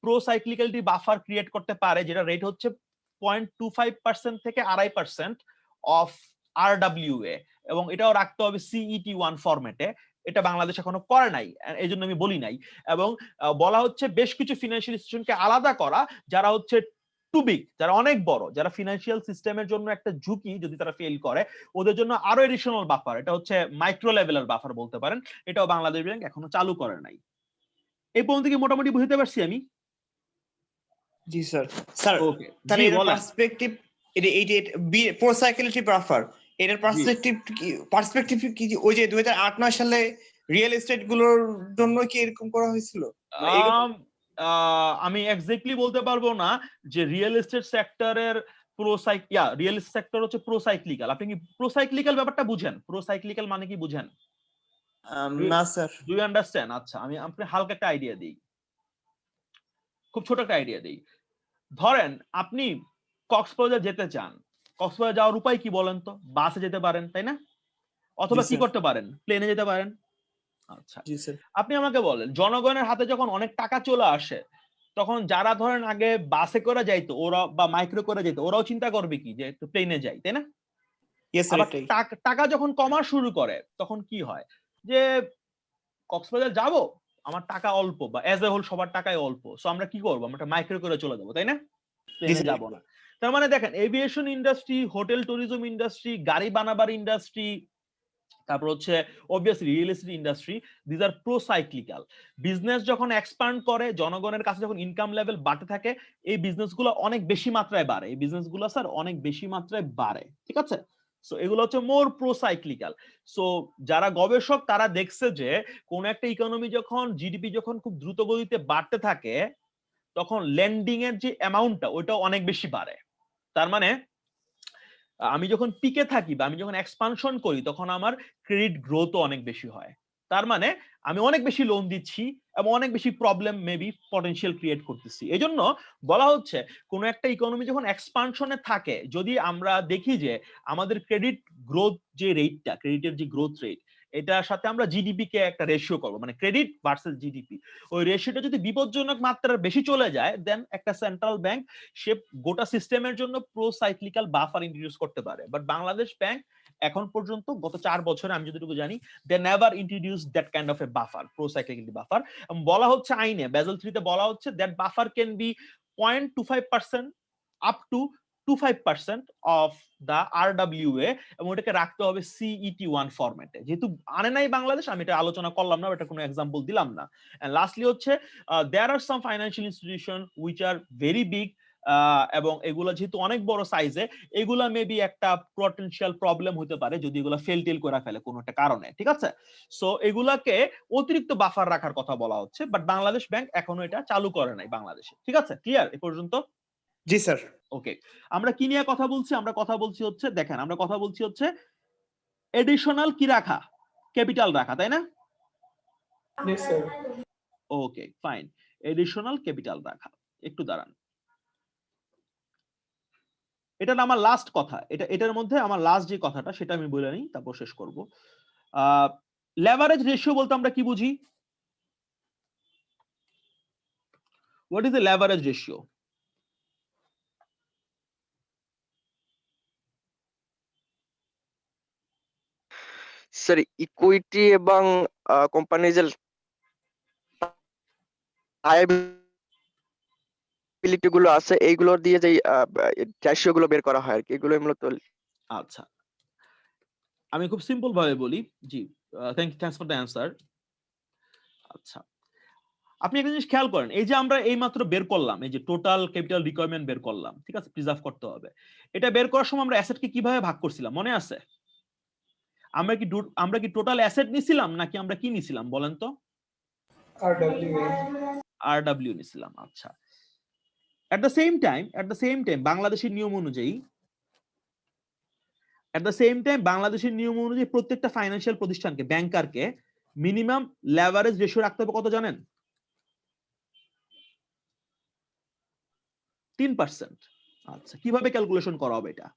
প্রো সাইক্লিক্যালিটি বাফার ক্রিয়েট করতে পারে, যেটা রেট হচ্ছে 0.25% থেকে 2.5% অফ RWA, এবং এটাও রাখতে হবে CET1 ফরম্যাটে। এটা বাংলাদেশ এখনো করে নাই, এই জন্য আমি বলি নাই। এবং বলা হচ্ছে বেশ কিছু ফিনান্সিয়াল ইনস্টিটিউশনকে আলাদা করা, যারা হচ্ছে টু বিগ, যারা অনেক বড়, যারা ফিনান্সিয়াল সিস্টেমের জন্য একটা ঝুঁকি, যদি তারা ফেল করে ওদের জন্য আরো এডিশনাল বাফার, এটা হচ্ছে মাইক্রো লেভেলের বাফার বলতে পারেন, এটাও বাংলাদেশ ব্যাংক এখনো চালু করে নাই। এই পর্যন্ত কি মোটামুটি বুঝতে পারছি আমি? জি স্যার। স্যার ওকে, তাহলে জি এর বলেন। পার্সপেক্টিভ প্রো সাইকেলিটি বাফার এটার পার্সপেক্টিভ কি ওই যে 2008-9 সালে রিয়েল এস্টেট গুলোর জন্য কি এরকম করা হয়েছিল? মানে এইরকম আমি এক্স্যাক্টলি বলতে পারবো না যে রিয়েল এস্টেট সেক্টরের রিয়েল এস্টেট সেক্টর হচ্ছে প্রোসাইক্লিক্যাল। আপনি কি প্রোসাইক্লিক্যাল ব্যাপারটা বুঝেন? প্রোসাইক্লিক্যাল মানে কি বুঝেন? না স্যার। Do you understand? আচ্ছা, আমি আপনাকে হালকা একটা আইডিয়া দিই, খুব ছোট একটা আইডিয়া দিই। ধরেন আপনি কক্সবাজার যেতে চান, কক্সবাজার যাওয়ার উপায় কি বলেন তো? বাসে যেতে পারেন, তাই না? অথবা জি কি স্যার। করতে পারেন? প্লেনে যেতে পারেন। আচ্ছা, জি স্যার। আপনি আমাকে বলেন, জনগণের হাতে যখন অনেক টাকা চলে আসে, তখন যারা ধরেন আগে বাসে করে যাইতো ওরা বা মাইক্রো করে যেত, ওরাও চিন্তা করবে কি যে একটু প্লেনে যাই, তাই না? ইয়েস স্যার, আবার এটাই। টাকা যখন কমা শুরু করে তখন কি হয়, যে কক্সবাজার যাব, আমার টাকা অল্প বা এজ এ হোল সবার টাকাই অল্প, সো আমরা কি করবো, আমরা একটা মাইক্রো করে চলে যাবো, তাই না? জি প্লেনে স্যার। যাব না। তার মানে দেখেন, aviation industry, hotel tourism industry, গাড়ি বানাবার ইন্ডাস্ট্রি, তারপর হচ্ছে obviously real estate industry, these are pro cyclical. Business যখন এক্সপান্ড করে, জনগণের কাছে যখন ইনকাম লেভেল বাড়তে থাকে, এই বিজনেসগুলো অনেক বেশি মাত্রায় বাড়ে, এই বিজনেসগুলো স্যার অনেক বেশি মাত্রায় বাড়ে, ঠিক আছে? সো এগুলো হচ্ছে মোর প্রো সাইক্লিক্যাল। সো যারা গবেষক তারা দেখছে যে কোন একটা ইকোনমি যখন জিডিপি যখন খুব দ্রুত গতিতে বাড়তে থাকে, তখন লেন্ডিং এর যে অ্যামাউন্টটা ওইটা অনেক বেশি বাড়ে। তার মানে আমি যখন পিকে থাকি বা আমি যখন এক্সপানশন করি, তখন আমার ক্রেডিট গ্রোথও অনেক বেশি হয়। তার মানে আমি অনেক বেশি লোন দিচ্ছি এবং অনেক বেশি প্রবলেম মেবি পটেনশিয়াল ক্রিয়েট করতেছি। এই জন্য বলা হচ্ছে কোন একটা ইকোনমি যখন এক্সপানশনে থাকে, যদি আমরা দেখি যে আমাদের ক্রেডিট গ্রোথ যে রেটটা, ক্রেডিটের যে গ্রোথ রেট, এটার সাথে আমরা জিডিপি কে একটা রেশিও করবো, মানে ক্রেডিট ভার্সেস জিডিপি, ওই রেশিওটা যদি বিপজ্জনক মাত্রার বেশি চলে যায়, দেন একটা সেন্ট্রাল ব্যাংক সে গোটা সিস্টেমের জন্য প্রো সাইক্লিক্যাল বাফার ইন্ট্রোডিউস করতে পারে। বাট বাংলাদেশ ব্যাংক এখন পর্যন্ত গত 4 বছরে আমি যতটুকু জানি, they never introduce that kind of a buffer, pro cyclical buffer. বলা হচ্ছে আইনে বেসেল 3 তে বলা হচ্ছে that buffer can be 0.25% up to 25% of the RWA, এবং এটাকে রাখতে হবে CET1 ফরম্যাটে। যেহেতু আনে নাই বাংলাদেশ, আমি এটা আলোচনা করলাম না, এটা কোনো এক্সাম্পল দিলাম না। এন্ড লাস্টলি হচ্ছে there are some financial institution which are very big, এবং এগুলা যেহেতু অনেক বড় সাইজে, এগুলা মেবি একটা পটেনশিয়াল প্রবলেম হতে পারে যদি এগুলা ফেল টেল করে ফেলে কোনো একটা কারণে, ঠিক আছে? সো এগুলাকে অতিরিক্ত বাফার রাখার কথা বলা হচ্ছে, বাট বাংলাদেশ ব্যাংক এখনো এটা চালু করে নাই বাংলাদেশে, ঠিক আছে? ক্লিয়ার এ পর্যন্ত? জি স্যার। ওকে, আমরা কি নিয়ে কথা বলছি? আমরা কথা বলছি হচ্ছে, দেখেন আমরা কথা বলছি হচ্ছে এডিশনাল কি রাখা, ক্যাপিটাল রাখা, তাই না? Yes, sir. Okay fine, additional capital রাখা। একটু দাঁড়ান, এটা না আমার লাস্ট কথা, এটার মধ্যে আমার লাস্ট যে কথাটা সেটা আমি বলে নিই, তারপর শেষ করব। লেভারেজ রেশিও বলতে আমরা কি বুঝি? What is the leverage ratio? Sir equity এবং কোম্পানির যে লায়াবিলিটি গুলো আছে এইগুলো দিয়ে যে রেশিও গুলো বের করা হয় আর কি, এগুলো মূলত। আচ্ছা, আমি খুব সিম্পল ভাবে বলি। জি, থ্যাঙ্কস ফর দ্য অ্যান্সার। আচ্ছা, আপনি একটা জিনিস খেয়াল করেন, এই যে আমরা এই মাত্র বের করলাম, এই যে টোটাল ক্যাপিটাল রিকোয়ারমেন্ট বের করলাম, ঠিক আছে, প্রিজার্ভ করতে হবে, এটা বের করার সময় আমরা অ্যাসেটকে কিভাবে ভাগ করছিলাম মনে আছে? আমরা কি টোটাল অ্যাসেট নিছিলাম নাকি আমরা কি নিছিলাম বলেন তো? RWA. RW নিছিলাম। আচ্ছা, এট দ্য সেম টাইম বাংলাদেশের নিয়ম অনুযায়ী প্রত্যেকটা ফাইন্যান্সিয়াল প্রতিষ্ঠানকে, ব্যাংকারকে মিনিমাম লেভারেজ রেশিও রাখতে হবে কত জানেন? 3%। আচ্ছা, কিভাবে ক্যালকুলেশন করা হবে এটা?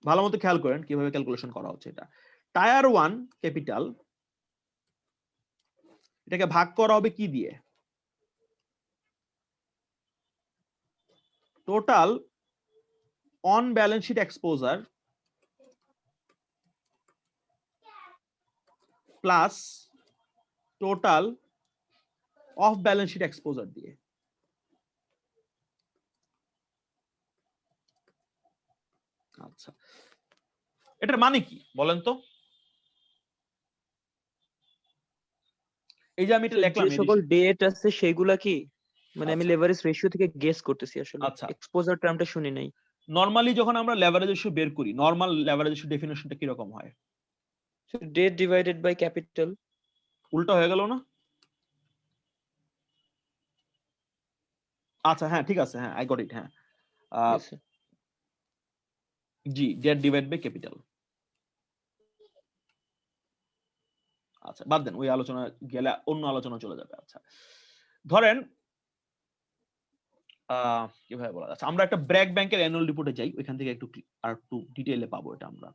ভালো মতো খেয়াল করেন কিভাবে ক্যালকুলেশন করা হচ্ছে এটা। টায়ার 1 ক্যাপিটাল, এটাকে ভাগ করা হবে কি দিয়ে? Total on balance sheet exposure plus total off balance sheet exposure দিয়ে। আচ্ছা, এটার মানে কি বলেন তো? এই যে আমি এটা লিখলাম, যে সকল ডেট আছে সেগুলা কি, মানে আমি আচ্ছা। লেভারেজ রেশিও থেকে গেস করতেছি আসলে, আচ্ছা। এক্সপোজার টার্মটা শুনি নাই। নরমালি যখন আমরা লেভারেজ রেশিও বের করি, নরমাল লেভারেজ রেশিও ডেফিনিশনটা কি রকম হয়? Debt divided by capital. উল্টা হয়ে গেল না? আচ্ছা হ্যাঁ ঠিক আছে, হ্যাঁ আই গট ইট। হ্যাঁ জি, ডেট ডিভাইড বাই ক্যাপিটাল। আচ্ছা বাদ দেন, ওই আলোচনা গেলে অন্য আলোচনা চলে যাবে। আচ্ছা ধরেন কিভাবে বলা যাচ্ছে, আমরা একটা ব্র্যাক ব্যাংকের অ্যানুয়াল রিপোর্টে যাই, ওইখান থেকে একটু আর একটু ডিটেইলে পাবো এটা আমরা।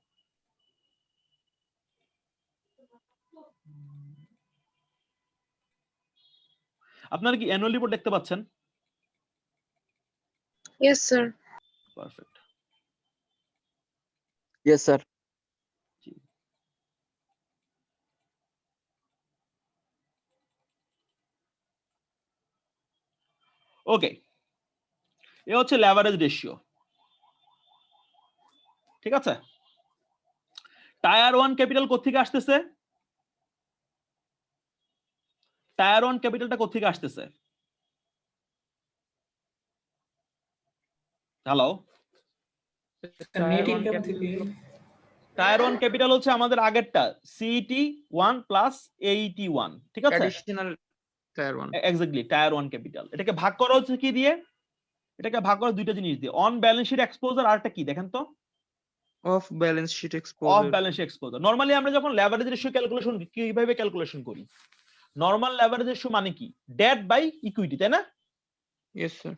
আপনারা কি অ্যানুয়াল রিপোর্ট দেখতে পাচ্ছেন? Yes sir. Perfect. Yes sir. Okay, এ হচ্ছে লেভারেজ রেশিও, ঠিক আছে? টায়ার 1 ক্যাপিটাল কোত্থেকে আসতেছে? টায়ার 1 ক্যাপিটালটা কোত্থেকে আসতেছে? হ্যালো, নেট ইনকাম থেকে। টায়ার 1 ক্যাপিটাল হচ্ছে আমাদের আগেরটা সিইটি 1 প্লাস এইটি 1, ঠিক আছে? Traditional tyre 1। Exactly, tyre 1 capital. এটাকে ভাগ করা হচ্ছে কি দিয়ে? এটাকে ভাগ করা দুইটা জিনিস দিয়ে, অন ব্যালেন্স শিট এক্সপোজার আর একটা কি দেখেন তো? Off balance sheet off exposure. Balance sheet exposure. Normally আমরা যখন লেভারেজ রেশিও ক্যালকুলেশন কিভাবে ক্যালকুলেশন করি? নরমাল লেভারেজ রেশিও মানে কি? ডেট বাই ইকুইটি, তাই না? Yes sir.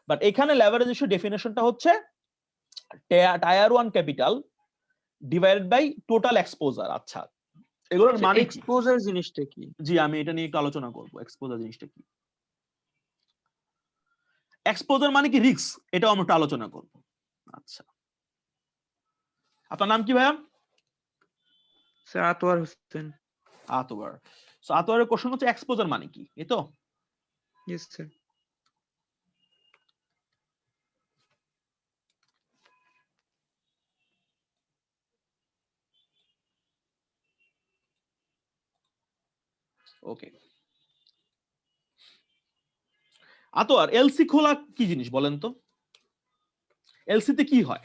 বাট এখানে লেভারেজ রেশিও ডেফিনিশনটা হচ্ছে tier 1 capital divided by total exposure. আচ্ছা, এগুলোর মানে কি? এক্সপোজার জিনিসটা কি? জি, আমি এটা নিয়ে একটু আলোচনা করব, এক্সপোজার জিনিসটা কি। এক্সপোজার মানে কি রিস্ক, এটাও আমরা একটু আলোচনা করব। আচ্ছা, আপনার নাম কি ভাইয়া? স্যার আতওয়ার হোসেন। আতওয়ার। সো আতওয়ারের কোশ্চেন হচ্ছে এক্সপোজার মানে কি, এই তো? Yes sir. Okay, Atwar LC খোলা কি জিনিস বলেন তো? এলসি তে কি হয়?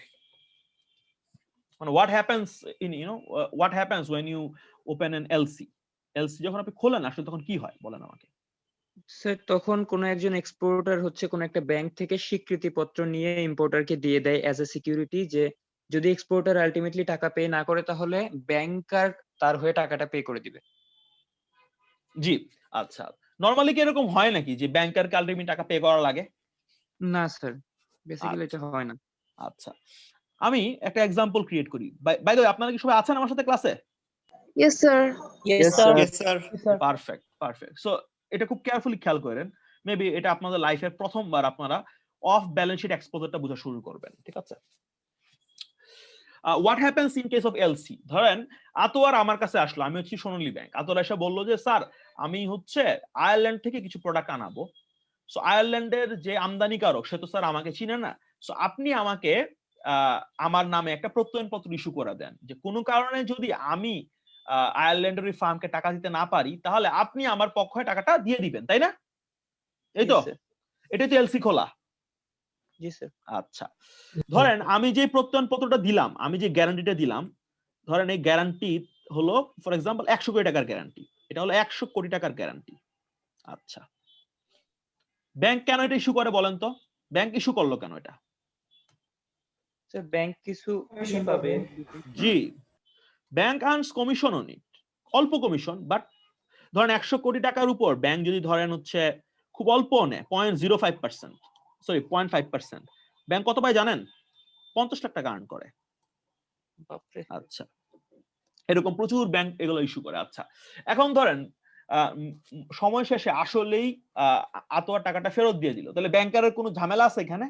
মানে what happens in what happens when you open an LC? LC যখন আপনি খোলেন আসলে তখন কি হয় বলেন আমাকে। স্যার তখন কোন একজন এক্সপোর্টার হচ্ছে কোন একটা ব্যাংক থেকে স্বীকৃতিপত্র নিয়ে ইম্পোর্টারকে দিয়ে দেয় অ্যাজ এ সিকিউরিটি, যে যদি এক্সপোর্টার আলটিমেটলি টাকা পে না করে তাহলে ব্যাংকার তার হয়ে টাকাটা পে করে দিবে। জি, আচ্ছা। নরমালি কি এরকম হয় নাকি যে ব্যাংকারকে আলটিমেটলি টাকা পে করা লাগে? না স্যার, বেসিক্যালি এটা হয় না। আচ্ছা, আমি একটা एग्जांपल ক্রিয়েট করি। বাই দ্য ওয়ে, আপনারা কি সবাই আছেন আমার সাথে ক্লাসে? Yes sir. Yes sir. Yes sir. Perfect, perfect. So এটা খুব কেয়ারফুলি খেয়াল করেন, মেবি এটা আপনাদের লাইফের প্রথমবার আপনারা অফ ব্যালেন্স শিট এক্সপোজারটা বোঝা শুরু করবেন, ঠিক আছে? What happens in case of LC? ধরেন আতোয়ার আমার কাছে আসলো, আমি হচ্ছি সোনালী ব্যাংক। আতোয়ার এসে বললো যে স্যার আমি হচ্ছে আয়ারল্যান্ড থেকে কিছু প্রোডাক্ট আনাবো। সো আয়ারল্যান্ডের যে আমদানিকারক সে তো স্যার আমাকে চিনে না, সো আপনি আমাকে আমার নামে একটা প্রত্যয়নপত্র ইস্যু করে দেন যে কোনো কারণে যদি আমি আয়ারল্যান্ডের ওই ফার্মকে টাকা দিতে না পারি তাহলে আপনি আমার পক্ষে টাকাটা দিয়ে দিবেন, তাই না? এই তো, এটাই তো এলসি খোলা। জি স্যার। আচ্ছা, ধরেন আমি যে প্রত্যয়নপত্রটা দিলাম, আমি যে গ্যারান্টিটা দিলাম, ধরেন এই গ্যারান্টি হলো ফর এক্সাম্পল 100 কোটি টাকার গ্যারান্টি, এটা হলো 100 কোটি টাকার গ্যারান্টি। আচ্ছা, ব্যাংক কেন এটা ইস্যু করে বলেন তো? ব্যাংক ইস্যু করলো কেন এটা? স্যার ব্যাংক কিছু কি পাবে? জি, bank earns commission on it, অল্প কমিশন, বাট ধরেন 100 কোটি টাকার উপর ব্যাংক যদি ধরেন হচ্ছে খুব অল্প নেয় 0.05%, সরি 0.5%, ব্যাংক কত পায় জানেন? 50 লাখ টাকা আর্ন করে। বাপরে। আচ্ছা, এরকম প্রচুর ব্যাংক এগুলো ইস্যু করে। আচ্ছা, এখন ধরেন সময় শেষে আসলেই আতোয়ার টাকাটা ফেরত দিয়ে দিল, তাহলে ব্যাংকারের কোনো ঝামেলা আছে এখানে?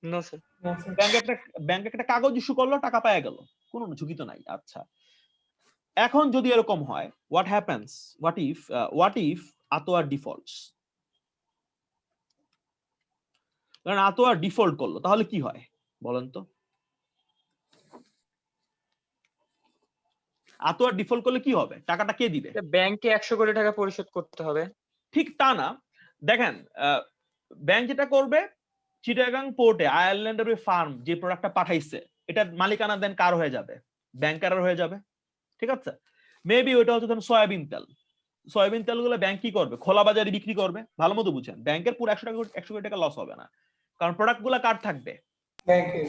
No sir. ব্যাংক একটা কাগজ ইস্যু করলো, টাকা পাওয়া গেল, কোনো ঝুঁকি তো নাই। আচ্ছা, এখন যদি এরকম হয়, what happens, what if Atwar defaults? কারণ আতোয়ার ডিফল্ট করলো, তাহলে কি হয় বলেন তো? আতোয়ার ডিফল্ট করলে কি হবে? টাকাটা কে দিবে? ব্যাংকে 100 কোটি টাকা পরিশোধ করতে হবে। ঠিক তা না। দেখেন ব্যাংক যেটা করবে, চিটাগাং পোর্টে আয়ারল্যান্ডের ওই ফার্ম যে প্রোডাক্টটা পাঠাইছে এটার মালিকানা দেন কার হয়ে যাবে? ব্যাংকারের হয়ে যাবে। ঠিক আছে, মেবি ওইটা হচ্ছে ধরুন সয়াবিন তেল। সয়াবিন তেলগুলো ব্যাংক কি করবে? খোলা বাজারে বিক্রি করবে। ভালো মতো বুঝেন, ব্যাংকের পুরো 100 কোটি টাকা লস হবে না, কারণ প্রোডাক্ট গুলা কার থাকবে? ব্যাংকে।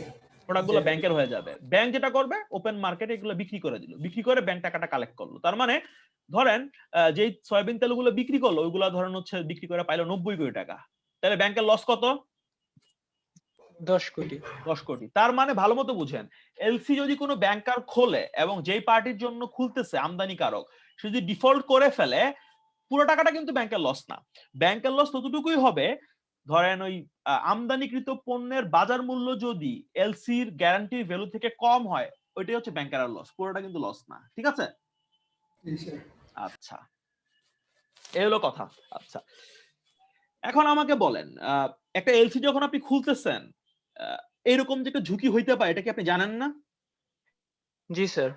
প্রোডাক্ট গুলো ব্যাংকের হয়ে যাবে। ব্যাংক যেটা করবে, ওপেন মার্কেটে এগুলো বিক্রি করে দিল, বিক্রি করে ব্যাংক টাকাটা কালেক্ট করলো। তার মানে ধরেন যে সয়াবিন তেলগুলো বিক্রি করলো ওইগুলা ধরেন হচ্ছে বিক্রি করে পাইলো 90 কোটি টাকা, তাহলে ব্যাংকের লস কত? 10 কোটি। 10 কোটি। তার মানে ভালো মতো বুঝেন, এলসি যদি কোনো ব্যাংকার খোলে এবং যেই পার্টির জন্য খুলতেছে আমদানিকারক, সে যদি ডিফল্ট করে ফেলে, পুরো টাকাটা কিন্তু ব্যাংকের লস না। ব্যাংকের লস ততটুকুই হবে, ধরেন ওই আমদানিকৃত পণ্যের বাজার মূল্য যদি এলসির গ্যারান্টি ভ্যালু থেকে কম হয়, ওইটাই হচ্ছে ব্যাংকের লস, পুরোটা কিন্তু লস না। ঠিক আছে? আচ্ছা, এই হলো কথা। আচ্ছা, এখন আমাকে বলেন, একটা এলসি যখন আপনি খুলতেছেন এইরকম যে একটা ঝুঁকি হইতে পারে, এটা কি আপনি জানেন না? জি স্যার।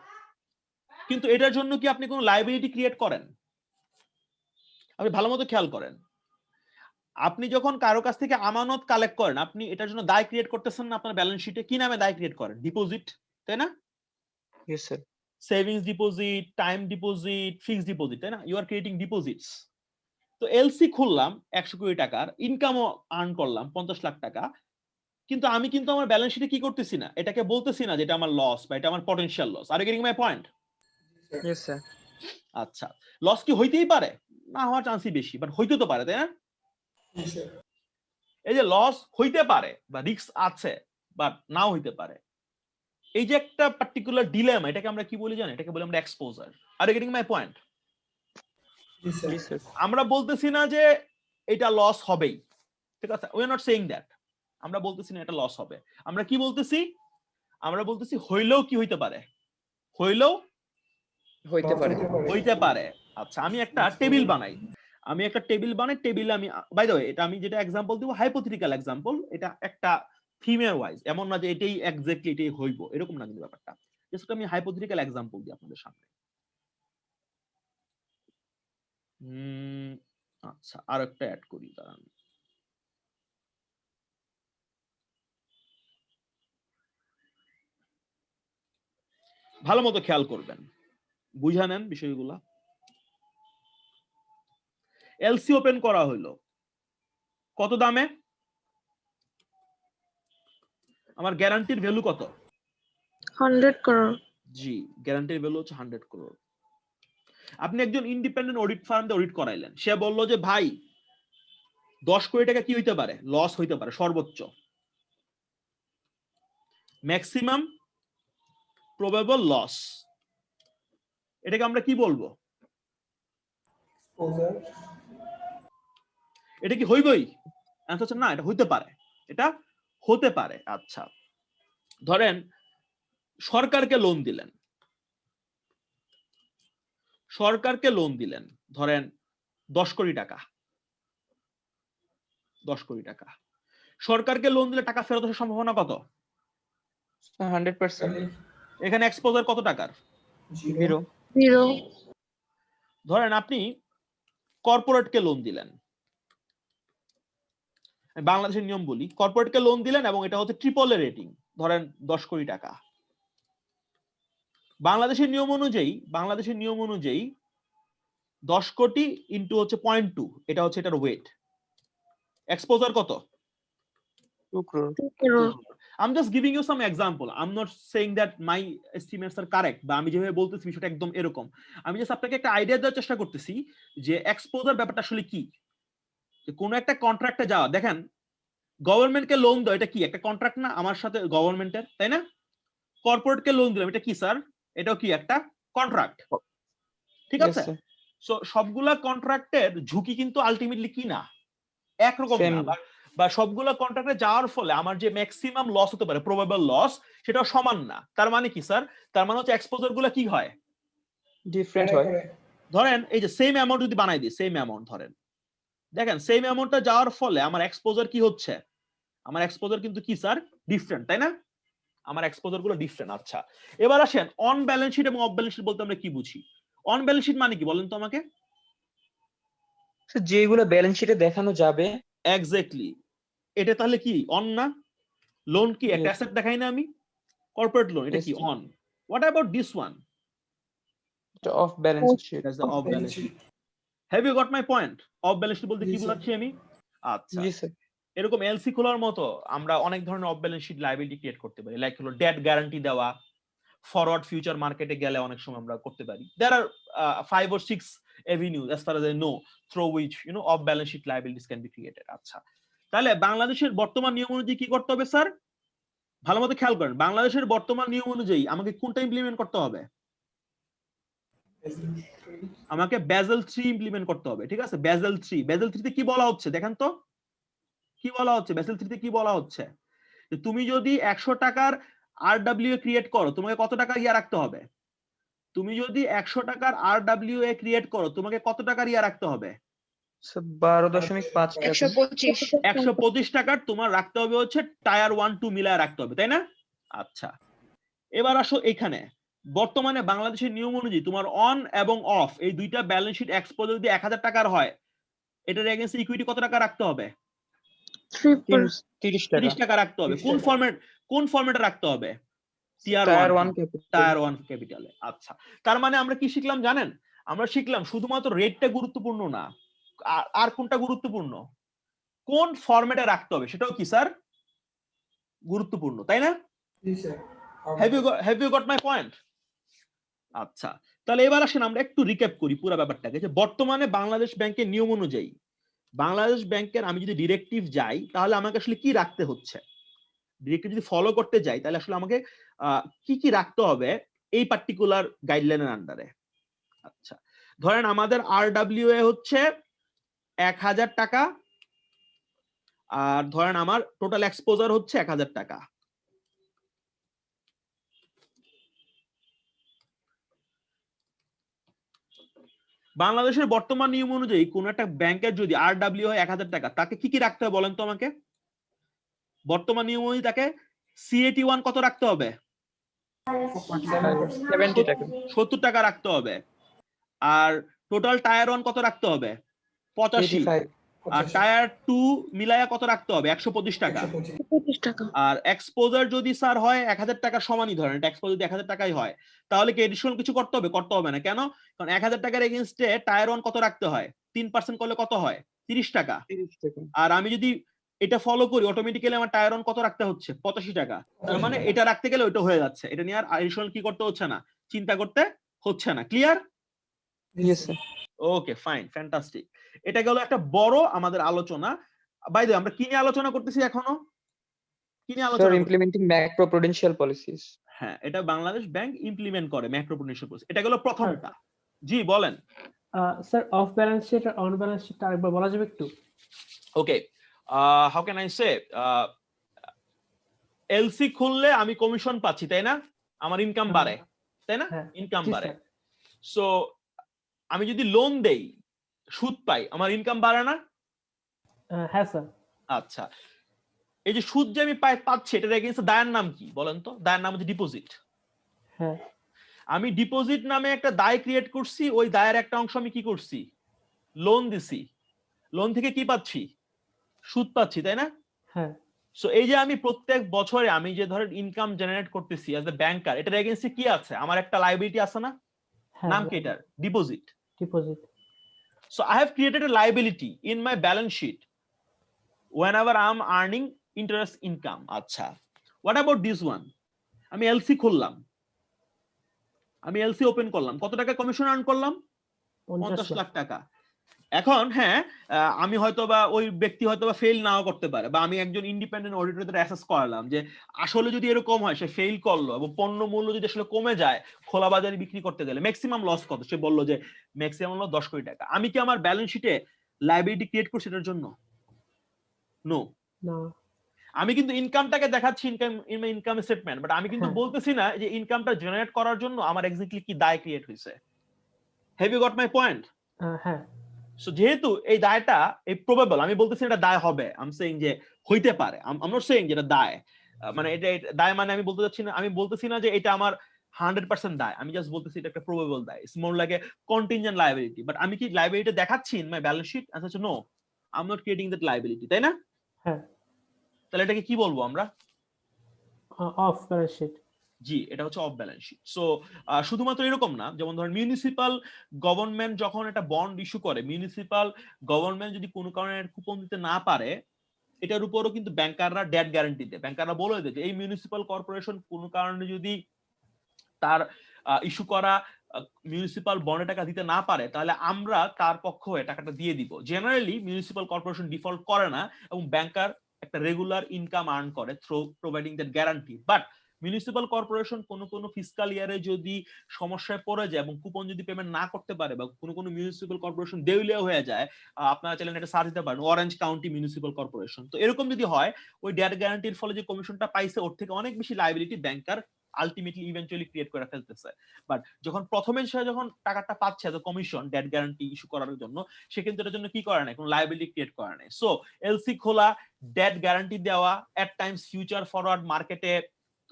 কিন্তু এটার জন্য কি আপনি কোনো লায়াবিলিটি ক্রিয়েট করেন? আপনি ভালো মতো খেয়াল করেন, আপনি যখন কারো কাছ থেকে আমানত কালেক্ট করেন, আপনি এটার জন্য দায় ক্রিয়েট করতেছেন না আপনার ব্যালেন্স শিটে? কি নামে দায় ক্রিয়েট করেন? ডিপোজিট, তাই না? Yes sir. Savings deposit, time deposit, fixed deposit, তাই না? You are creating deposits. তো এলসি খুললাম 100 কোটি টাকার, ইনকামও আর্ন করলাম 50 লাখ টাকা, কিন্তু আমি কিন্তু আমার ব্যালেন্স শিটে কি করতেছি না, এটাকে বলতেছি না যে এটা আমার লস বা এটা আমার potential loss. Are you getting my point? Yes sir. আচ্ছা, লস কি হইতেই পারে? না হওয়ার চান্সই বেশি, বাট হইতে তো পারে, তাই না? এই যে লস হইতে পারে বা রিস্ক আছে, বাট নাও হইতে পারে, এই যে একটা পার্টিকুলার ডিলেমা, এটাকে আমরা কি বলি জানেন? এটাকে বলি আমরা exposure. Are you getting my point? আমরা বলতেছি না যে এটা লস হবেই, ঠিক আছে? We are not saying that. আমরা বলতেছি না এটা লস হবে। আমরা কি বলতেছি? আমরা বলতেছি হইলেও কি হইতে পারে? হইলেও হইতে পারে। হইতে পারে। আচ্ছা, আমি একটা টেবিল বানাই, টেবিলে আমি, বাই দ্য ওয়ে, এটা আমি যেটা এক্সাম্পল দিব হাইপোথেটিক্যাল এক্সাম্পল, এটা একটা থিমের ওয়াইজ, এমন না যে এটাই এক্স্যাক্টলি এটাই হইব, এরকম না কিন্তু ব্যাপারটা। জাস্ট আমি হাইপোথেটিক্যাল এক্সাম্পল দিই আপনাদের সামনে। আচ্ছা, আর একটা অ্যাড করি, দাঁড়ান। ভালো মতো খেয়াল করবেন, বুঝা নেন বিষয়গুলা। এলসি ওপেন করা হইলো কত দামে? আমার গ্যারান্টির ভ্যালু কত? 100 crore। জি, গ্যারান্টির ভ্যালু হচ্ছে 100 crore। আপনি একজন ইন্ডিপেন্ডেন্ট অডিট ফার্ম দিয়ে অডিট করাইলেন, সে বলল যে ভাই 10 কোটি টাকা কি হইতে পারে? লস হইতে পারে, সর্বোচ্চ ম্যাক্সিমাম প্রবাবল লস। এটাকে আমরা কি বলবো? এটা কি হইবই? অ্যানসার হচ্ছে না, এটা হইতে পারে, এটা হতে পারে। আচ্ছা, ধরেন সরকারকে লোন দিলেন, ধরেন 10 কোটি টাকা, 10 কোটি টাকা। সরকারকে লোন দিলে টাকা ফেরত আসার সম্ভাবনা কত? 100%। এখানে এক্সপোজার কত টাকার? 0। ধরেন আপনি কর্পোরেটকে লোন দিলেন, বাংলাদেশের নিয়ম বলি, কর্পোরেটকে লোন দিলেন এবং এটা হচ্ছে ট্রিপল এ রেটিং, ধরেন 10 কোটি টাকা। বাংলাদেশের নিয়ম অনুযায়ী 10 কোটি ইনটু হচ্ছে 0.2, এটা হচ্ছে এটার ওয়েট। এক্সপোজার কত? 2 crore। I'm just giving you some example. I'm not saying that my estimates are correct, বা আমি যেভাবে বলতেছি বিষয়টা একদম এরকম। আমি জাস্ট আপনাকে একটা আইডিয়া দেওয়ার চেষ্টা করতেছি যে এক্সপোজার ব্যাপারটা আসলে কি। যে কোনো একটা কন্ট্রাক্টে যাওয়া, দেখেন গভর্নমেন্টকে লোন দেওয়া, এটা কি একটা কন্ট্রাক্ট না আমার সাথে গভর্নমেন্টের, তাই না? কর্পোরেটকে লোন দিলাম, এটা কি স্যার? এটাও কি একটা কন্ট্রাক্ট, ঠিক আছে? সো সবগুলা কন্ট্রাক্টের ঝুঁকি কিন্তু আলটিমেটলি কি না, একরকম না, বা সবগুলা কন্ট্রাক্টে যাওয়ার ফলে আমার যে ম্যাক্সিমাম লস হতে পারে, প্রবাবল লস, সেটা সমান না। তার মানে কি স্যার? তার মানে হচ্ছে এক্সপোজার গুলা কি হয়? ডিফারেন্ট হয়। ধরেন এই যে সেম অ্যামাউন্ট যদি বানাই দিই, সেম অ্যামাউন্ট ধরেন, দেখেন সেম অ্যামাউন্টটা যাওয়ার ফলে আমার এক্সপোজার কি হচ্ছে? আমার এক্সপোজার কিন্তু কি স্যার ডিফারেন্ট, তাই না? আমার এক্সপোজার গুলো ডিফারেন্ট। আচ্ছা, এবার আসেন অন ব্যালেন্স শিট এবং অফ ব্যালেন্স শিট বলতে আমরা কি বুঝি? অন ব্যালেন্স শিট মানে কি বলেন তো আমাকে? So, যেগুলো ব্যালেন্স শিটে দেখানো যাবে। এক্স্যাক্টলি, এটা তাহলে কি অন না? লোন কি একটা Yes. অ্যাসেট দেখাই না আমি? কর্পোরেট লোন, এটা Yes, কি sir. অন? What about this one? Off balance sheet. That's the off balance sheet. Have you got my point? Off balance sheet বলতে কি বোঝাচ্ছি আমি? আচ্ছা, জি স্যার। এরকম এলসি খোলার মতো আমরা অনেক ধরনের off balance sheet liability create করতে পারি, লাইক হলো ডেট গ্যারান্টি দেওয়া, ফরওয়ার্ড ফিউচার মার্কেটে গেলে অনেক সময় আমরা করতে পারি। দেয়ার আর 5 or 6 avenues as far as I know through which off balance sheet liabilities can be created. আচ্ছা, তাহলে বাংলাদেশের বর্তমান নিয়ম অনুযায়ী কি করতে হবে স্যার? ভালো মতো খেয়াল করেন, বাংলাদেশের বর্তমান নিয়ম অনুযায়ী আমাকে কোনটা ইমপ্লিমেন্ট করতে হবে? আমাকে ব্যাজেল 3 ইমপ্লিমেন্ট করতে হবে, ঠিক আছে? ব্যাজেল 3 তে কি বলা হচ্ছে দেখেন তো, কি বলা হচ্ছে ব্যাজেল 3 তে? কি বলা হচ্ছে যে তুমি যদি 100 টাকার আরডব্লিউ ক্রিয়েট করো, তোমাকে কত টাকা ইয়া রাখতে হবে? তুমি যদি 100 টাকার আরডব্লিউ ক্রিয়েট করো, তোমাকে কত টাকার ইয়া রাখতে হবে? 12.5 টাকা। 125 125 টাকার তোমার রাখতে হবে হচ্ছে টায়ার 1 2 মিলায় রাখতে হবে, তাই না? আচ্ছা, এবার আসো এখানে বর্তমানে বাংলাদেশের নিয়ম অনুযায়ী তোমার অন এবং অফ এই দুইটা ব্যালেন্স শিট এক্সপোজার যদি 1000 টাকার হয়, এটার এগেইনস্ট ইকুইটি কত টাকা রাখতে হবে? 30 টাকা। 30 টাকা রাখতে হবে। কোন ফরম্যাটে রাখতে হবে? টিয়ার টায়ার 1 1 ক্যাপিটাল। টায়ার 1 ক্যাপিটালে। আচ্ছা, তার মানে আমরা কি শিখলাম জানেন? আমরা শিখলাম শুধুমাত্র রেটটা গুরুত্বপূর্ণ না, আর কোনটা গুরুত্বপূর্ণ? কোন ফরম্যাটে রাখতে হবে সেটাও কি স্যার গুরুত্বপূর্ণ, তাই না? জি sir. Have you got my point? আচ্ছা, তাহলে এবার আসেন আমরা একটু রিক্যাপ করি পুরো ব্যাপারটাকে, যে বর্তমানে বাংলাদেশ ব্যাংকের নিয়ম অনুযায়ী বাংলাদেশ ব্যাংকের আমি যদি ডিরেক্টিভ যাই তাহলে আমাকে আসলে কি রাখতে হচ্ছে, ডিরেক্টিভ যদি ফলো করতে যাই তাহলে আসলে আমাকে কি কি রাখতে হবে এই পার্টিকুলার গাইডলাইনের আন্ডারে। আচ্ছা, ধরেন আমাদের আরডব্লিউএ হচ্ছে 1000 টাকা, আর ধরেন আমার টোটাল এক্সপোজার হচ্ছে 1000 টাকা। বাংলাদেশের বর্তমান নিয়ম অনুযায়ী কোন একটা ব্যাংকের যদি আরডব্লিউ হয় 1000 টাকা, তাকে কি কি রাখতে হবে বলেন তো আমাকে? বর্তমান নিয়ম অনুযায়ী তাকে CET1 কত রাখতে হবে? 70 টাকা। 70 টাকা রাখতে হবে। আর টোটাল টায়ার 1 কত রাখতে হবে? 85। 85। আর টায়ার 2 মিলায়া কত রাখতে হবে? 125 টাকা। 125 টাকা। আর এক্সপোজার যদি স্যার হয় 1000 টাকার সমানই, ধরেন এটা এক্সপোজার যদি 1000 টাকাই হয়, তাহলে কি এডিশনাল কিছু করতে হবে? করতে হবে না। কেন? কারণ 1000 টাকার এগেইনস্টে টায়ার 1 কত রাখতে হয়? 3% করলে কত হয়? 30 টাকা। 30 টাকা। আর আমি যদি এটা ফলো করি অটোমেটিক্যালি আমার টায়ার 1 কত রাখতে হচ্ছে? 85 টাকা। তার মানে এটা রাখতে গেলে ওটা হয়ে যাচ্ছে, এটা নিয়ে আর এডিশনাল কি করতে হচ্ছে না, চিন্তা করতে হচ্ছে না। Clear? Yes sir. Okay, fine, fantastic. এটা গেল একটা বড় আমাদের আলোচনা। বাই দ্য আমরা কি নিয়ে আলোচনা করতেছি এখনো? কি নিয়ে স্যার, আলোচনা করতেছি? Implementing macro prudential policies. হ্যাঁ, এটা বাংলাদেশ ব্যাংক ইমপ্লিমেন্ট করে ম্যাক্রোপ্রুডেন্সিয়াল পলিসি। এটা গেল প্রথমটা। জি বলেন। স্যার অফ ব্যালেন্স শিট আর অন ব্যালেন্স শিট আরেকবার বলা যাবে একটু? Okay, how can I say, LC খুললে আমি কমিশন পাচ্ছি, তাই না? আমার ইনকাম বাড়ে, তাই না? হ্যাঁ, ইনকাম জি বাড়ে। স্যার। সো আমি যদি লোন দেই, সুদ পাই, আমার ইনকাম বাড়ে না? হ্যাঁ স্যার। আচ্ছা, এই যে সুদ যে আমি পাচ্ছি এটার এগেইনস্টে দায়ের নাম কি বলেন তো? দায়ের নাম হচ্ছে ডিপোজিট। হ্যাঁ, আমি ডিপোজিট নামে একটা দায় ক্রিয়েট করছি, ওই দায়ের একটা অংশ আমি কি করছি? লোন দিছি। লোন থেকে কি পাচ্ছি? সুদ পাচ্ছি, তাই না? হ্যাঁ, সো এই যে আমি প্রত্যেক বছরে আমি যে ধরেন ইনকাম জেনারেট করতেছি অ্যাজ এ ব্যাংকার, এটার এগেইনস্টে কি আছে? আমার একটা লায়াবিলিটি আছে না? হ্যাঁ। নাম কি এটার? Deposit. Deposit. So I have created a liability in my balance sheet whenever I'm earning interest income. আচ্ছা, what about this one? আমি এলসি খুললাম, আমি এলসি ওপেন করলাম, কত টাকা কমিশন আর্ন করলাম? 50 লাখ টাকা। এখন হ্যাঁ, আমি হয়তোবা ওই ব্যক্তি হয়তোবা ফেল নাও করতে পারে, বা আমি একজন ইন্ডিপেন্ডেন্ট অডিটরদের অ্যাসেস করালাম যে আসলে যদি এরকম হয় সে ফেল করলো এবং পণ্য মূল্য যদি আসলে কমে যায় খোলা বাজারে বিক্রি করতে গেলে ম্যাক্সিমাম লস কত? সে বললো যে ম্যাক্সিমাম লস 10 কোটি টাকা। আমি কি আমার ব্যালেন্স শিটে লায়াবিলিটি ক্রিয়েট করছি এটার জন্য? নো। না। আমি কিন্তু ইনকামটাকে দেখাচ্ছি ইনকাম স্টেটমেন্ট, বাট আমি কিন্তু হ্যাঁ। বলতেছি না যে ইনকামটা জেনারেট করার জন্য আমার এক্স্যাক্টলি কি দায় ক্রিয়েট হয়েছে। Have you got my point? হ্যাঁ। সো যেহেতু এই দায়টা এই প্রবাবল, আমি বলতেছি এটা দায় হবে, আই এম সেইং যে হইতে পারে, আই এম নট সেইং যে এটা দায়, মানে এটা দায় মানে আমি বলতে চাচ্ছি না, আমি বলতেছি না যে এটা আমার 100% দায়, আমি জাস্ট বলতেছি এটা একটা প্রবাবল দায়, it's more like a contingent liability. But আমি কি লায়াবিলিটি দেখাচ্ছি ইন মাই ব্যালেন্স শিট? আচ্ছা no, I am not creating that liability, তাই না? হ্যাঁ, তাহলে এটাকে কি বলবো আমরা? Of balance sheet. জি, এটা হচ্ছে অফ ব্যালেন্স শিট। সো শুধুমাত্র এরকম না, যেমন ধরেন মিউনিসিপাল গভর্নমেন্ট যখন একটা বন্ড ইস্যু করে, মিউনিসিপাল গভর্নমেন্ট যদি কোনো কারণে কুপন দিতে না পারে, এটার উপরও কিন্তু ব্যাংকাররা ডেট গ্যারান্টি দেয়। ব্যাংকাররা বলে দেয় যে এই মিউনিসিপাল কর্পোরেশন কোনো কারণে যদি তার ইস্যু করা মিউনিসিপাল বন্ডে টাকা দিতে না পারে, তাহলে আমরা তার পক্ষ হয়ে টাকাটা দিয়ে দিব। জেনারেলি মিউনিসিপাল কর্পোরেশন ডিফল্ট করে না এবং ব্যাংকার একটা রেগুলার ইনকাম আর্ন করে through providing that guarantee. But municipal corporation কোনো ফিসকাল ইয়ারে যদি সমস্যায় পড়ে যায় এবং কুপন যদি পেমেন্ট না করতে পারে, বা কোনো মিউনিসিপাল কর্পোরেশন দেউলিয়া হয়ে যায়, আপনারা চাইলে এটা সার্চ দিতে পারেন, অরেঞ্জ কাউন্টি মিউনিসিপাল কর্পোরেশন। তো এরকম যদি হয়, ওই ডেট গ্যারান্টির ফলে যে কমিশনটা পাইছে ওর থেকে অনেক বেশি liability banker ultimately eventually create করে ফেলতেছে। বাট যখন প্রথমে সে যখন টাকাটা পাচ্ছে as commission debt guarantee issue করার জন্য, সে কিন্তু এটার জন্য কি করে না, কোনো লায়াবিলিটি ক্রিয়েট করে না। সো এলসি খোলা, ডেট গ্যারান্টি দেওয়া, এট টাইমস ফিউচার ফরওয়ার্ড মার্কেটে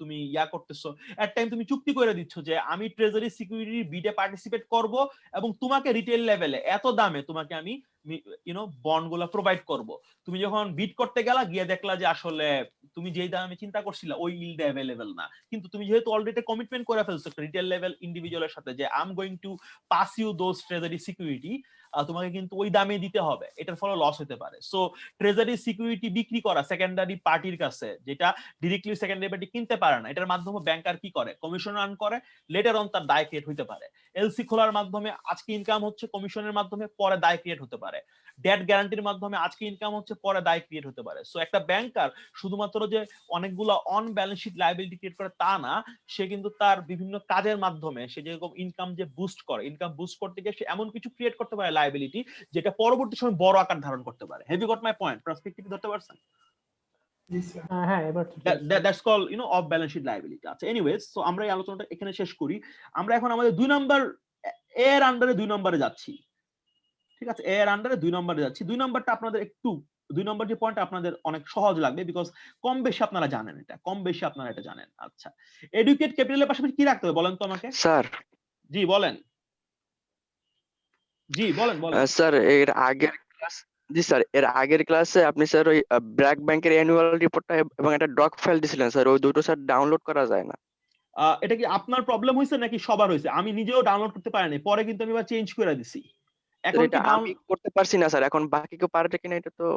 তুমি করতেছো, এট টাইম তুমি চুক্তি করে দিচ্ছ যে আমি ট্রেজারি সিকিউরিটি বিডে পার্টিসিপেট করব এবং তোমাকে রিটেল লেভেলে এত দামে তোমাকে আমি বন্ড গুলা প্রোভাইড করব। তুমি যখন বিড করতে গেলা, গিয়ে দেখলা যে আসলে তুমি যেই দামে চিন্তা করছিলা ওই ইল্ড অ্যাভেলেবল না, কিন্তু তুমি যেহেতু অলরেডি কমিটমেন্ট করে ফেলছো একটা রিটেল লেভেল ইন্ডিভিজুয়ালের সাথে যে I am going to pass you those treasury security, তোমাকে কিন্তু ওই দামে দিতে হবে, এটার ফলে লস হতে পারে। সো ট্রেজারি সিকিউরিটি বিক্রি করা সেকেন্ডারি পার্টির কাছে, যেটা ডিরেক্টলি সেকেন্ডারি পার্টি কিনতে পারে না, এটার মাধ্যমে ব্যাংকার কি করে, কমিশন আর্ন করে, লেটার অন তার দায় ক্রিয়েট হতে পারে। এলসি খোলার মাধ্যমে আজকে ইনকাম হচ্ছে, কমিশনের মাধ্যমে পরে দায় ক্রিয়েট হতে পারে। ডেট গ্যারান্টির মাধ্যমে আজকে ইনকাম হচ্ছে, পরে দায় ক্রিয়েট হতে পারে। সো একটা ব্যাংকার শুধুমাত্র যে অনেকগুলো on balance sheet liability create করে তা না, সে কিন্তু তার বিভিন্ন কাজের মাধ্যমে সে যেরকম ইনকাম যে বুস্ট করে, ইনকাম বুস্ট করতে গিয়ে সে এমন কিছু ক্রিয়েট করতে পারে লায়াবিলিটি, যেটা পরবর্তী সময় বড় আকার ধারণ করতে পারে। Have you got my point? Perspective ধরতে পারছেন? হ্যাঁ, এবার ঠিক আছে। That's call off balance sheet liability. আচ্ছা, এনিওয়েজ, সো আমরা এই আলোচনাটা এখানে শেষ করি। আমরা এখন আমাদের 2 নাম্বার এর আন্ডারে 2 নম্বরে যাচ্ছি। ঠিক আছে, এর আন্ডারে 2 নম্বরে যাচ্ছি। 2 নম্বরটা আপনাদের একটু 2 নম্বর যে পয়েন্ট আপনাদের অনেক সহজ লাগবে, বিকজ কম বেশি আপনারা জানেন এটা, কম বেশি আপনারা এটা জানেন। আচ্ছা, এডুকেট ক্যাপিটালের পাশাপাশি কি রাখতে হবে বলেন তো আমাকে? স্যার। জি বলেন, জি বলেন বলেন। স্যার এর আগের ক্লাস, জি স্যার এর আগের ক্লাসে আপনি স্যার ওই ব্র্যাক ব্যাংকের অ্যানুয়াল রিপোর্টটা এবং একটা ডক ফাইল দিছিলেন স্যার, ওই দুটো স্যার ডাউনলোড করা যায় না। এটা কি আপনার প্রবলেম হয়েছে নাকি সবার হয়েছে? আমি নিজেও ডাউনলোড করতে পারিনি, পরে কিন্তু আমি চেঞ্জ করে দিছি। এখন এটা কি আমি করতে পারছি না স্যার, এখন বাকি কেউ পারবে কিনা এটা তো।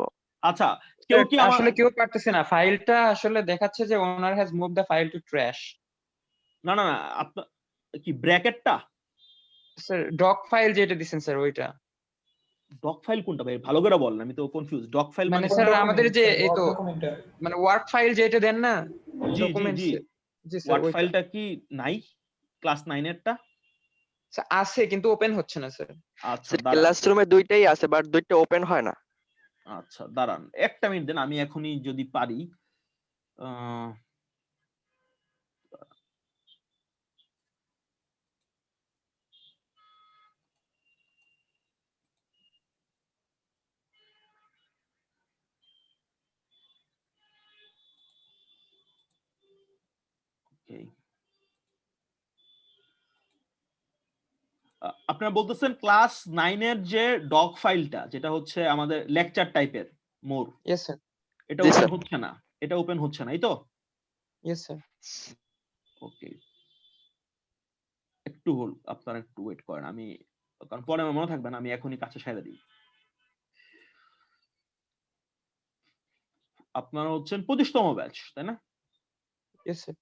আচ্ছা, কেউ কি আসলে কেউ পারতেছে না, ফাইলটা আসলে দেখাচ্ছে যে owner has move the file to trash. না না না, আপনার কি ব্র্যাকেটটা? স্যার ডক ফাইল যেটা দিছেন স্যার ওইটা। ডক ফাইল কোনটা ভাই, ভালো করে বলেন, আমি তো কনফিউজ। ডক ফাইল মানে মানে স্যার আমাদের যে এই তো ডকুমেন্টটা মানে ওয়ার্ক ফাইল যেটা দেন না জি জি ডকুমেন্টস। জি, জি স্যার ওয়ার্ড ওইটা ফাইলটা কি নাই ক্লাস 9 এরটা? স্যার আছে কিন্তু ওপেন হচ্ছে না স্যার। আচ্ছা স্যার দাঁড়ান, ক্লাসরুমে দুইটাই আছে বাট দুইটা ওপেন হয় না। আচ্ছা দাঁড়ান একটা মিনিট দেন, আমি এখনই যদি পারি। আহ, okay. আপনারা বলতেছেন ক্লাস 9 এর যে ডক ফাইলটা, যেটা হচ্ছে আমাদের লেকচার টাইপের মোর, ইয়েস স্যার। এটা জি ওপেন স্যার। হচ্ছে না, এটা ওপেন হচ্ছে না, এই তো? Yes sir. ওকে, একটু হোল্ড, আপনারা একটু ওয়েট করেন, আমি কারণ পরে আমার মনে থাকবে না, আমি এখনই কাছে সাইডে দিই। আপনারা হচ্ছেন 25তম ব্যাচ, তাই না? Yes sir.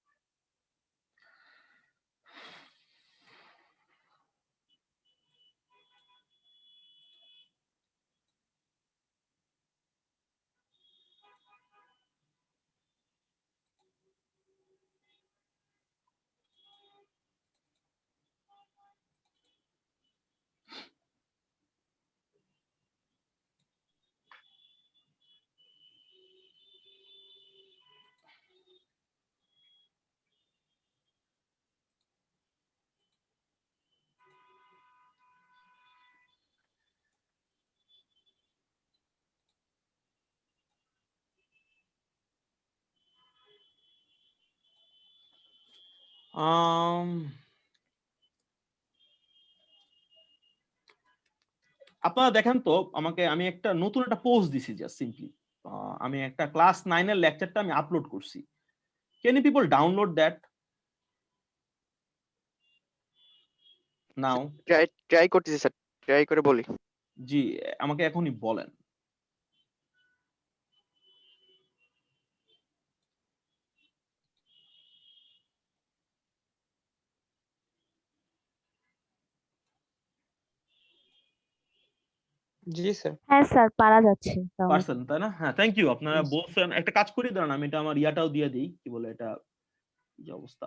আপনারা দেখেন তো আমাকে, আমি একটা নতুন একটা পোস্ট দিছি জাস্ট সিম্পলি, আমি একটা ক্লাস 9 এর লেকচারটা আমি আপলোড করছি। Can you people download that now? Try করতেছি স্যার, ট্রাই করে বলি। জি, আমাকে এখনই বলেন। জি স্যার। হ্যাঁ স্যার, পারা যাচ্ছে ডাউনলোড। পারছেন তাই না? হ্যাঁ, থ্যাংক ইউ। আপনারা Yes. বলছেন, একটা কাজ করি দাঁড়ান, আমি এটা আমার ইয়াটাও দিয়ে দিই, কি বলে এটা, কি যে অবস্থা।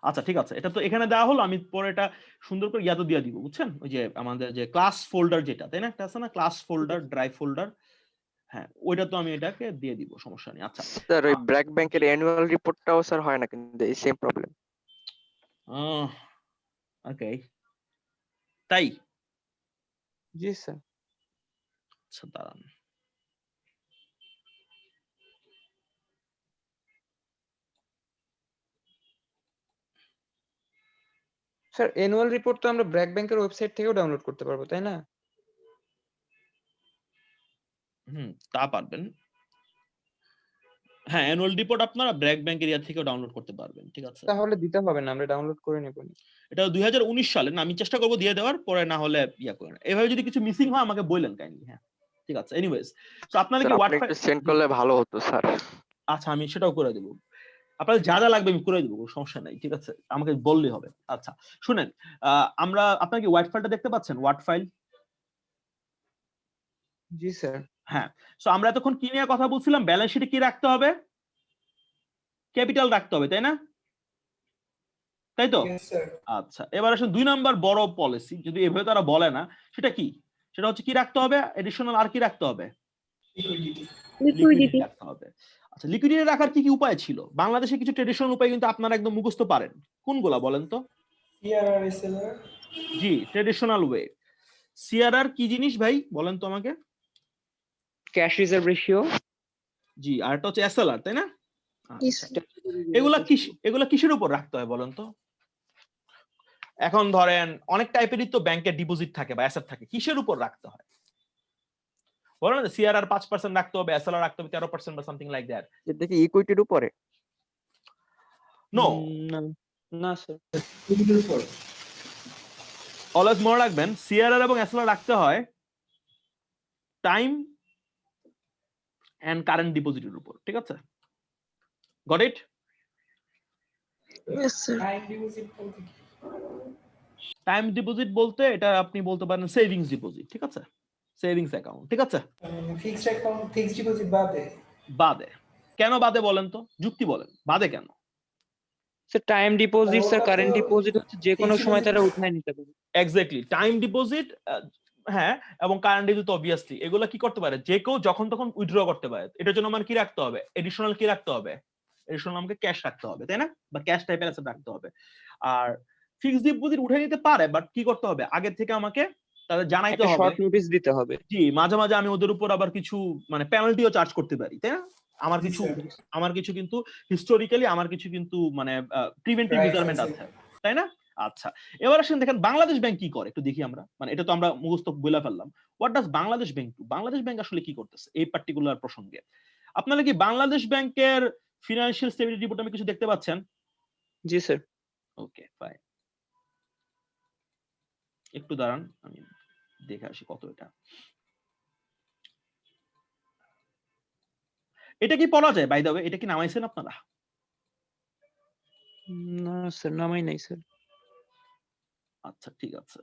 আচ্ছা ঠিক আছে, এটা তো এখানে দেওয়া হলো, আমি পরে এটা সুন্দর করে ইয়াতে দিয়ে দিব, বুঝছেন? ওই যে আমাদের যে ক্লাস ফোল্ডার যেটা, তাই না, একটা আছে না ক্লাস ফোল্ডার, ড্রাইভ ফোল্ডার, হ্যাঁ ওইটা তো আমি এটাকে দিয়ে দিব, সমস্যা নেই। আচ্ছা স্যার ওই ব্র্যাক ব্যাংকের অ্যানুয়াল রিপোর্টটাও স্যার হয় না কিন্তু, এই সেম প্রবলেম। ওকে, তাই? জি স্যার। আচ্ছা দাঁড়ান, স্যার অ্যানুয়াল রিপোর্ট তো আমরা ব্র্যাক ব্যাংকের ওয়েবসাইট থেকেও ডাউনলোড করতে পারবো, তাই না? তা পারবেন। হ্যাঁ, অ্যানুয়াল রিপোর্ট আপনারা ব্র্যাক ব্যাংক এরিয়া থেকেও ডাউনলোড করতে পারবেন, ঠিক আছে? তাহলে দিতে হবে না, আমরা ডাউনলোড করে নেব। এটা 2019 সালে না, আমি চেষ্টা করবো দিয়ে দেওয়ার, পরে না হলে ইয়া করেন। এভাবে যদি কিছু মিসিং হয় আমাকে বললেন কাইন্ডলি। হ্যাঁ ঠিক আছে, এনিওয়েজ তো আপনাদের কি স্যার আপনি ওয়ার্ড একটু সেন্ড করলে ভালো হতো স্যার। আচ্ছা আমি সেটাও করে দেবো, আপনাদের যা যা লাগবে আমি করে দেবো, কোনো সমস্যা নাই, ঠিক আছে, আমাকে বললেই হবে। আচ্ছা শুনেন, আমরা, আপনার কি ওয়ার্ড ফাইলটা দেখতে পাচ্ছেন, ওয়ার্ড ফাইল? জি স্যার। হ্যাঁ, সো আমরা এতক্ষণ কি নিয়ে কথা বলছিলাম, ব্যালেন্স শিটে কি রাখতে হবে, ক্যাপিটাল রাখতে হবে, তাই না? তাই তো? Yes, sir. আচ্ছা এবার আসুন 2 নাম্বার বড় পলিসি, যদি এভাবে তারা বলে না, সেটা কি? সেটা হচ্ছে কি রাখতে হবে, এডিশনাল আর কি রাখতে হবে, Liquidity. লিকুইডিটি রাখতে হবে। আচ্ছা লিকুইডিটি রাখার কি কি উপায় ছিল? বাংলাদেশে কিছু ট্রেডিশনাল উপায় কিন্তু আপনারা একদম মুখস্থ পারেন, কোনগুলা বলেন তো? CRR, SLR. জি, ট্রেডিশনাল ওয়ে। সিআরআর কি জিনিস ভাই বলেন তো আমাকে? Cash reserve ratio. জি, আর এটা হচ্ছে এসএলআর, তাই না? আচ্ছা, এগুলা কিসের উপর রাখতে হয় বলেন তো? এখন ধরেন অনেক টাইপেরই তো ব্যাংকের ডিপোজিট থাকে বা অ্যাসেট থাকে, কিসের উপর রাখতে হয় বলেন? সিআরআর 5% রাখতে হবে, এসএলআর রাখতে হবে 13% বা সামথিং লাইক দ্যাট। এটা কি ইকুইটির উপরে? নো, না স্যার। লিকুইডিটির উপর। অলওয়েজ মনে রাখবেন সিআরআর এবং এসএলআর রাখতে হয় টাইম এন্ড কারেন্ট ডিপোজিটের উপর, ঠিক আছে? Got it? Time deposit বলতে কি? টাইম ডিপোজিট বলতে এটা আপনি বলতে পারেন সেভিংস ডিপোজিট, ঠিক আছে, সেভিংস অ্যাকাউন্ট, ঠিক আছে? Fixed account, fixed deposit বাদে। বাদে। কেন বাদে বলেন তো, যুক্তি বলেন, বাদে কেন? স্যার টাইম ডিপোজিট স্যার, ওটা কারেন্ট তো ডিপোজিট হচ্ছে যে কোনো fixed সময় deposit তারা উঠায় নিতে পারে। এক্স্যাক্টলি, টাইম ডিপোজিট, হ্যাঁ, এবং কারেন্ট ডিপোজিট অবভিয়াসলি এগুলো কি করতে পারে, যে কেউ যখন তখন উইথড্র করতে পারে। এটার জন্য আমার কি রাখতে হবে, এডিশনাল কি রাখতে হবে, এডিশনাল আমাকে ক্যাশ রাখতে হবে, তাই না, বা ক্যাশ টাইপের অ্যাসেট রাখতে হবে। আর ফিক্সড ডিপোজিট উঠে নিতে পারে, বাট কি করতে হবে, আগে থেকে আমাকে তাদের জানাইতে একটা হবে। শর্ট নোটিস দিতে হবে। জি, মাঝে মাঝে আমি ওদের উপর আবার কিছু মানে পেনাল্টিও চার্জ করতে পারি, তাই না? আমার জি, কিছু স্যার। আমার কিছু কিন্তু হিস্টোরিক্যালি আমার কিছু কিন্তু মানে প্রিভেন্টিভ Rights মেজারমেন্ট আছে। আছে, তাই না? আচ্ছা এবার আসেন দেখেন বাংলাদেশ ব্যাংক কি করে একটু দেখি আমরা, মানে এটা তো আমরা মুখস্থ বলে ফেললাম। What does Bangladesh bank do? Bangladesh bank আসলে কি করতেছে এই পার্টিকুলার প্রসঙ্গে? আপনারা কি বাংলাদেশ ব্যাংকের ফিনান্সিয়াল স্টেবিলিটি রিপোর্ট আমি কিছু দেখতে পাচ্ছেন? জি স্যার। ওকে ফাইন, একটু দাঁড়ান আমি দেখে আসি কত এটা। এটা কি পড়া যায় বাই দ্য ওয়ে? এটা কি নামাইছেন আপনারা? না স্যার, নামাই নাই স্যার। আচ্ছা ঠিক আছে,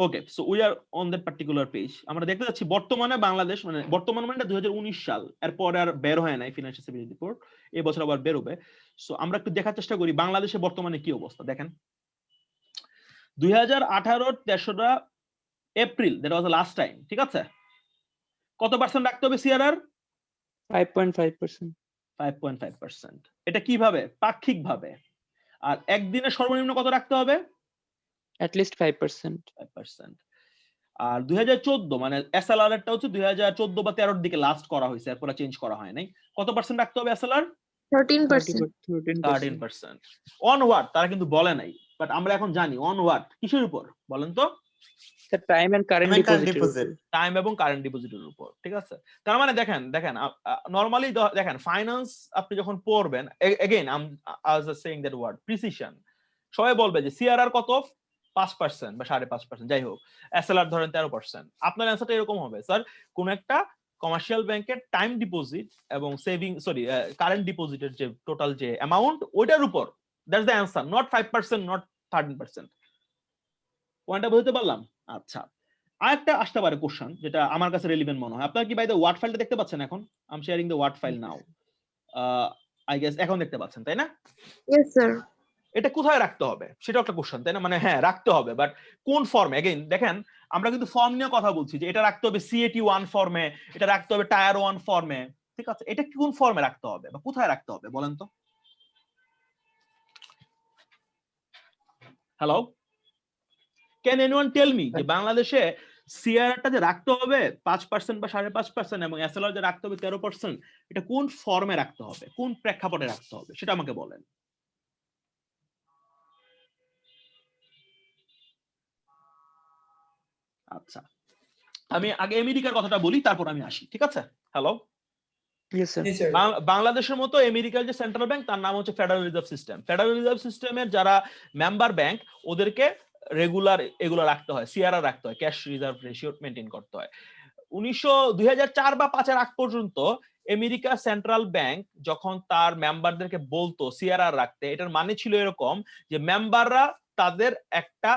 okay, so we are on that particular page. আমরা দেখতে যাচ্ছি বর্তমানে বাংলাদেশ, মানে বর্তমান মানে 2019 সাল, এরপর আর বের হয় নাই ফিনান্সিয়াল স্টেবিলিটি রিপোর্ট, এই বছর আবার বের হবে। সো আমরা একটু দেখার চেষ্টা করি বাংলাদেশে বর্তমানে কি অবস্থা। দেখেন 2018 তেসরা April, that was the last time, ঠিক আছে? কত পার্সেন্ট রাখতে হবে সিআরআর? 5.5%। 5.5%। এটা কিভাবে? পাক্ষিকভাবে। আর একদিনে সর্বনিম্ন কত রাখতে হবে? at least 5%। 5%। আর 2014 মানে এসএলআর এরটা হচ্ছে 2014 বা 13 এর দিকে লাস্ট করা হয়েছে, এরপর চেঞ্জ করা হয় নাই। কত পার্সেন্ট রাখতে হবে এসএলআর? 13%। 13%। অন হোয়াট তারা কিন্তু বলে নাই, বাট আমরা এখন জানি অন হোয়াট, কিসের উপর বলেন তো? Sir time and current deposit. Time এবং কারেন্ট ডিপোজিটের উপর, ঠিক আছে? তার মানে দেখেন নরমালি দেখেন ফাইন্যান্স আপনি যখন পড়বেন, again I was saying that word precision, সবাই বলবে যে সিআরআর কত 5% বা 5.5%, যাই হোক এসএলআর ধরেন 13%। আপনার অ্যান্সারটা এরকম হবে, স্যার কোন একটা কমার্শিয়াল ব্যাংকের টাইম ডিপোজিট এবং কারেন্ট ডিপোজিটের যে টোটাল যে অ্যামাউন্ট ওইটার উপর, that's the answer, not 5%, not 13%। পয়েন্টটা বুঝতে পারলাম? আচ্ছা, আরেকটা আসতে পারে কোশ্চেন যেটা আমার কাছে রেলিভেন্ট মনে হয়। আপনারা কি বাই দ্য ওয়ার্ড ফাইলটা দেখতে পাচ্ছেন এখন? I am sharing the word file now. I guess এখন দেখতে পাচ্ছেন, তাই না? Yes sir. এটা কোথায় রাখতে হবে সেটা একটা কোশ্চেন, তাই না? মানে হ্যাঁ রাখতে হবে, বাট কোন ফর্মে? এগেইন দেখেন আমরা কিন্তু ফর্ম নিয়ে কথা বলছি যে এটা রাখতে হবে CAT1 ফর্মে, এটা রাখতে হবে টায়ার 1 ফর্মে, ঠিক আছে? এটা কোন ফর্মে রাখতে হবে বা কোথায় রাখতে হবে বলেন তো? Hello, can anyone tell me যে বাংলাদেশে সিআরটা যে রাখতে হবে 5% বা 5.5% এবং এসএলআর যে রাখতে হবে 13%, এটা কোন ফর্মে রাখতে হবে, কোন প্রেক্ষাপটে রাখতে হবে সেটা আমাকে বলেন। আচ্ছা, আমি আগে আমেরিকার কথাটা বলি, তারপর আমি আসি, ঠিক আছে? হ্যালো, বাংলাদেশের মতো আমেরিকার যে সেন্ট্রাল ব্যাংক তার নাম হচ্ছে federal reserve system. Federal reserve সিস্টেমের যারা মেম্বার ব্যাংক ওদেরকে রেগুলার এগুলো রাখতে হয়, সিআরআর রাখতে হয়, ক্যাশ রিজার্ভ রেশিও মেইনটেইন করতে হয়। 2004 বা 5 এর আগ পর্যন্ত আমেরিকা সেন্ট্রাল ব্যাংক যখন তার মেম্বারদেরকে বলতো সিআরআর রাখতে, এটার মানে ছিল এরকম যে মেম্বাররা তাদের একটা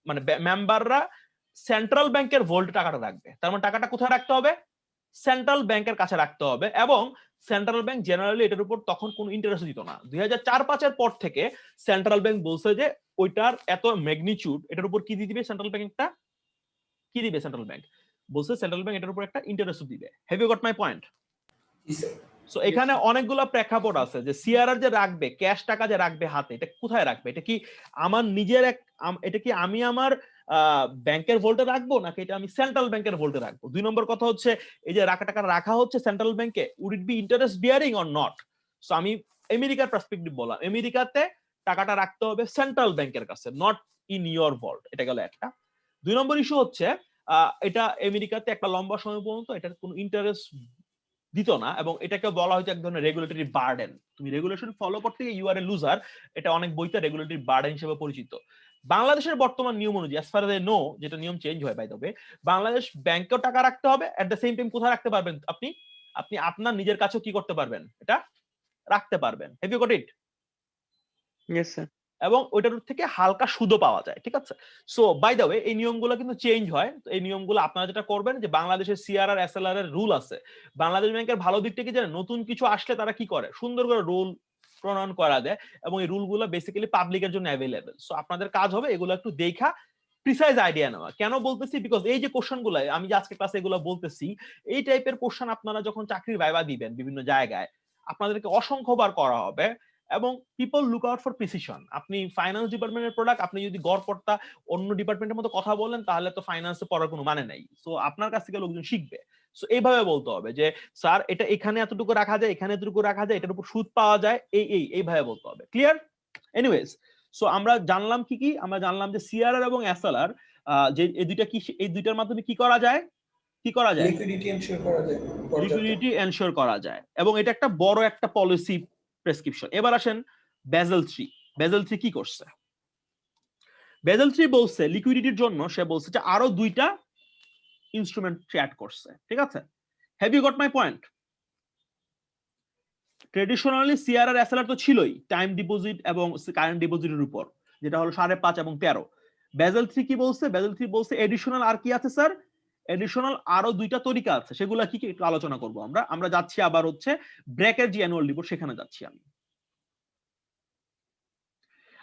মানে মেম্বাররা সেন্ট্রাল ব্যাংকের ভোল্ট টাকাটা রাখবে। তার মানে টাকাটা কোথায় রাখতে হবে? সেন্ট্রাল ব্যাংকের কাছে রাখতে হবে, এবং সেন্ট্রাল ব্যাংক জেনারেলি এটার উপর তখন কোনো ইন্টারেস্ট দিত না। 2004-5 এর পর থেকে সেন্ট্রাল ব্যাংক বলছে যে ওইটার এত ম্যাগনিটিউড, এটার উপর কি দিবে সেন্ট্রাল ব্যাংক? একটা কি দিবে সেন্ট্রাল ব্যাংক? বলছে সেন্ট্রাল ব্যাংক এটার উপর একটা ইন্টারেস্ট দিবে। Have you got my point? So এখানে অনেকগুলো প্রেক্ষাপট আছে যে সিআরআর যে রাখবে, ক্যাশ টাকা যে রাখবে হাতে, এটা কোথায় রাখবে? এটা কি আমার নিজের এটা কি আমি আমার ব্যাংকের ভোল্টে রাখবো নাকি এটা আমি সেন্ট্রাল ব্যাংকের ভোল্টে রাখবো? 2 নম্বর কথা হচ্ছে এই যে টাকা রাখা হচ্ছে সেন্ট্রাল ব্যাংকে, would it be interest bearing or not? So আমি আমেরিকার পার্সপেক্টিভ বললাম, আমেরিকাতে টাকাটা রাখতে হবে সেন্ট্রাল ব্যাংকের কাছে, নট ইন ইয়োর ভল্ট। এটা গেল একটা। 2 নম্বর ইস্যু হচ্ছে এটা আমেরিকাতে একটা লম্বা সময় পর্যন্ত এটার কোনো ইন্টারেস্ট দিত না, এবং এটাকে বলা হয়তো এক ধরনের রেগুলেটরি বার্ডেন। তুমি রেগুলেশন ফলো করতে গিয়ে ইউ আর এ লুজার, এটা অনেক বইতে রেগুলেটরি বার্ডেন হিসেবে পরিচিত। বাংলাদেশের বর্তমান নিয়ম অনুযায়ী as far age I know, যেটা নিয়ম চেঞ্জ হয় বাই দ্য ওয়ে, বাংলাদেশ ব্যাংকেও টাকা রাখতে হবে, এট দ্য সেম টাইম কোথায় রাখতে পারবেন আপনি? আপনি আপনার নিজের কাছেও কি করতে পারবেন? এটা রাখতে পারবেন। Have you got it? Yes sir. এবং ওইটার থেকে হালকা সুদও পাওয়া যায়, ঠিক আছে? সো বাই দ্য ওয়ে এই নিয়মগুলো কিন্তু চেঞ্জ হয়। তো এই নিয়মগুলো আপনারা যেটা করবেন যে বাংলাদেশের সিআরআর এসএলআর এর রুল আছে। বাংলাদেশ ব্যাংকের ভালো দিকটা কি জানেন? নতুন কিছু আসলে তারা কি করে, সুন্দর করে রুল প্রণয়ন করা দেয়, এবং এই রুলগুলো বেসিক্যালি পাবলিকের জন্য অ্যাভেলেবল। সো আপনাদের কাজ হবে এগুলো একটু দেখা প্রিসাইজ আইডিয়া নেওয়া। কেন বলতেছি? বিকজ এই যে কোশ্চেনগুলো আমি যে আজকে ক্লাসে এগুলো বলতেছি, এই টাইপের কোশ্চেন আপনারা যখন চাকরির ভাইবা দিবেন বিভিন্ন জায়গায়, আপনাদেরকে অসংখ্যবার করা হবে, এবং people look out for precision. আপনি ফাইন্যান্স ডিপার্টমেন্টের প্রোডাক্ট, আপনি যদি গড়পড়তা অন্য ডিপার্টমেন্টের মতো কথা বলেন তাহলে তো ফাইন্যান্সে পড়ার কোনো মানে নাই। সো আপনার কাছ থেকে লোকজন শিখবে। সো এইভাবে বলতে হবে যে স্যার এটা এখানে এতটুকু রাখা যায়, এখানে এতটুকু রাখা যায়, এটার উপর সুদ পাওয়া যায়, এইভাবে বলতে হবে। ক্লিয়ার? এনিওয়েজ, সো আমরা জানলাম কি আমরা জানলাম যে সিআরআর এবং এসএলআর যে এই দুইটা কি, এই দুইটার মাধ্যমে কি করা যায়? লিকুইডিটি এনশিওর করা যায়, লিকুইডিটি এনশিওর করা যায়, এবং এটা একটা বড় একটা পলিসি প্রেসক্রিপশন। এবার আসেন বেজেল 3। বেজেল 3 কি করছে? বেজেল 3 বলছে লিকুইডিটির জন্য, সে বলছে যে আরো 2টা ইনস্ট্রুমেন্ট অ্যাড করছে, ঠিক আছে? Have you got my point? Traditionally CRR SLR তো ছিলই টাইম ডিপোজিট এবং কারেন্ট ডিপোজিটের উপর, যেটা হলো 5.5 এবং 13। বেজেল 3 কি বলছে? বেজেল 3 বলছে এডিশনাল আর কি আছে স্যার? এডিশনাল আরো 2টা তরিকা আছে, সেগুলা কি একটু আলোচনা করব আমরা যাচ্ছি আবার হচ্ছে ব্র্যাকের যে অ্যানুয়াল রিপোর্ট, সেখানে যাচ্ছি আমি।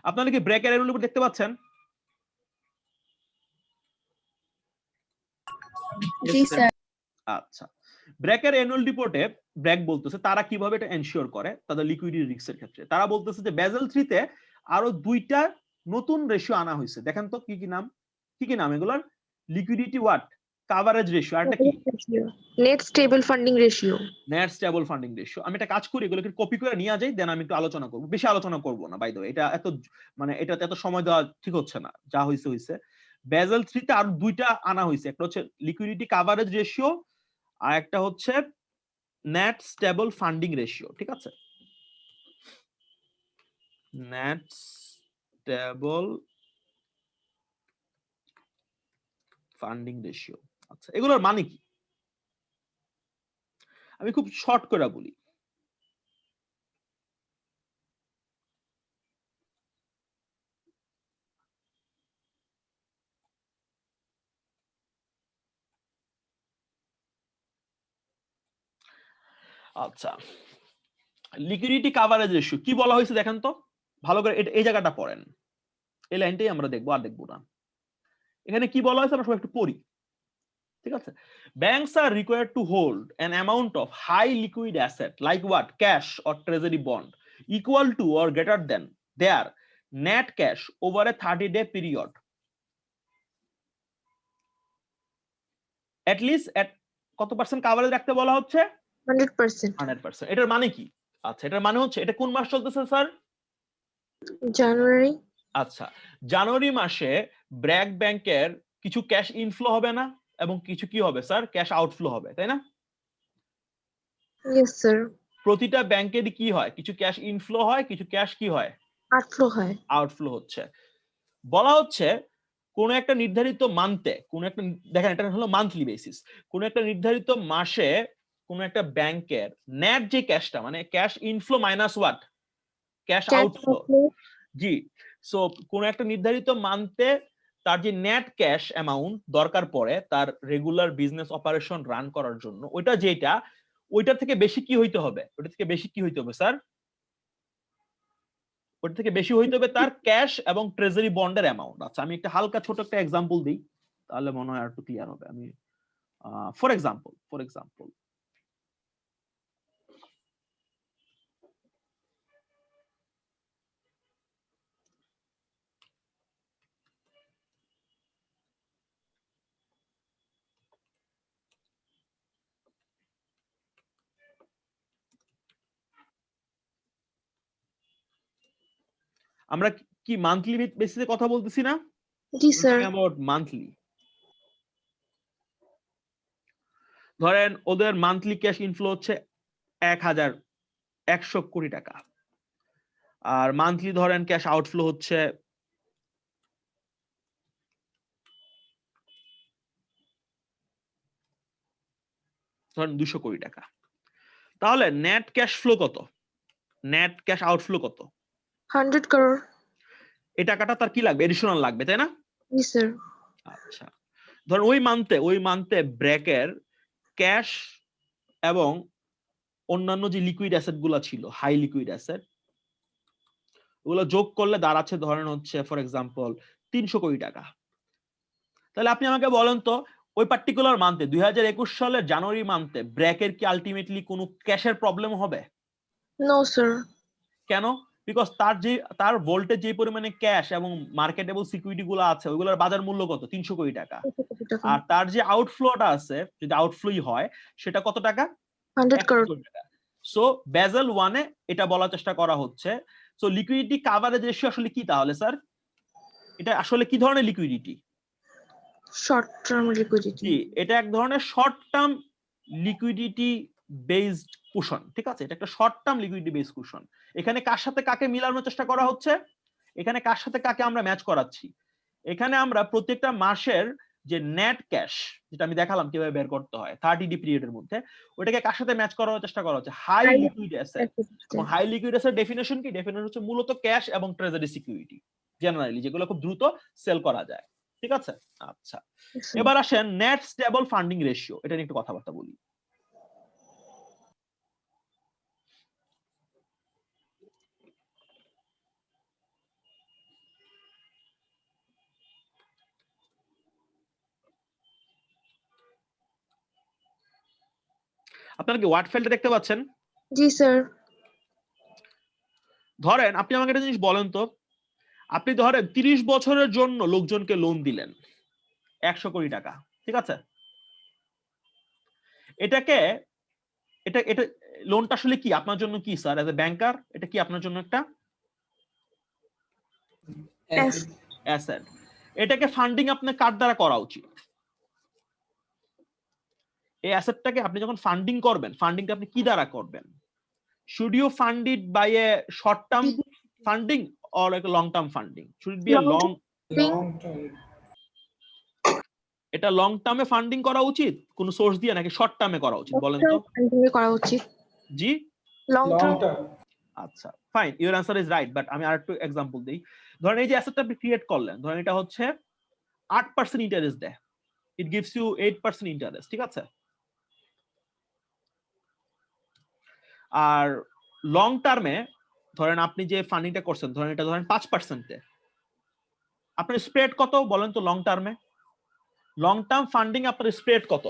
আপনারা কি ব্র্যাকের অ্যানুয়াল রিপোর্ট দেখতে পাচ্ছেন? জি স্যার। আচ্ছা, ব্র্যাকের অ্যানুয়াল রিপোর্টে ব্র্যাক বলতেছে তারা কিভাবে এটা এনশিওর করে তাদের লিকুইডিটি রিস্কের ক্ষেত্রে। তারা বলতেছে যে বেজেল 3 তে আরো 2টা নতুন রেশিও আনা হয়েছে। দেখেন তো কি কি নাম এগুলার? Liquidity what? Coverage ratio. আর এটা কি? Net stable funding ratio. Net stable funding ratio. আমি একটা কাজ করি, এগুলোকে কপি করে নিয়ে যাই, দেন আমি একটু আলোচনা করব। বেশি আলোচনা করব না বাই দ্য ওয়ে, এটা এত মানে এটাতে এত সময় দেওয়া ঠিক হচ্ছে না। যা হইছে বেজেল 3 তে আর 2টা আনা হয়েছে। একটা হচ্ছে লিকুইডিটি কাভারেজ রেশিও আর একটা হচ্ছে নেট স্টেবল ফান্ডিং রেশিও। ঠিক আছে, নেট স্টেবল ফান্ডিং রেশিও। আচ্ছা, এগুলোর মানে কি আমি খুব শর্ট করে বলি। আচ্ছা, লিকুইডিটি কাভারেজ রেশিও কি বলা হয়েছে দেখেন তো ভালো করে, এই জায়গাটা পড়েন, এই লাইনটাই আমরা দেখবো, আর দেখবো না। এখানে কি বলা হয়েছে আমরা সবাই একটু পড়ি। ঠিক আছে, banks are required to hold an amount of high liquid asset like what? Cash or treasury bond equal to or greater than their net cash over a 30-day period at least at কত percent coverage রাখতে বলা হচ্ছে? 100%। 100%। এটার মানে কি? আচ্ছা, এটার মানে হচ্ছে এটা কোন মাস চলতেছে স্যার? জানুয়ারি। আচ্ছা, জানুয়ারি মাসে ব্র্যাক ব্যাংকের কিছু ক্যাশ ইনফ্লো হবে না এবং কিছু কি হবে স্যার? ক্যাশ আউটফ্লো হবে, তাই না? Yes sir. প্রতিটা ব্যাংকেরই কি হয়? কিছু ক্যাশ ইনফ্লো হয়, কিছু ক্যাশ কি হয়? আউটফ্লো হয়। আউটফ্লো হচ্ছে। বলা হচ্ছে কোন একটা নির্ধারিত মান্থে, কোন একটা, দেখেন এটা হলো মান্থলি বেসিস, কোন একটা নির্ধারিত মাসে কোন একটা ব্যাংকের নেট যে ক্যাশটা, মানে cash inflow minus what? Cash outflow. G, so কোন একটা নির্ধারিত মান্থে তার যে নেট ক্যাশ অ্যামাউন্ট দরকার পড়ে তার রেগুলার বিজনেস অপারেশন রান করার জন্য, ওইটা যেটা, ওইটা থেকে বেশি কি হইতে হবে? ওইটা থেকে বেশি কি হইতে হবে স্যার? ওটা থেকে বেশি হইতে হবে তার ক্যাশ এবং ট্রেজারি বন্ডের অ্যামাউন্ট। আচ্ছা, আমি একটা হালকা ছোট একটা এক্সাম্পল দিই, তাহলে মনে হয় আর একটু ক্লিয়ার হবে। আমি ফর এক্সাম্পল আমরা কি মান্থলি বেসিসে কথা বলতেছি না? জি স্যার। About monthly. ধরেন ওদের মান্থলি ক্যাশ ইনফ্লো হচ্ছে 1,100 কোটি টাকা, আর মান্থলি ধরেন ক্যাশ আউটফ্লো হচ্ছে ধরেন 200 কোটি টাকা। তাহলে নেট ক্যাশ ফ্লো কত? নেট ক্যাশ আউটফ্লো কত? 100 crore। এই টাকাটা তার কি লাগবে? এডিশনাল লাগবে, তাই না? জি স্যার। আচ্ছা, ধরেন ওই মান্থে ব্র্যাকের ক্যাশ এবং অন্যান্য যে লিকুইড অ্যাসেট গুলা ছিল, হাই লিকুইড অ্যাসেট, ওগুলো যোগ করলে দাঁড়াচ্ছে ধরেন হচ্ছে ফর এক্সাম্পল 300 কোটি টাকা। তাহলে আপনি আমাকে বলেন তো ওই পার্টিকুলার মান্থে 2021 সালের জানুয়ারি মান্থে ব্র্যাকের কি আলটিমেটলি কোনো ক্যাশের প্রবলেম হবে? No sir. কেন? বিকজ তার ভোল্টেজ যে পরিমাণে ক্যাশ এবং মার্কেটেবল সিকিউরিটি গুলো আছে ওইগুলোর বাজার মূল্য কত? 300 কোটি টাকা। আর তার যে আউটফ্লোটা আছে, যদি আউটফ্লোই হয়, সেটা কত টাকা? 100 crore। সো বেজেল 1 এ এটা বলার চেষ্টা করা হচ্ছে। সো লিকুইডিটি কাভারেজ রেশিও আসলে কি তাহলে স্যার? এটা আসলে কি ধরনের লিকুইডিটি? Short term liquidity. জি, এটা এক ধরনের short term liquidity based cushion. ঠিক আছে, এটা একটা short term liquidity based cushion. এখানে কার সাথে কাকে মিলানোর চেষ্টা করা হচ্ছে? এখানে কার সাথে কাকে আমরা ম্যাচ করাচ্ছি? এখানে আমরা প্রত্যেকটা মাসের যে নেট ক্যাশ, যেটা আমি দেখালাম কিভাবে বের করতে হয় 30-day পিরিয়ডের মধ্যে, ওটাকে কার সাথে ম্যাচ করার চেষ্টা করা হচ্ছে? High liquid asset. এবং হাই লিকুইড অ্যাসেট ডেফিনেশন কি? ডেফিনেশন হচ্ছে মূলত ক্যাশ এবং ট্রেজারি সিকিউরিটি জেনারেলি, যেগুলো খুব দ্রুত সেল করা যায়। ঠিক আছে, আচ্ছা, এবার আসেন নেট স্টেবল ফান্ডিং রেশিও, এটা নিয়ে একটু কথাবার্তা বলি। আপনারা কি ওয়ার্ড ফাইলটা দেখতে পাচ্ছেন? জি স্যার। ধরেন আপনি আমাকে একটা জিনিস বলেন তো, আপনি ধরেন 30 বছরের জন্য লোকজনকে লোন দিলেন 100 কোটি টাকা, ঠিক আছে? এটাকে এটা এটা লোনটা আসলে কি আপনার জন্য কি স্যার এজ এ ব্যাংকার? এটা কি আপনার জন্য একটা অ্যাসেট। এটাকে ফান্ডিং আপনার কার দ্বারা করা উচিত? এই অ্যাসেটটাকে আপনি যখন ফান্ডিং করবেন, ফান্ডিংটা আপনি কি দ্বারা করবেন? Should you fund it by a short term funding or like long term funding? Should it be a long এটা লং টার্মে ফান্ডিং করা উচিত কোন সোর্স দিয়ে নাকি শর্ট টার্মে করা উচিত বলেন তো? করা উচিত। জি লং টার্ম। আচ্ছা fine, your answer is right, but আমি আরেকটু এক্সাম্পল দেই। ধরেন এই যে অ্যাসেটটা আপনি ক্রিয়েট করলেন, ধরেন এটা হচ্ছে 8% ইন্টারেস্ট দেয়, ইট গিভস ইউ 8% ইন্টারেস্ট, ঠিক আছে? আর লং টার্মে ধরেন আপনি যে ফান্ডিংটা করছেন, ধরেন এটা ধরেন 5% এ, আপনার স্প্রেড কত বলেন তো লং টার্মে? লং টার্ম ফান্ডিং আপনার স্প্রেড কত?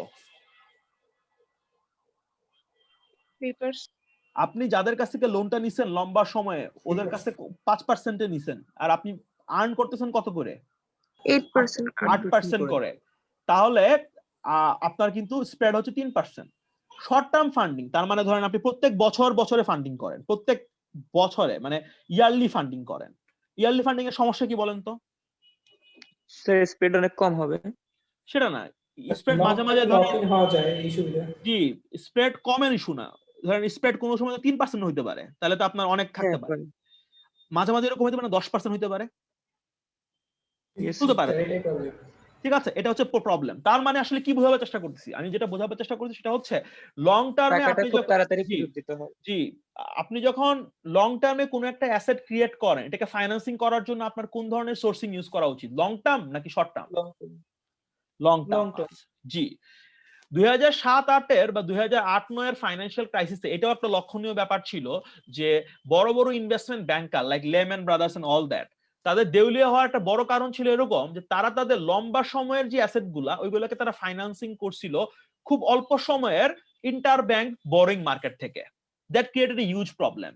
আপনি যাদের কাছ থেকে লোনটা নিছেন লম্বা সময়ে ওদের কাছে 5% এ নিছেন, আর আপনি আর্ন করতেছেন কত করে? 8% করে। তাহলে আপনার কিন্তু স্প্রেড হচ্ছে 3%। শর্ট টার্ম ফান্ডিং তার মানে ধরেন আপনি প্রত্যেক বছরে ফান্ডিং করেন, প্রত্যেক বছরে মানে ইয়ারলি ফান্ডিং করেন। ইয়ারলি ফান্ডিং এর সমস্যা কি বলেন তো? স্যার স্প্রেড অনেক কম হবে। সেটা না, স্প্রেড মাঝে মাঝে হওয়া যায় এই সুবিধা। জি, স্প্রেড কমের ইস্যু না, ধরেন স্প্রেড কোনো সময় 3% হইতে পারে, তাহলে তো আপনার অনেক থাকতে পারে। মাঝে মাঝে এরকম হইতে পারে 10% হইতে পারে, হতে পারে, ঠিক আছে? এটা হচ্ছে প্রবলেম। তার মানে আসলে কি বোঝাবার চেষ্টা করতেছি? আমি যেটা বোঝাবার চেষ্টা করতেছি সেটা হচ্ছে লং টার্মে আপনি খুব তাড়াতাড়ি ফেরত দিতে হয়। জি, আপনি যখন লং টার্মে কোনো একটা অ্যাসেট ক্রিয়েট করেন, এটাকে ফাইন্যান্সিং করার জন্য আপনার কোন ধরনের সোর্সিং ইউজ করা উচিত? লং টার্ম নাকি শর্ট টার্ম? Long term. জি, 2007-08 এর বা 2008-09 এর ফাইন্যান্সিয়াল ক্রাইসিসে এটাও একটা লক্ষণীয় ব্যাপার ছিল যে বড় বড় investment banker like Lehman Brothers and all that, তাদের দেউলিয়া হওয়ার একটা বড় কারণ ছিল এরকম যে তারা তাদের লম্বা সময়ের যে অ্যাসেট গুলা ওইগুলোকে তারা ফাইন্যান্সিং করছিল খুব অল্প সময়ের ইন্টার ব্যাংক বোরিং মার্কেট থেকে। That created a huge problem.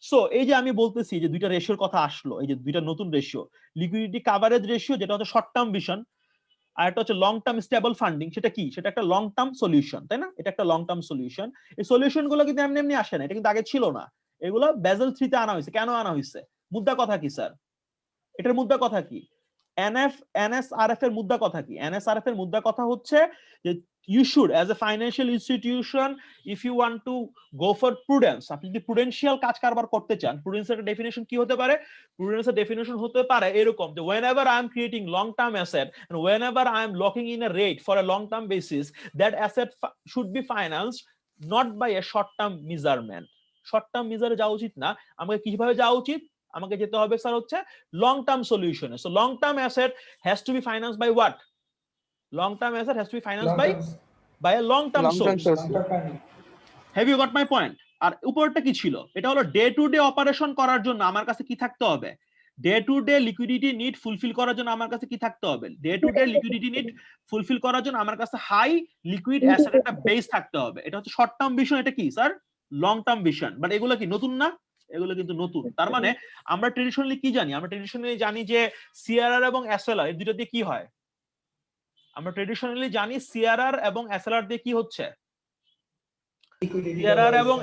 So এই যে আমি বলতেছি যে দুইটা রেশিওর কথা আসলো, এই যে দুইটা নতুন রেশিও, লিকুইডিটি কাভারেজ রেশিও যেটা হচ্ছে শর্ট টার্ম ভিশন, আর একটা হচ্ছে লং টার্ম স্টেবল ফান্ডিং। সেটা কি? সেটা একটা লং টার্ম সলিউশন, তাই না? এটা একটা লং টার্ম সলিউশন। এই সলিউশন গুলো কিন্তু এমনি এমনি আসে না, এটা কিন্তু আগে ছিল না, এগুলো বেজেল 3 তে আনা হয়েছে। কেন আনা হয়েছে? মুদ্রা কথা কি স্যার? এটার মুদ্রা কথা কি? এনএসআরএফ এর মুদ্রা কথা কি? এনএসআরএফ এর মুদ্রা কথা হচ্ছে যে you should as a financial institution if you want to go for prudence, আপনি যদি prudential কাজ কারবার করতে চান, prudence এর ডেফিনিশন কি হতে পারে? prudence এর ডেফিনিশন হতে পারে এরকম যে whenever I am creating long term asset and whenever I am locking in a rate for a long term basis, that asset should be financed not by a short term measurement. Short term মেজারে যাওয়া উচিত না, আমাকে কিভাবে যাওয়া উচিত? আমাকে যেতে হবে স্যার হচ্ছে লং টার্ম সলিউশনে। So long term asset has to be financed by what? Long term asset has to be financed by a long term source. Have you got my point? আর উপরটা কি ছিল? এটা হলো ডে টু ডে অপারেশন করার জন্য আমার কাছে কি থাকতে হবে? Day to day liquidity need fulfil করার জন্য আমার কাছে কি থাকতে হবে? Day to day liquidity need fulfil করার জন্য আমার কাছে হাই লিকুইড অ্যাসেট একটা বেস থাকতে হবে। এটা হচ্ছে শর্ট টার্ম ভিশন। এটা কি sir? Long term vision. But এগুলো কি নতুন না? এগুলো কিন্তু নতুন। তার মানে আমরা ট্রেডিশনালি কি জানি? আমরা ট্রেডিশনালি জানি যে সিআরআর এবং এসএলআর এই দুটো দিয়ে কি হয়? আমরা ট্রেডিশনালি জানি সিআরআর এবং এসএলআর দিয়ে কি হচ্ছে? সিআরআর এবং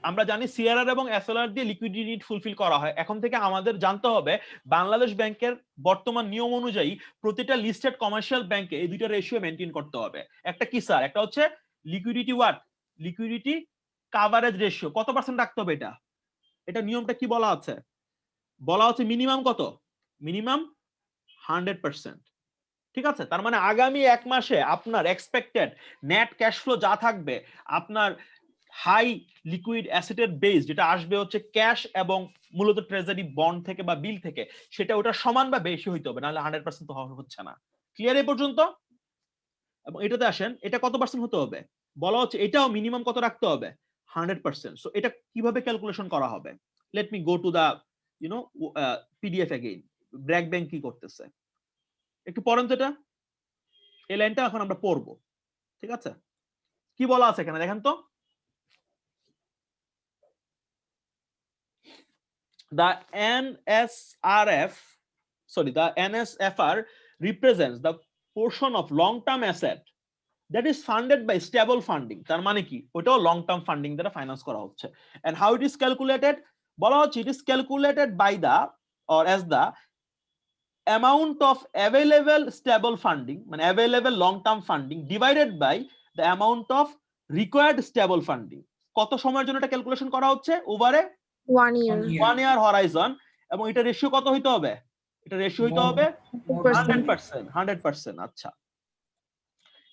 আমরা জানি সিআরআর এবং এসএলআর দিয়ে লিকুইডিটি নিড ফুলফিল করা হয়। এখন থেকে আমাদের জানতে হবে বাংলাদেশ ব্যাংকের বর্তমান নিয়ম অনুযায়ী প্রতিটা লিস্টেড কমার্শিয়াল ব্যাংকে এই দুইটা রেশিও মেইনটেইন করতে হবে। একটা কি স্যার? একটা হচ্ছে liquidity what? Liquidity coverage ratio. কত পার্সেন্ট রাখতে হবে এটা? এটা নিয়মটা কি বলা আছে? বলা হচ্ছে মিনিমাম কত? মিনিমাম 100%। ঠিক আছে? তার মানে আগামী এক মাসে আপনার এক্সপেক্টেড নেট ক্যাশ ফ্লো যা থাকবে, আপনার হাই লিকুইড অ্যাসেটের বেস যেটা আসবে হচ্ছে ক্যাশ এবং মূলত ট্রেজারি বন্ড থেকে বা বিল থেকে, সেটা ওটা সমান বা বেশি হইতে হবে, নাহলে 100% তো হচ্ছে না। ক্লিয়ার এই পর্যন্ত? এবং এটাতে আসেন, এটা কত পার্সেন্ট হতে হবে? বলা হচ্ছে এটাও মিনিমাম কত রাখতে হবে? 100%। সো এটা কিভাবে ক্যালকুলেশন করা হবে? Let me go to the PDF again. BRAC bank কি করতেছে একটু পড়েন তো। এটা এই লাইনটা এখন আমরা পড়বো, ঠিক আছে? কি বলা আছে এখানে দেখেন তো। the NSFR represents the portion of long-term asset that is funded by stable funding. তার মানে কি, ওটাও লং টার্ম ফান্ডিং দ্বারা ফাইন্যান্স করা হচ্ছে। and how it is calculated, বলা হচ্ছে it is calculated by the or as the amount of available stable funding, মানে available long term funding divided by the amount of required stable funding। কত সময়ের জন্য এটা calculation করা হচ্ছে? ওভারে 1 year 1 ইয়ার হরাইজন। এবং এটা রেশিও কত হইতে হবে? এটা রেশিও হইতে হবে 100%। 100%। আচ্ছা,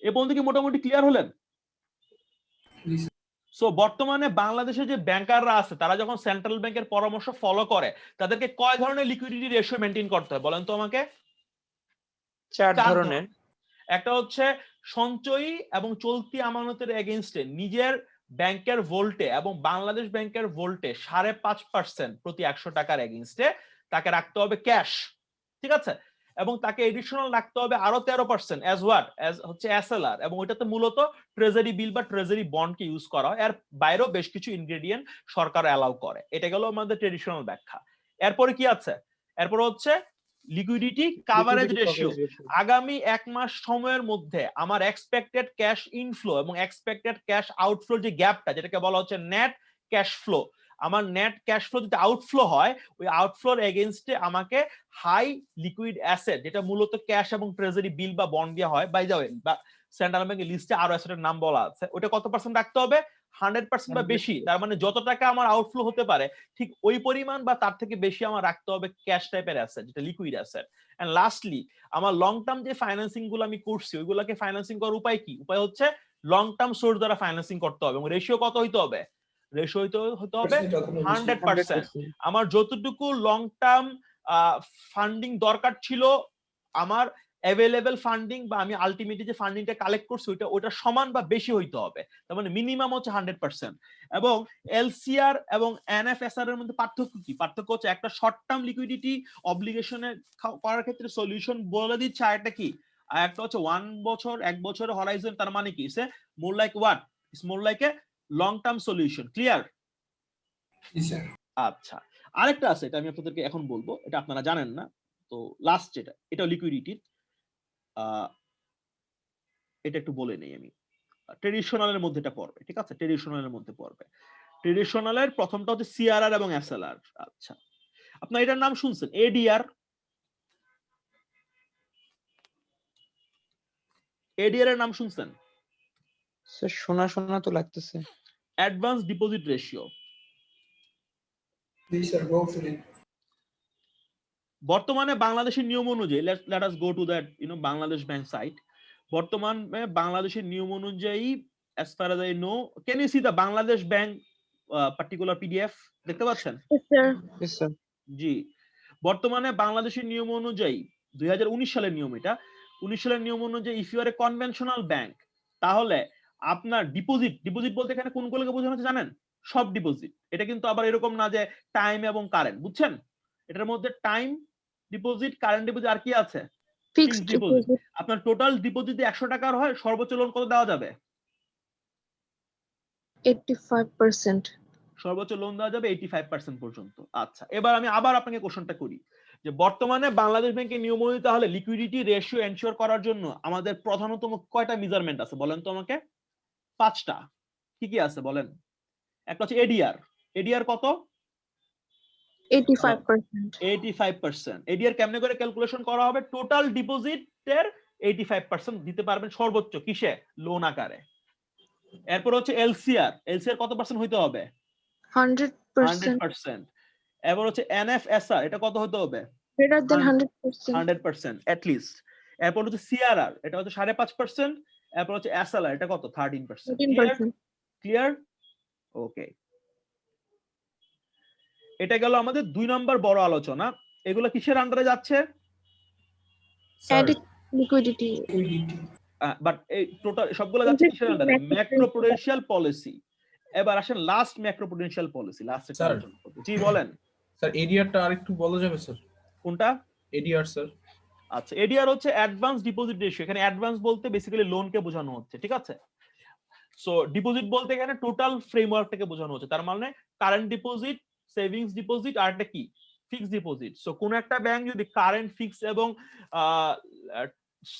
এ পর্যন্ত কি মোটামুটি ক্লিয়ার হলেন? সো বর্তমানে বাংলাদেশে যে ব্যাংকাররা আছে তারা যখন সেন্ট্রাল ব্যাংকের পরামর্শ ফলো করে তাদেরকে কয় ধরনের লিকুইডিটি রেশিও মেইনটেইন করতে হয় বলেন তো আমাকে? 4 ধরনের। একটা হচ্ছে সঞ্চয়ী এবং চলতি আমানতের এগেইনস্টে নিজের ব্যাংকের ভোল্টে এবং বাংলাদেশ ব্যাংকের ভোল্টে 5.5% প্রতি 100 টাকার এগেইনস্টে তাকে রাখতে হবে ক্যাশ, ঠিক আছে? এবং তাকে এডিশনাল রাখতে হবে আরো 13% অ্যাজ হচ্ছে এসএলআর, এবং ওইটাতে মূলত ট্রেজারি বিল বা ট্রেজারি বন্ডকে ইউজ করা হয়। এর বাইরেও বেশ কিছু ইনগ্রেডিয়েন্ট সরকার অ্যালাউ করে। এটা গেল আমাদের ট্রেডিশনাল ব্যাখ্যা। এরপরে কি আছে? এরপরে হচ্ছে লিকুইডিটি কাভারেজ রেশিও। আগামী 1 মাস সময়ের মধ্যে আমার এক্সপেক্টেড ক্যাশ ইনফ্লো এবং এক্সপেক্টেড ক্যাশ আউটফ্লো যে গ্যাপটা, যেটাকে বলা হচ্ছে নেট ক্যাশ ফ্লো, আমার নেট ক্যাশ ফ্লো যদি আউটফ্লো হয়, ওই আউটফ্লোর এগেইনস্টে আমাকে হাই লিকুইড অ্যাসেট, যেটা মূলত ক্যাশ এবং ট্রেজারি বিল বা বন্ড দেওয়া হয়, বাই দ্য ওয়ে বা সেন্ট্রাল ব্যাংকের লিস্টে আরো অ্যাসেটের নাম বলা আছে, ওটা কত পার্সেন্ট রাখতে হবে? 100% বা বেশি। তার মানে যত টাকা আমার আউটফ্লো হতে পারে ঠিক ওই পরিমাণ বা তার থেকে বেশি আমার রাখতে হবে ক্যাশ টাইপের অ্যাসেট, যেটা লিকুইড অ্যাসেট। এন্ড লাস্টলি, আমার লং টার্ম যে ফাইন্যান্সিং গুলো আমি করছি ওইগুলোকে ফাইন্যান্সিং করার উপায় কি? উপায় হচ্ছে লং টার্ম সোর্স দ্বারা ফাইন্যান্সিং করতে হবে। এবং রেশিও কত হইতে হবে? রেশিও হতে হবে 100%। আমার যতটুকু লং টার্ম ফান্ডিং দরকার ছিল, আমার অ্যাভেলেবল ফান্ডিং বা আমি আলটিমেটলি যে ফান্ডিংটা কালেক্ট করছি ওটা সমান বা বেশি হইতে হবে। তার মানে মিনিমাম হচ্ছে 100%। এবং এলসিআর এবং এনএফএসআর এর মধ্যে পার্থক্য কি? পার্থক্য হচ্ছে একটা শর্ট টার্ম লিকুইডিটি অব্লিগেশনে করার ক্ষেত্রে সলিউশন বলে দিচ্ছে, আর একটা কি, আর একটা হচ্ছে 1 বছর 1 বছরের হরাইজন। তার মানে কি, say more like what, it's more like a long term solution. Clear? আচ্ছা, আরেকটা আছে, এটা আমি আপনাদেরকে এখন বলবো, এটা আপনারা জানেন না। তো লাস্ট যেটা, এটা লিকুইডিটি, এটা একটু বলে নেই আমি। ট্রেডিশনালের মধ্যে এটা পড়বে, ঠিক আছে? ট্রেডিশনালের মধ্যে পড়বে। ট্রেডিশনালের প্রথমটা হচ্ছে সিআরআর এবং এসএলআর। আচ্ছা, আপনারা এটার নাম শুনছেন? এডিআর। এডিআর এর নাম শুনছেন? স্যার শোনা শোনা তো লাগতেছে। Advance deposit ratio. জি স্যার, গো ফর ইট। বর্তমানে বাংলাদেশের নিয়ম অনুযায়ী, let us go to that Bangladesh bank site. বর্তমানে বাংলাদেশের নিয়ম অনুযায়ী, as far as I know, can you see the Bangladesh bank particular PDF দেখতে পাচ্ছেন? yes sir Yes sir. জি, বর্তমানে বাংলাদেশের নিয়ম অনুযায়ী 2019 সালের নিয়ম, এটা 19 সালের নিয়ম অনুযায়ী if you are a conventional bank, তাহলে আপনার ডিপোজিট বলতে এখানে কোনগুলোকে বোঝানো হচ্ছে জানেন? সব ডিপোজিট। এটা কিন্তু আবার এরকম না যে টাইম এবং কারেন্ট, বুঝছেন? এটার মধ্যে টাইম ডিপোজিট, কারেন্ট ডিপোজিট, আর কি আছে? fixed deposit. deposit আপনার টোটাল ডিপোজিট যদি 100 টাকার হয়, সর্বোচ্চ লোন কত দেওয়া যাবে? 85% সর্বোচ্চ লোন দেওয়া যাবে 85% পর্যন্ত। আচ্ছা, এবার আমি আবার আপনাকে কোশ্চেনটা করি যে বর্তমানে বাংলাদেশ ব্যাংকের নিয়ম অনুযায়ী তাহলে লিকুইডিটি রেশিও এনশিওর করার জন্য আমাদের প্রধানতম কয়টা মেজারমেন্ট আছে বলেন তো আমাকে? 5টা। কি কি আছে বলেন? একটা হচ্ছে এডিআর। এডিআর কত? 85% 85%। এডিআর কেমনে করে ক্যালকুলেশন করা হবে? টোটাল ডিপোজিটের 85% দিতে পারবেন সর্বোচ্চ, কিসে? লোন আকারে। এরপর হচ্ছে এলসিআর। এলসিআর কত পার্সেন্ট হইতে হবে? 100% 100%। এবার হচ্ছে এনএফএসআর, এটা কত হতে হবে? greater than 100% 100% at least। এরপর হচ্ছে সিআরআর, এটা হচ্ছে 5.5%। এরপর হচ্ছে এসএলআর, এটা কত? 13%। 13% ক্লিয়ার? ওকে, এটা গেল আমাদের 2 নম্বর বড় আলোচনা। এগুলো কিসের আন্ডারে যাচ্ছে? added liquidity বাট এই টোটাল সবগুলো যাচ্ছে কিসের আন্ডারে? ম্যাক্রোপ্রুডেন্সিয়াল পলিসি। এবার আসেন লাস্ট ম্যাক্রোপ্রুডেন্সিয়াল পলিসি, লাস্ট এটা স্যার। আলোচনা করব। জি বলেন। স্যার এডিআরটা আরেকটু বলা যাবে স্যার? কোনটা? ADR sir. আচ্ছা, এডিআর হচ্ছে অ্যাডভান্স ডিপোজিট রেশিও। এখানে অ্যাডভান্স বলতে বেসিক্যালি লোনকে বোঝানো হচ্ছে, ঠিক আছে? সো ডিপোজিট বলতে এখানে টোটাল ফ্রেমওয়ার্কটাকে বোঝানো হচ্ছে। তার মানে কারেন্ট ডিপোজিট, সেভিংস ডিপোজিট আর একটা কি ফিক্সড ডিপোজিট। সো কোন একটা ব্যাংক যদি কারেন্ট, ফিক্সড এবং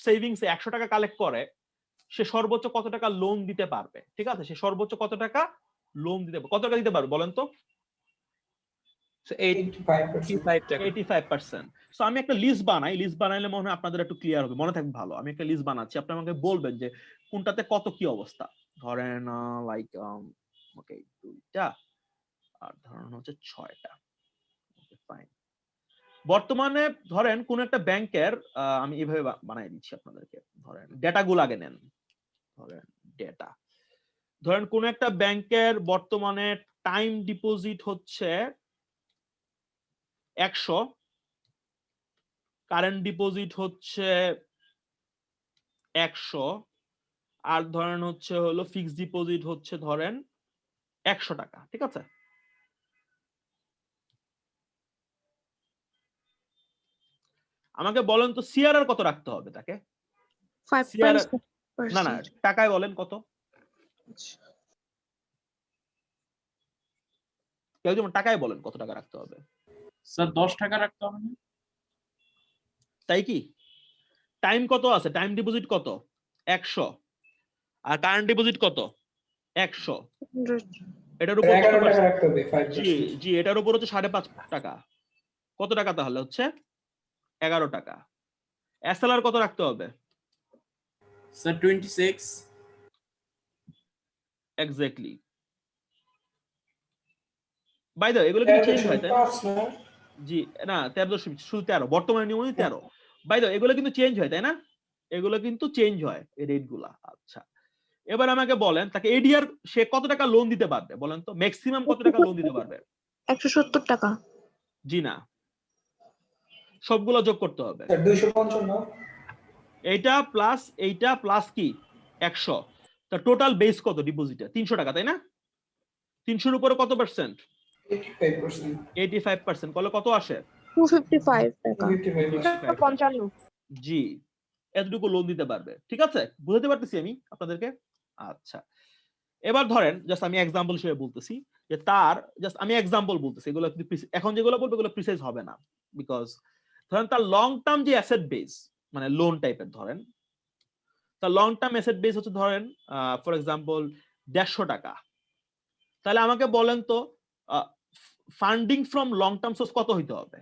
সেভিংস 100 টাকা কালেক্ট করে, সে সর্বোচ্চ কত টাকা লোন দিতে পারবে? ঠিক আছে, সে সর্বোচ্চ কত টাকা লোন দিতে পারবে, কত টাকা দিতে পারবে বলেন তো? 85 টাকা। 85%। সো আমি একটা লিস্ট বানাই, লিস্ট বানাইলে মনে হয় আপনাদের একটু ক্লিয়ার হবে, মনে থাকবে ভালো। আমি একটা লিস্ট বানাচ্ছি, আপনি আমাকে বলবেন যে কোনটাতে কত কি অবস্থা। ধরেন লাইক ওকে 2টা আর ধরেন হচ্ছে 6টা। Okay fine. বর্তমানে ধরেন কোন একটা ব্যাংকের আমি এইভাবে বানাই দিচ্ছি আপনাদেরকে, ধরেন ডেটাগুলো আগে নেন। ধরেন ডেটা, ধরেন কোন একটা ব্যাংকের বর্তমানে টাইম ডিপোজিট হচ্ছে 100, কারেন্ট ডিপোজিট হচ্ছে 100, আর ধরেন হচ্ছে হলো ফিক্সড ডিপোজিট হচ্ছে ধরেন 100 টাকা। ঠিক আছে, আমাকে বলেন তো সিআরআর কত রাখতে হবে তাকে? 5%. না না, টাকায় বলেন কত? কেউ যেমন টাকায় বলেন কত টাকা রাখতে হবে? স্যার 10 টাকা রাখতে হবে না? তাই কি? টাইম কত আছে? টাইম ডিপোজিট কত? 100, আর কারেন্ট ডিপোজিট কত? 100। এটার উপর কত 11 টাকা পার্সেন্ট? রাখতে হবে, 5%। জি জি, এটার উপর হচ্ছে 5.5 টাকা। কত টাকা তাহলে হচ্ছে? 11 টাকা। এসএলআর কত রাখতে হবে? স্যার 26। এক্স্যাক্টলি। বাই দ্য এগুলো কিন্তু চেঞ্জ হয় তাই না? জি না, 13 শুধু 13, বর্তমানে নিয়ম অনুযায়ী 13। বাই দ্য এগুলো কিন্তু চেঞ্জ হয় তাই না? এগুলো কিন্তু চেঞ্জ হয় এই রেট গুলা। আচ্ছা, এবার আমাকে বলেন তাকে এডিআর সে কত টাকা লোন দিতে পারবে বলেন তো? ম্যাক্সিমাম কত টাকা লোন দিতে পারবে? 170 টাকা। জি না, সবগুলো যোগ করতে হবে। 255। এইটা প্লাস কি 100, তা টোটাল বেস কত ডিপোজিটে? 300 টাকা তাই না? 300 এর উপরে কত পার্সেন্ট? 85%। 85%। কলে কত আসে? 255 টাকা। 55। জি, এতটুকু লোন দিতে পারবে। ঠিক আছে, বুঝাতে পারতেছি আমি আপনাদেরকে? আচ্ছা, এবার ধরেন জাস্ট আমি এক্সাম্পল হিসেবে বলতেছি যে তার জাস্ট আমি এক্সাম্পল বলতেছি, এগুলো কিন্তু এখন যেগুলো বলবো এগুলো প্রিসাইজ হবে না, বিকজ ধরেন তার লং টার্ম যে অ্যাসেট বেস মানে লোন টাইপের, ধরেন তার লং টার্ম অ্যাসেট বেস হচ্ছে ধরেন ফর এক্সাম্পল 150 টাকা। তাহলে আমাকে বলেন তো funding from long term source কত হইতে হবে?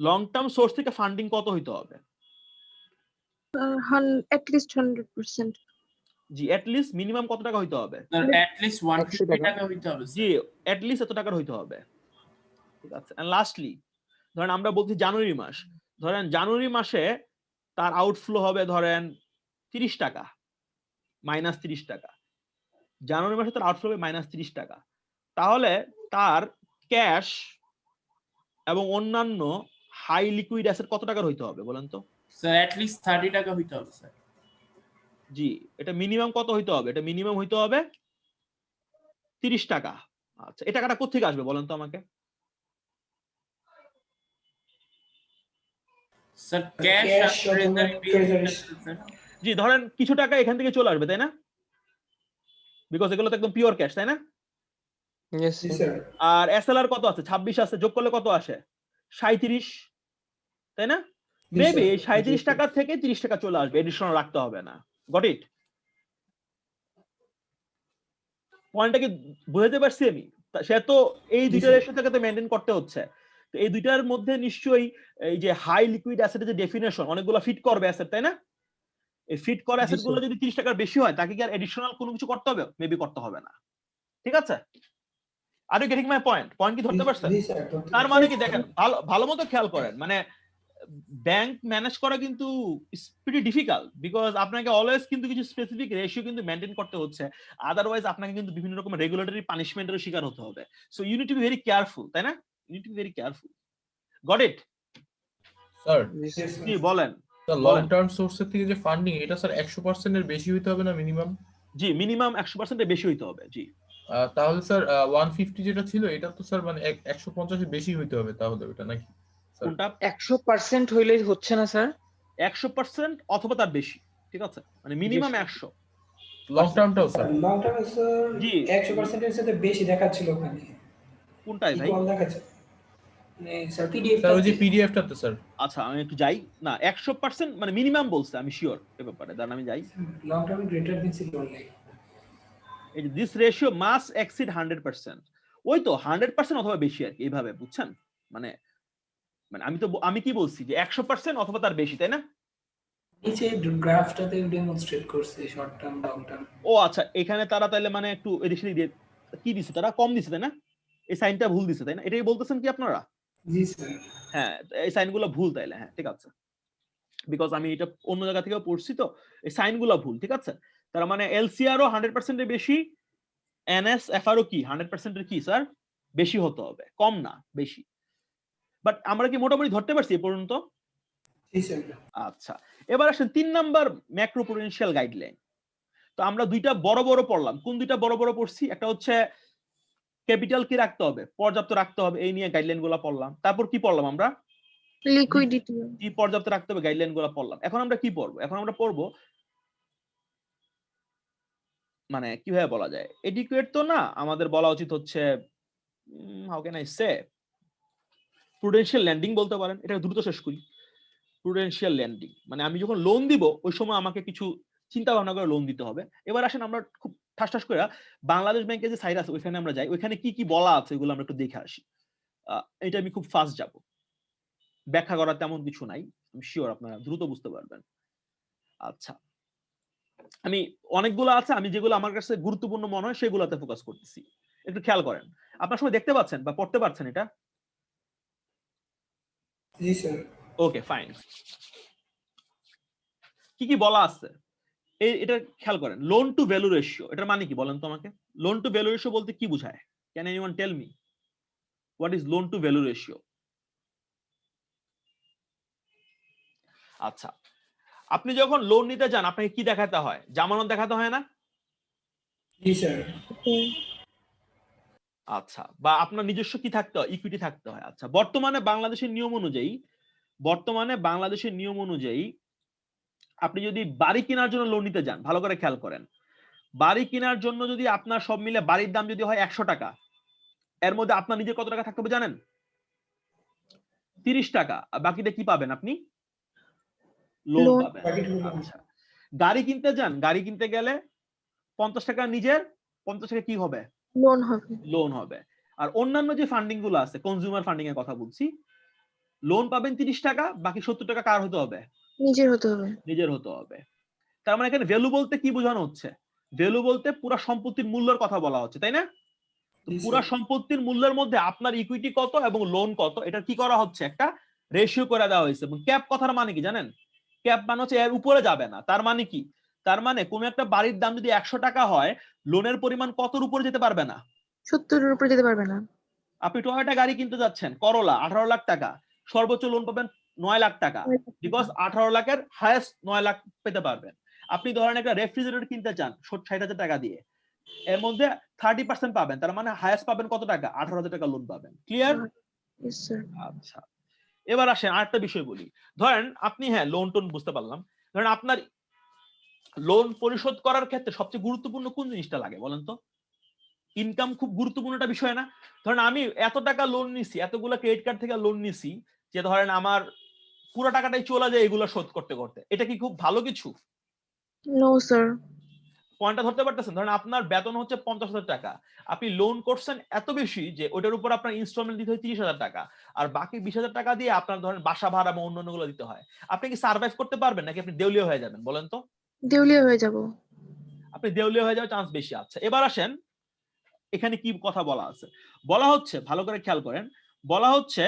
লং টার্ম সোর্স থেকে ফান্ডিং কত হইতে হবে? At least 100%. G, at least minimum কত টাকা হইতে হবে? স্যার at least 150 টাকা হইতে হবে জি, এট লিস্ট এত টাকার হইতে হবে। ঠিক আছে, এন্ড লাস্টলি ধরেন আমরা বলছি জানুয়ারি মাস, ধরেন জানুয়ারি মাসে তার আউটফ্লো হবে ধরেন 30 টাকা, মাইনাস 30 টাকা। জানুয়ারি মাসে তার আউটফ্লো হবে মাইনাস 30 টাকা। তাহলে তার ক্যাশ এবং অন্যান্য হাই লিকুইড অ্যাসেট কত টাকার হইতে হবে বলেন তো? স্যার at least 30 টাকা হইতে হবে স্যার। জি, এটা মিনিমাম কত হইতে হবে? এটা মিনিমাম হইতে হবে 30 টাকা। আচ্ছা, এই টাকাটা কোথা থেকে আসবে বলেন তো আমাকে? স্যার ক্যাশ জি, ধরেন কিছু টাকা এখান থেকে চলে আসবে তাই না? বিকজ এগুলো তো একদম পিওর ক্যাশ তাই না? Yes, sir. আর এসএলআর কত আছে? 26 আছে, যোগ করলে কত আসে? 37 তাই না? মেবি 37 টাকা থেকে 30 টাকা চলে আসবে, এডিশনাল রাখতে হবে না। Got it? পয়েন্টটা কি বুঝাতে পারছি আমি? সে তো এই দুইটা রেশিও থেকে তো মেইনটেইন করতে হচ্ছে। তো এই দুইটার মধ্যে নিশ্চয়ই এই যে হাই লিকুইড অ্যাসেটের যে ডেফিনেশন অনেকগুলো ফিট করবে অ্যাসেট তাই না? এই ফিট করা অ্যাসেট গুলো যদি 30 টাকার বেশি হয় তাকে কি আর এডিশনাল কোনো কিছু করতে হবে? মেবি করতে হবে না। ঠিক আছে? Are you getting my point? Point কি ধরতে পারছেন? তার মানে কি দেখেন, ভালো মতো খেয়াল করেন, মানে ব্যাংক ম্যানেজ করা কিন্তু প্রিটি ডিফিকাল্ট, বিকজ আপনাকে অলওয়েজ কিন্তু কিছু স্পেসিফিক রেশিও কিন্তু মেইনটেইন করতে হচ্ছে, আদারওয়াইজ আপনাকে কিন্তু বিভিন্ন রকম রেগুলেটরি পানিশমেন্টের শিকার হতে হবে। So you need to be very careful তাই না? You need to be very careful. Got it? Sir জি বলেন। লং টার্ম সোর্সের থেকে যে ফান্ডিং এটা স্যার 100% এর বেশি হইতে হবে না মিনিমাম? জি, মিনিমাম 100% এর বেশি হইতে হবে। জি, তাহলে স্যার 150 যেটা ছিল এটা তো স্যার মানে 150 এর বেশি হইতে হবে তাহলে ওটা নাকি? কোনটা? 100% হইলেই হচ্ছে না স্যার। 100% অথবা তার বেশি। ঠিক আছে, মানে মিনিমাম 100। লং টার্মটাও স্যার লং টার্মে স্যার জি 100% এর সাথে বেশি দেখাচ্ছিল ওখানে কোনটাই ভাই? ইকুয়াল দেখাচ্ছে মানে স্যার পিডিএফ স্যার ওই যে পিডিএফটাতে স্যার আচ্ছা আমি একটু যাই না 100% মানে মিনিমাম বলছে আমি শিওর এ ব্যাপারে দাঁড়ান আমি যাই লং টার্মে গ্রেটার দেন 0 অনলি এই যে দিস রেশিও মাস্ট এক্সিড 100%। ওই তো 100% অথবা বেশি আর কি এইভাবে বুঝছেন মানে মানে আমি কি বলছি যে 100% অথবা তার বেশি তাই না? নিচে গ্রাফটাতে ডেমনস্ট্রেট করছে শর্ট টার্ম লং টার্ম ও আচ্ছা এখানে তারা তাহলে মানে একটু এডিশনালি দিয়ে কি দিছে তারা কম দিছে তাই না? এই সাইনটা ভুল দিছে তাই না? এটাই বলতেছেন কি আপনারা? জি স্যার হ্যাঁ এই সাইনগুলো ভুল তাইলে হ্যাঁ ঠিক আছে বিকজ আমি এটা অন্য জায়গা থেকে পড়ছি তো এই সাইনগুলো ভুল ঠিক আছে তার মানে এলসিআর ও 100% এর বেশি এনএসএফআর ও কি 100% এর কি স্যার বেশি হতে হবে কম না বেশি বাট আমরা কি মোটামুটি ধরতে পারছি এ পর্যন্ত জি স্যার আচ্ছা এবার আসেন 3 নাম্বার ম্যাক্রোপ্রুডেন্সিয়াল গাইডলাইন তো আমরা দুইটা বড় বড় পড়লাম কোন দুইটা বড় বড় পড়ছি একটা হচ্ছে ক্যাপিটাল কি রাখতে হবে পর্যাপ্ত রাখতে হবে এই নিয়ে গাইডলাইন গুলো পড়লাম তারপর কি পড়লাম আমরা লিকুইডিটি কি পর্যাপ্ত রাখতে হবে গাইডলাইন গুলো পড়লাম এখন আমরা কি পড়বো এখন আমরা পড়বো মানে কিভাবে বলা যায় এডিকুয়েট তো না আমাদের বলা উচিত হচ্ছে how can I say Prudential landing বলতে পারেন এটা দ্রুত শেষ করি প্রুডেন্সিয়াল ল্যান্ডিং মানে আমি যখন লোন দিব ওই সময় আমাকে কিছু চিন্তা ভাবনা করে লোন দিতে হবে এবার আসেন আমরা খুব ঠাস ঠাস করে বাংলাদেশ ব্যাংকের যে সাইট আছে ওইখানে আমরা যাই ওইখানে কি কি বলা আছে এগুলো আমরা একটু দেখে আসি এটা আমি খুব ফাস্ট যাব ব্যাখ্যা করার তেমন কিছু নাই আমি শিওর আপনারা দ্রুত বুঝতে পারবেন আচ্ছা আমি অনেকগুলো আছে আমি যেগুলো আমার কাছে গুরুত্বপূর্ণ মনে হয় সেগুলোতে ফোকাস করতেছি একটু খেয়াল করেন আপনার সময় দেখতে পাচ্ছেন বা পড়তে পারছেন এটা জি স্যার ওকে ফাইন কি কি বলা আছে এটা খেয়াল করেন লোন টু ভ্যালু রেশিও এটার মানে কি বলেন তো আমাকে লোন টু ভ্যালু রেশিও বলতে কি বোঝায় can anyone tell me what is loan to value ratio আচ্ছা আপনি যখন লোন নিতে যান আপনাকে কি দেখাতে হয় জামানত দেখাতে হয় না জি স্যার আচ্ছা বা আপনার নিজস্ব কি থাকতে হয় ইকুইটি থাকতে হয় আচ্ছা বর্তমানে বাংলাদেশের নিয়ম অনুযায়ী আপনি যদি বাড়ি কেনার জন্য লোন নিতে যান ভালো করে খেয়াল করেন বাড়ি কেনার জন্য যদি আপনার সব মিলে বাড়ির দাম যদি হয় 100 টাকা এর মধ্যে আপনার নিজের কত টাকা থাকতে হবে জানেন 30 টাকা আর বাকিটা কি পাবেন আপনি লোন পাবেন আচ্ছা গাড়ি কিনতে যান গাড়ি কিনতে গেলে 50 টাকা নিজের 50 টাকা কি হবে লোন হবে আর অন্যান্য যে ফান্ডিং গুলো আছে কনজিউমার ফান্ডিং এর কথা বলছি লোন পাবেন 30 টাকা বাকি 70 টাকা কার হতে হবে নিজের হতে হবে তার মানে এখানে ভ্যালু বলতে কি বোঝানো হচ্ছে ভ্যালু বলতে পুরো সম্পত্তির মূল্যের কথা বলা হচ্ছে তাই না পুরো সম্পত্তির মূল্যের মধ্যে আপনার ইকুইটি কত এবং লোন কত এটা কি করা হচ্ছে একটা রেশিও করে দেওয়া হয়েছে এবং ক্যাপ কথার মানে কি জানেন ক্যাপ মানে হচ্ছে এর উপরে যাবে না তার মানে কি তার মানে কোন একটা বাড়ির দাম যদি 100 টাকা হয় লোনের পরিমাণ কতর উপরে যেতে পারবে না 70 এর উপরে যেতে পারবে না আপনি টয়োটা গাড়ি কিনতে যাচ্ছেন করলা 18 লাখ টাকা সর্বোচ্চ লোন পাবেন 9 লাখ টাকা বিকজ 18 লাখের হাইয়েস্ট 9 লাখ পেতে পারবেন আপনি ধরেন একটা রেফ্রিজারেটর কিনতে চান 60,000 টাকা দিয়ে এর মধ্যে 30% পাবেন তার মানে হাইয়েস্ট পাবেন কত টাকা 18,000 টাকা লোন পাবেন ক্লিয়ার আচ্ছা এবার আসেন আরেকটা বিষয় বলি ধরেন আপনি হ্যাঁ লোন টোন বুঝতে পারলাম ধরেন আপনার লোন পরিশোধ করার ক্ষেত্রে সবচেয়ে গুরুত্বপূর্ণ কোন জিনিসটা লাগে বলেন তো ইনকাম খুব গুরুত্বপূর্ণ একটা বিষয় না ধরেন আমি এত টাকা লোন নিছি এতগুলো ক্রেডিট কার্ড থেকে লোন নিছি যে ধরেন আমার পুরো টাকাটাই চলে যায় এগুলো শোধ করতে করতে এটা কি খুব ভালো কিছু নো স্যার পয়েন্টটা ধরতে পারতেছেন ধরেন আপনার বেতন হচ্ছে 50,000 টাকা আপনি লোন করছেন এত বেশি যে ওটার উপর আপনার ইনস্টলমেন্ট দিতে হয় 30,000 টাকা আর বাকি 20,000 টাকা দিয়ে আপনার ধরেন বাসা ভাড়া এবং অন্যান্য গুলো দিতে হয় আপনি কি সার্ভাইভ করতে পারবেন নাকি আপনি দেউলিয়া হয়ে যাবেন বলেন তো দেউলিয়া হয়ে যাব আপনি দেউলিয়া হয়ে যাওয়ার চান্স বেশি আছে এবার আসেন এখানে কি কথা বলা আছে বলা হচ্ছে ভালো করে খেয়াল করেন বলা হচ্ছে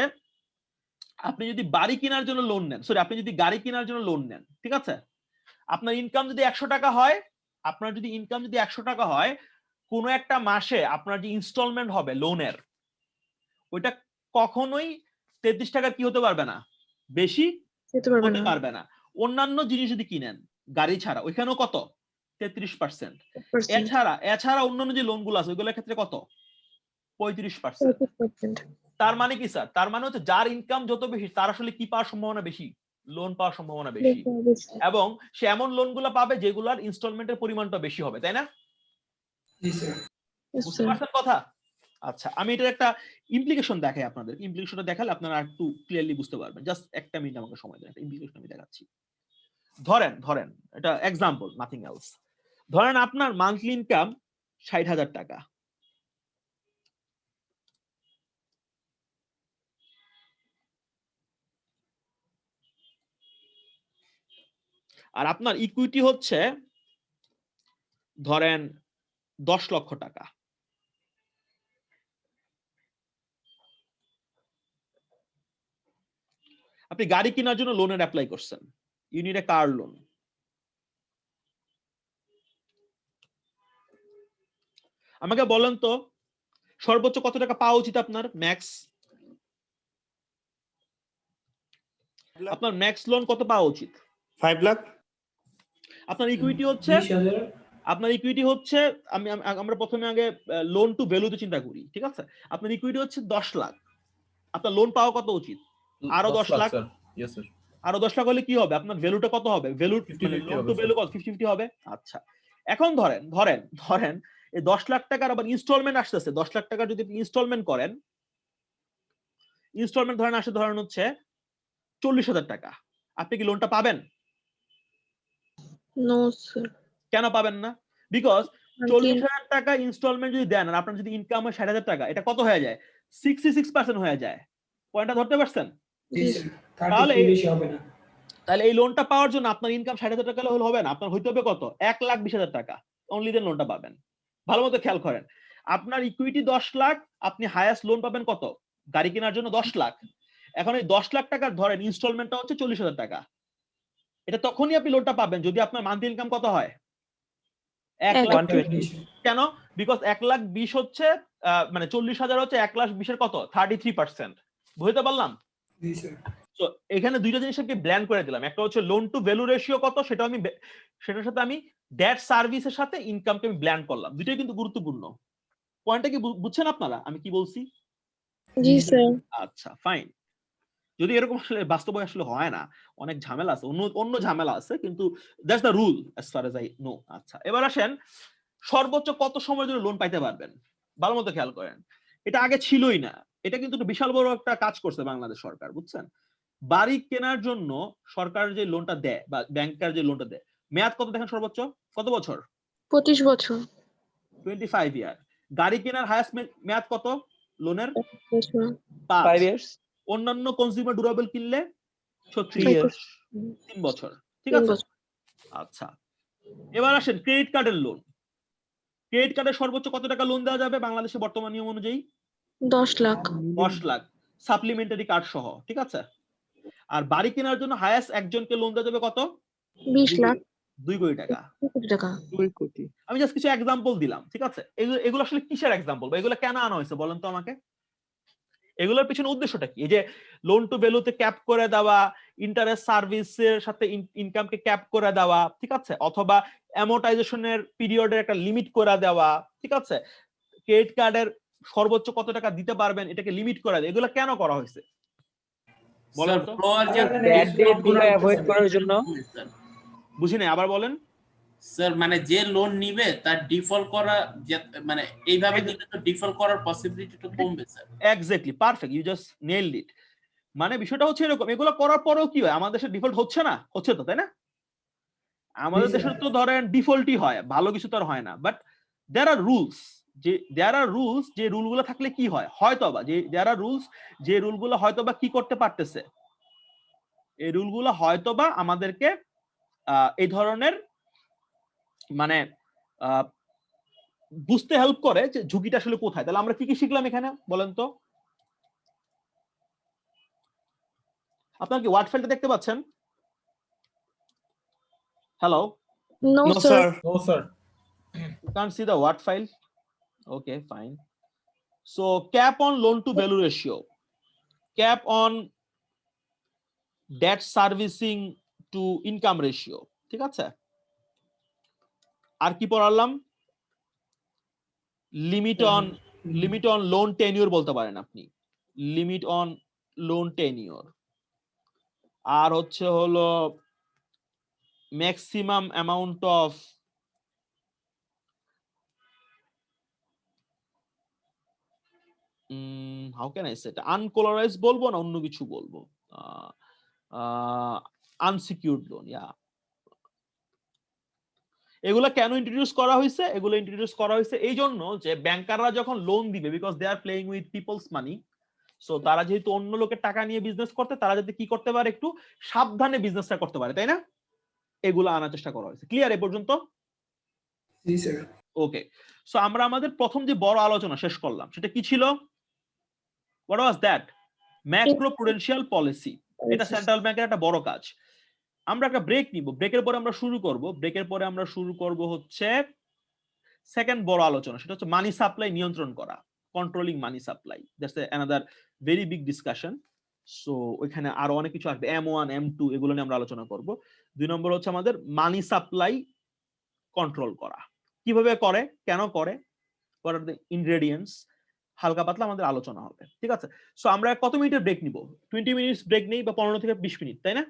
আপনি যদি বাড়ি কেনার জন্য লোন নেন সরি আপনি যদি গাড়ি কেনার জন্য লোন নেন ঠিক আছে আপনার ইনকাম যদি 100 টাকা হয় আপনার যদি ইনকাম যদি 100 টাকা হয় কোন একটা মাসে আপনার যে ইনস্টলমেন্ট হবে লোনের ওইটা কখনোই 33 টাকা কি হতে পারবে না বেশি হতে পারবে না অন্যান্য জিনিস যদি কিনেন গাড়ি ছাড়া ওইখানেও কত 33% এছাড়া অন্যান্য যে লোনগুলো আছে ওইগুলোর ক্ষেত্রে কত 35% তার মানে কি স্যার তার মানে হচ্ছে যার ইনকাম যত বেশি তার আসলে কি পাওয়ার সম্ভাবনা বেশি লোন পাওয়ার সম্ভাবনা বেশি, এবং সে এমন লোনগুলো পাবে যেগুলোর ইনস্টলমেন্টের পরিমাণটা বেশি হবে, তাই না? জি স্যার। বুঝতে পারছেন কথা? আচ্ছা, আমি এটার একটা ইমপ্লিকেশন দেখাই আপনাদের। ইমপ্লিকেশনটা দেখালে আপনারা একটু ক্লিয়ারলি বুঝতে পারবেন। জাস্ট একটা মিনিট আমাকে সময় দেন, একটা ইমপ্লিকেশন আমি দেখাচ্ছি। ধরেন এটা এক্সাম্পল, নাথিং এলস। ধরেন আপনার মান্থলি ইনকাম 60,000 টাকা। আর আপনার ইকুইটি হচ্ছে ধরেন 10 লক্ষ টাকা। আপনি গাড়ি কেনার জন্য লোনের অ্যাপ্লাই করছেন, you need a car loan. আমাকে বলেন তো সর্বোচ্চ কত টাকা পাওয়া উচিত আপনার ম্যাক্স? আপনার ম্যাক্স লোন কত পাওয়া উচিত? 5 লাখ। আপনার ইকুইটি হচ্ছে 20,000। আপনার ইকুইটি হচ্ছে আমরা প্রথমে আগে লোন টু ভ্যালুতে চিন্তা করি, ঠিক আছে? আপনার ইকুইটি হচ্ছে 10 লাখ। আপনার লোন পাওয়া কত উচিত? আরো 10 লাখ। Sir yes sir. আরো 10 লাখ হলে কি হবে? আপনার ভ্যালুটা কত হবে? ভ্যালু মানে লোন টু ভ্যালু কত? 50-50 হবে। আচ্ছা, এখন ধরেন এই 10 লাখ টাকার আবার ইনস্টলমেন্ট আসতেছে। 10 লাখ টাকা যদি আপনি ইনস্টলমেন্ট করেন, ইনস্টলমেন্ট ধরেন হচ্ছে 40,000 টাকা। আপনি কি লোনটা পাবেন? No sir. কেন পাবেন না? বিকজ 40,000 টাকা ইনস্টলমেন্ট যদি দেন আর আপনার যদি ইনকাম হয় 60,000 টাকা, এটা কত হয়ে যায়? 66% হয়ে যায়। পয়েন্টটা ধরতে পারছেন? জি স্যার। 33 বেশি হবে না। তাহলে এই লোনটা পাওয়ার জন্য আপনার ইনকাম 60,000 টাকা হলে হবে না, আপনার হইতে হবে কত? 1,20,000 টাকা। অনলি দেন লোনটা পাবেন। ভালো মতো খেয়াল করেন, আপনার ইকুইটি 10 লাখ, আপনি হাইয়েস্ট লোন পাবেন কত? গাড়ি কেনার জন্য 10 লাখ। এখন এই 10 লাখ টাকার ধরেন ইনস্টলমেন্টটা হচ্ছে 40,000 টাকা। এটা তখনই আপনি লোনটা পাবেন যদি আপনার মান্থলি ইনকাম কত হয়? 1,20,000। কেন? বিকজ 1,20,000 হচ্ছে মানে 40,000 হচ্ছে 1,20,000 এর কত? 33%। বুঝতে পারলাম? জি স্যার। তো এখানে দুইটা জিনিস আমি ব্ল্যান্ড করে দিলাম। একটা হচ্ছে লোন টু ভ্যালু রেশিও কত, সেটার সাথে আমি ডেট সার্ভিসের সাথে ইনকামকে আমি ব্ল্যান্ড করলাম। দুইটাই কিন্তু গুরুত্বপূর্ণ। পয়েন্টটা কি বুঝছেন আপনারা আমি কি বলছি? জি স্যার। আচ্ছা, ফাইন। যদি এরকম আসলে বাস্তবে আসলে হয় না, অনেক ঝামেলা আছে, অন্য ঝামেলা আছে, কিন্তু that's the rule as far as I know. আচ্ছা, এবার আসেন সর্বোচ্চ কত সময়ের জন্য লোন পাইতে পারবেন? ভালো মতো খেয়াল করেন, এটা আগে ছিলই না। এটা কিন্তু বিশাল বড় একটা কাজ করছে বাংলাদেশ সরকার, বুঝছেন? বাড়ি কেনার জন্য সরকার যে লোনটা দেয় বা ব্যাংকার যে লোনটা দেয়, মেয়াদ কত দেখেন? সর্বোচ্চ কত বছর? 25 বছর। 25 ইয়ার। গাড়ি কেনার হাইয়েস্ট মেয়াদ কত লোনের? 5 ইয়ার্স। অন্যান্য কনজিউমার ডিউরেবল কিনলে 36 ইয়ার্স। 3 বছর। ঠিক আছে? আচ্ছা, এবার আসেন ক্রেডিট কার্ডের লোন। ক্রেডিট কার্ডের সর্বোচ্চ কত টাকা লোন দেওয়া যাবে বাংলাদেশে বর্তমান নিয়ম অনুযায়ী? 10 লাখ। 10 লাখ সাপ্লিমেন্টারি কার্ড সহ, ঠিক আছে? আর বাড়ি কেনার জন্য হাইয়েস্ট একজনকে লোন দেওয়া যাবে কত? 20 লাখ। 2 কোটি টাকা। 2 কোটি টাকা। 2 কোটি। আমি জাস্ট কিছু এক্সাম্পল দিলাম, ঠিক আছে? এগুলো আসলে কিসের এক্সাম্পল বা এগুলো কেন আনা হয়েছে বলেন তো আমাকে? এগুলোর পিছনে উদ্দেশ্যটা কি? এই যে লোন টু ভ্যালুতে ক্যাপ করে দেওয়া, ইন্টারেস্ট সার্ভিসের সাথে ইনকামকে ক্যাপ করে দেওয়া, ঠিক আছে? অথবা অ্যামোর্টাইজেশনের পিরিয়ডের একটা লিমিট করে দেওয়া, ঠিক আছে? ক্রেডিট কার্ডের সর্বোচ্চ কত টাকা দিতে পারবেন এটাকে লিমিট করে দেওয়া, এগুলো কেন করা হয়েছে বলেন তো? ব্যাড ডেট গুলো অ্যাভয়েড করার জন্য। বুঝি নাই, আবার বলেন। স্যার মানে যে লোন নিবে তার ডিফল্ট করা মানে এইভাবে দিলে তো ডিফল্ট করার পসিবিলিটিটা কমবে sir. Exactly, perfect, you just nailed it. মানে বিষয়টা হচ্ছে এরকম, এগুলো করার পরেও কি হয়? আমাদের দেশে ডিফল্ট হচ্ছে না? হচ্ছে তো, তাই না? আমাদের দেশে তো ধরেন ডিফল্টই হয়, ভালো কিছু তো আর হয় না। বাট দেয়ার আর রুলস, যে রুলগুলো থাকলে কি হয়? হয়তোবা দেয়ার আর রুলস, যে রুলগুলো হয়তোবা কি করতে পারতেছে, এই রুলগুলো হয়তোবা আমাদেরকে এই ধরনের মানে বুঝতে হেল্প করে যে ঝুঁকিটা আসলে কোথায়। তাহলে আমরা কি কি শিখলাম এখানে বলেন তো? আপনারা কি ওয়ার্ড ফাইলটা দেখতে পাচ্ছেন? Hello? No sir. No sir. You can't see the word file? Okay, fine. So cap on loan to value ratio, cap on debt servicing to income ratio, ঠিক আছে? আর কি পড়ালাম? লিমিট অন লোন টেনিউর বলতে পারেন আপনি, limit on loan tenure. আর হচ্ছে হলো maximum amount of how can I সে এটা, আনকোলারাইজ বলবো না অন্য কিছু বলবো, আনসিকিউরড লোন, ইয়া। এগুলা কেন ইন্ট্রোডিউস করা হয়েছে? এগুলো ইন্ট্রোডিউস করা হয়েছে এই জন্য যে ব্যাংকাররা যখন লোন দিবে, because they are playing with people's money, so তারা যেহেতু অন্য লোকের টাকা নিয়ে বিজনেস করতে, তারা যাতে কি করতে পারে, একটু সাবধানে বিজনেসটা করতে পারে, তাই না? এগুলো আনার চেষ্টা করা হয়েছে। ক্লিয়ার এ পর্যন্ত? জি স্যার। ওকে, সো আমরা আমাদের প্রথম যে বড় আলোচনা শেষ করলাম সেটা কি ছিল? What was that? Macro prudential policy. এটা সেন্ট্রাল ব্যাংকের একটা বড় কাজ। আমরা একটা ব্রেক নিব, ব্রেকের পরে আমরা শুরু করব হচ্ছে সেকেন্ড বড় আলোচনা, সেটা হচ্ছে মানি সাপ্লাই নিয়ন্ত্রণ করা, controlling money supply. That's another very big discussion. So ওইখানে আরো অনেক কিছু আসবে, M1 M2 এগুলো নিয়ে আমরা আলোচনা করব। 2 নম্বর হচ্ছে আমাদের মানি সাপ্লাই কন্ট্রোল করা, কিভাবে করে, কেন করে, what are the ingredients, হালকা পাতলা আমাদের আলোচনা হবে, ঠিক আছে? সো আমরা কত মিনিটের ব্রেক নিব? 20 মিনিটস ব্রেক নেই, বা 15 থেকে 20 মিনিট, তাই না?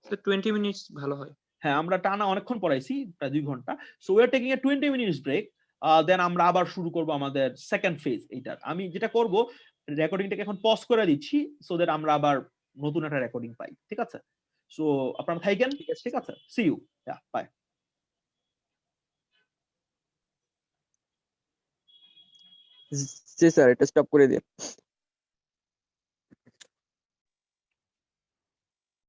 তো 20 মিনিটস ভালো হয়। হ্যাঁ, আমরা টানা অনেকক্ষণ পড়াইছি, প্রায় 2 ঘন্টা। So we are taking a 20 minutes break, then আমরা আবার শুরু করব আমাদের সেকেন্ড ফেজ। এইটার আমি যেটা করব, রেকর্ডিংটাকে এখন পজ করে দিচ্ছি, সো দ্যাট আমরা আবার নতুন একটা রেকর্ডিং পাই, ঠিক আছে? সো আপনারা থাকেন, ঠিক আছে? See you, yeah, bye. জি স্যার, এটা স্টপ করে দিন।